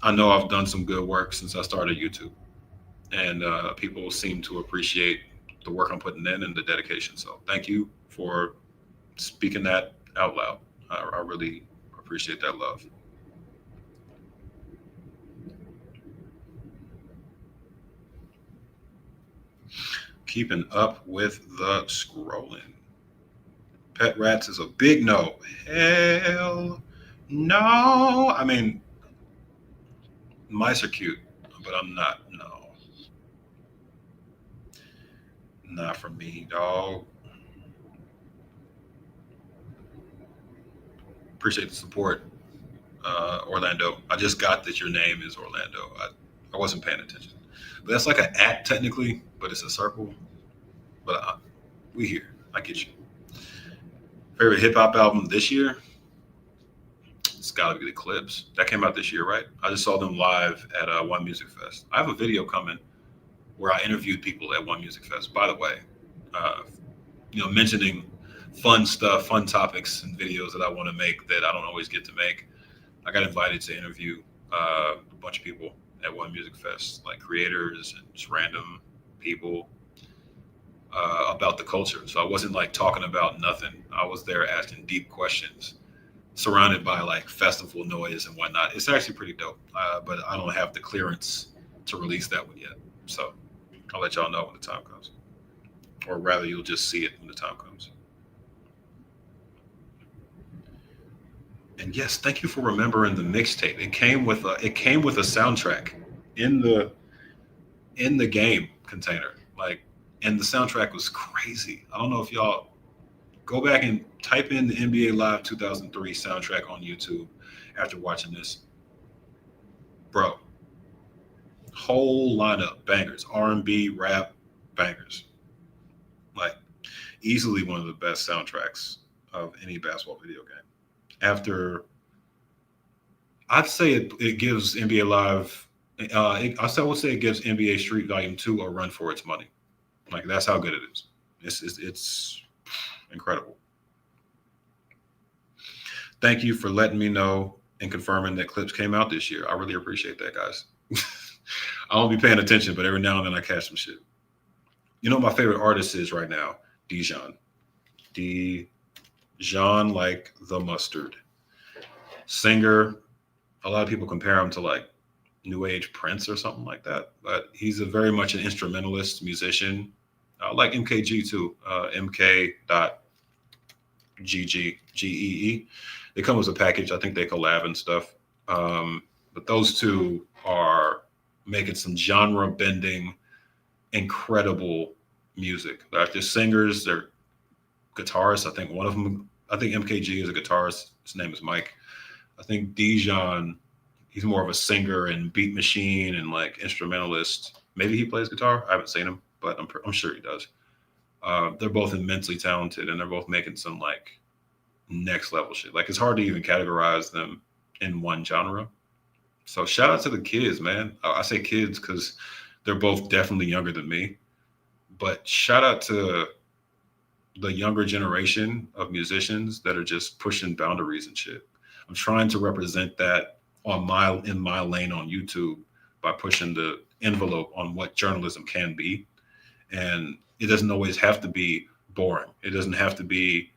I know I've done some good work since I started YouTube, and people seem to appreciate the work I'm putting in and the dedication. So thank you for speaking that out loud. I really appreciate that love. Keeping up with the scrolling. Pet rats is a big no. Hell no. I mean, mice are cute, but I'm not. No, not for me, dog. Appreciate the support, Orlando. I just got that your name is Orlando. I wasn't paying attention. But that's like an at technically, but it's a circle. But we here. I get you. Favorite hip hop album this year? It's got to be the Clips. That came out this year, right? I just saw them live at One Music Fest. I have a video coming where I interviewed people at One Music Fest. By the way, uh, mentioning fun stuff, fun topics, and videos that I want to make that I don't always get to make. I got invited to interview a bunch of people at One Music Fest, like creators and just random people about the culture. So I wasn't like talking about nothing. I was there asking deep questions, surrounded by like festival noise and whatnot. It's actually pretty dope, but I don't have the clearance to release that one yet. So I'll let y'all know when the time comes, or rather, you'll just see it when the time comes. And yes, thank you for remembering the mixtape. It came with a soundtrack in the game container. Like, and the soundtrack was crazy. I don't know if y'all go back and type in the NBA Live 2003 soundtrack on YouTube after watching this, bro. Whole lineup bangers, R&B, rap bangers. Like easily one of the best soundtracks of any basketball video game. After I'd say it gives NBA Live. I would say it gives NBA Street Volume 2 a run for its money. Like that's how good it is. It's incredible. Thank you for letting me know and confirming that Clips came out this year. I really appreciate that, guys. I won't be paying attention, but every now and then I catch some shit. You know, what my favorite artist is right now, Dijon. Dijon, like the mustard. Singer. A lot of people compare him to like New Age Prince or something like that, but he's a very much an instrumentalist musician, like MKG too. MK dot GGGEE. They come as a package. I think they collab and stuff. But those two are making some genre bending, incredible music. They're just singers. They're guitarists. I think one of them. I think MKG is a guitarist. His name is Mike. I think Dijon. He's more of a singer and beat machine and like instrumentalist. Maybe he plays guitar. I haven't seen him, but I'm sure he does. They're both immensely talented, and they're both making some like next level shit. Like it's hard to even categorize them in one genre. So shout out to the kids, man. I say kids because they're both definitely younger than me. But shout out to the younger generation of musicians that are just pushing boundaries and shit. I'm trying to represent that in my lane on YouTube by pushing the envelope on what journalism can be. And it doesn't always have to be boring. It doesn't have to be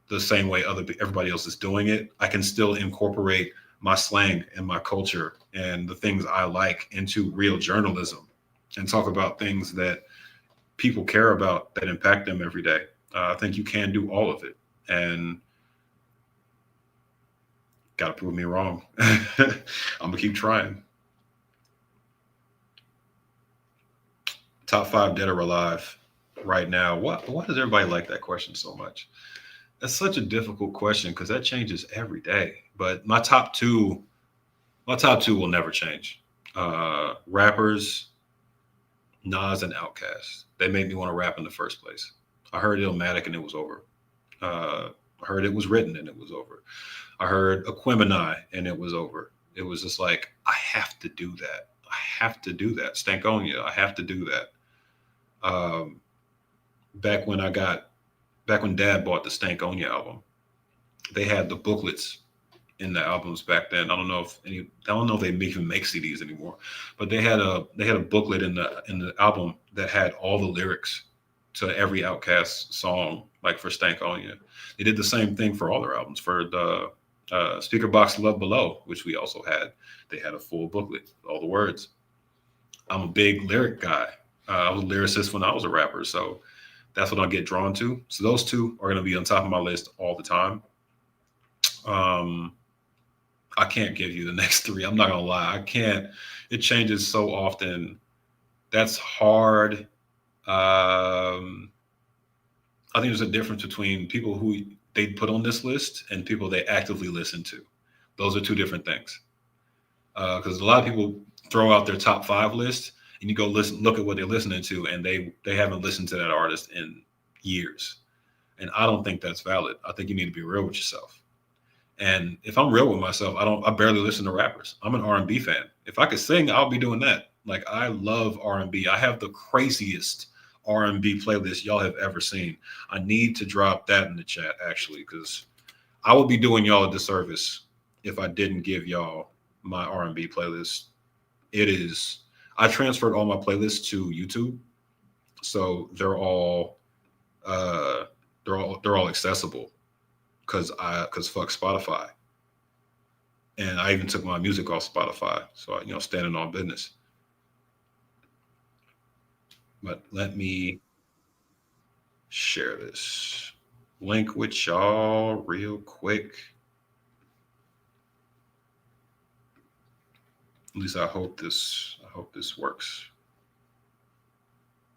the same way everybody else is doing it. I can still incorporate my slang and my culture and the things I like into real journalism and talk about things that people care about that impact them every day. I think you can do all of it, and gotta prove me wrong. I'm gonna keep trying. Top five dead or alive right now. Why does everybody like that question so much? That's such a difficult question because that changes every day. But my top two will never change. Rappers, Nas and Outkast. They made me want to rap in the first place. I heard Illmatic and it was over. I heard It Was Written and it was over. I heard Aquemini and it was over. It was just like, I have to do that. I have to do that. Stankonia, I have to do that. Um, back when I got back when Dad bought the Stankonia album, they had the booklets in the albums back then. I don't know if they even make CDs anymore, but they had a booklet in the album that had all the lyrics to every Outcast song, like for Stankonia. They did the same thing for all their albums. For the Speaker Box Love Below, which we also had, they had a full booklet, all the words. I'm a big lyric guy. I was a lyricist when I was a rapper, so that's what I get drawn to. So those two are going to be on top of my list all the time. Um, I can't give you the next three. I'm not gonna lie. I can't. It changes so often. That's hard. I think there's a difference between people who they put on this list and people they actively listen to. Those are two different things. Because a lot of people throw out their top five list, and you go look at what they're listening to, and they haven't listened to that artist in years. And I don't think that's valid. I think you need to be real with yourself. And if I'm real with myself, I barely listen to rappers. I'm an R&B fan. If I could sing, I'll be doing that. Like, I love R&B. I have the craziest R&B playlist y'all have ever seen. I need to drop that in the chat actually, because I would be doing y'all a disservice if I didn't give y'all my R&B playlist. It is. I transferred all my playlists to YouTube, so uh, they're all accessible because fuck Spotify. And I even took my music off Spotify, so standing on business. But let me share this link with y'all real quick. At least I hope this works.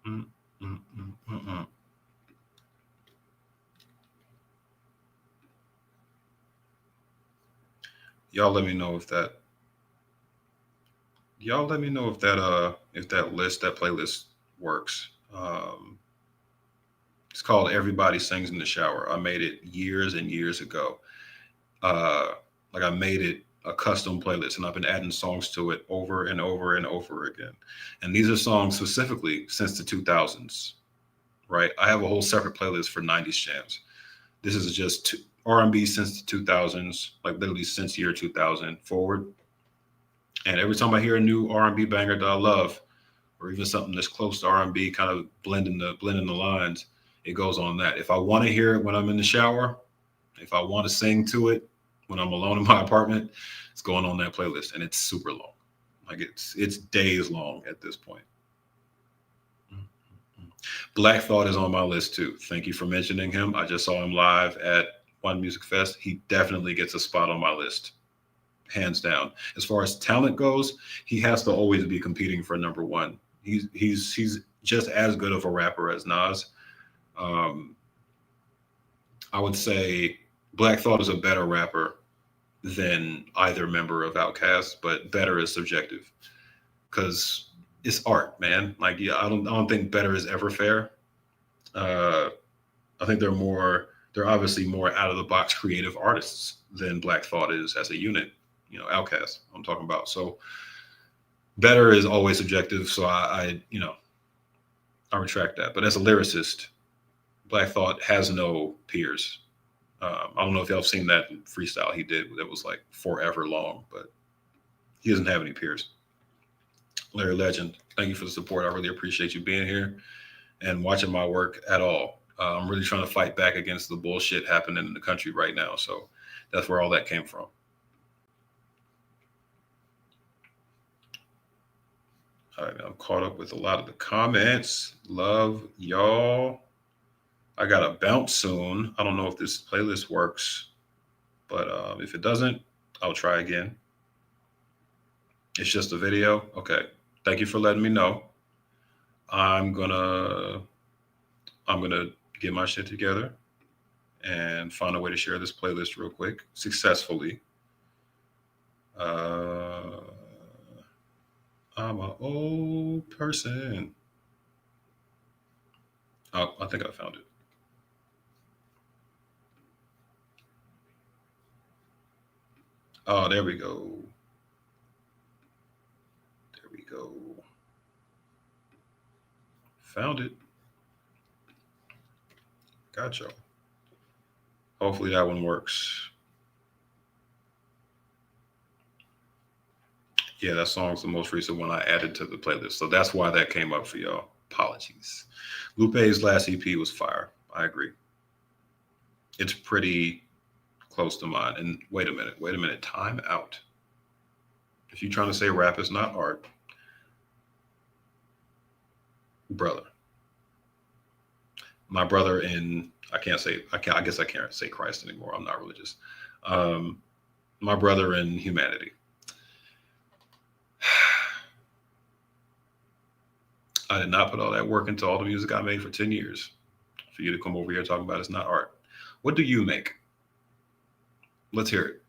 Mm, mm, mm, mm, mm. Y'all let me know if that playlist works. It's called Everybody Sings in the Shower. I made it years and years ago. Uh, like, I made it a custom playlist, and I've been adding songs to it over and over and over again. And these are songs specifically since the 2000s, right? I have a whole separate playlist for 90s jams. This is just R&B since the 2000s, like literally since year 2000 forward. And every time I hear a new R&B banger that I love, or even something that's close to R&B, kind of blending the lines, it goes on that. If I want to hear it when I'm in the shower, if I want to sing to it when I'm alone in my apartment, it's going on that playlist, and it's super long. Like, it's days long at this point. Black Thought is on my list too. Thank you for mentioning him. I just saw him live at One Music Fest. He definitely gets a spot on my list, hands down. As far as talent goes, he has to always be competing for number one. He's just as good of a rapper as Nas. Um, I would say Black Thought is a better rapper than either member of Outkast, but better is subjective because it's art, man. Like, yeah, I don't think better is ever fair. Uh, I think they're obviously more out of the box creative artists than Black Thought is as a unit. Outkast I'm talking about. So better is always subjective. So I retract that. But as a lyricist, Black Thought has no peers. I don't know if y'all have seen that freestyle he did that was like forever long, but he doesn't have any peers. Larry Legend, thank you for the support. I really appreciate you being here and watching my work at all. I'm really trying to fight back against the bullshit happening in the country right now. So that's where all that came from. All right, I'm caught up with a lot of the comments. Love y'all. I got to bounce soon. I don't know if this playlist works, but if it doesn't, I'll try again. It's just a video. Okay. Thank you for letting me know. I'm gonna get my shit together and find a way to share this playlist real quick successfully. I'm an old person. Oh, I think I found it. Oh, there we go. There we go. Found it. Gotcha. Hopefully that one works. Yeah, that song's the most recent one I added to the playlist. So that's why that came up for y'all. Apologies. Lupe's last EP was fire. I agree. It's pretty close to mine. And wait a minute. Wait a minute. Time out. If you're trying to say rap is not art, brother, my brother in, I guess I can't say Christ anymore. I'm not religious. Um, my brother in humanity. I did not put all that work into all the music I made for 10 years for you to come over here talking about it's not art. What do you make? Let's hear it.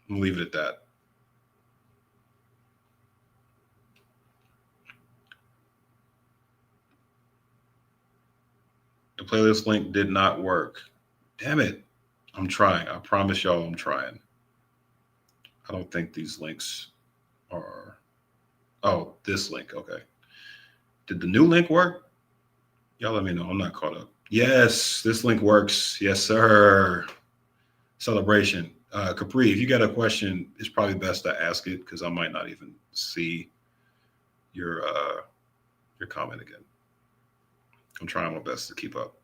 We'll leave it at that. The playlist link did not work. Damn it. I'm trying. I promise y'all I'm trying. I don't think these links are. Oh, this link. Okay. Did the new link work? Y'all let me know. I'm not caught up. Yes, this link works. Yes, sir. Celebration. Capri, if you got a question, it's probably best to ask it because I might not even see your uh, your comment again. I'm trying my best to keep up.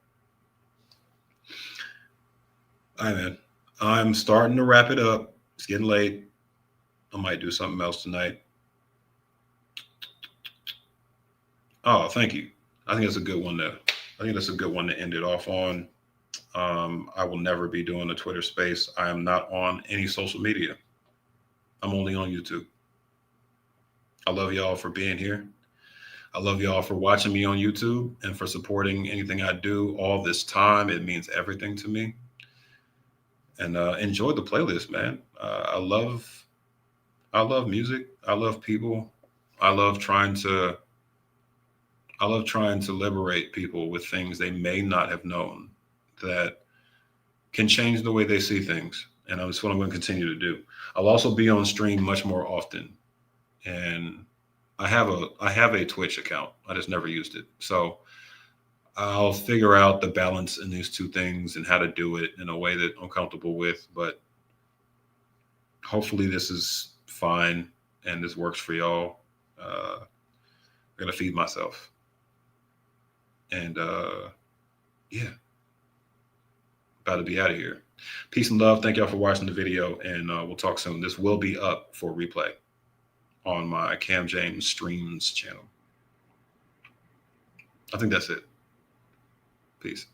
All right, man. I'm starting to wrap it up. It's getting late. I might do something else tonight. Oh, thank you. I think that's a good one to. I think that's a good one to end it off on. I will never be doing a Twitter space. I am not on any social media. I'm only on YouTube. I love y'all for being here. I love y'all for watching me on YouTube and for supporting anything I do all this time. It means everything to me. And enjoy the playlist, man. I love music. I love people. I love trying to I love trying to liberate people with things they may not have known that can change the way they see things. And that's what I'm going to continue to do. I'll also be on stream much more often. And I have a Twitch account. I just never used it. So I'll figure out the balance in these two things and how to do it in a way that I'm comfortable with. But hopefully this is fine and this works for y'all. I'm gonna feed myself. And yeah, about to be out of here. Peace and love. Thank y'all for watching the video, and we'll talk soon. This will be up for replay on my Cam James Streams channel. I think that's it. Peace.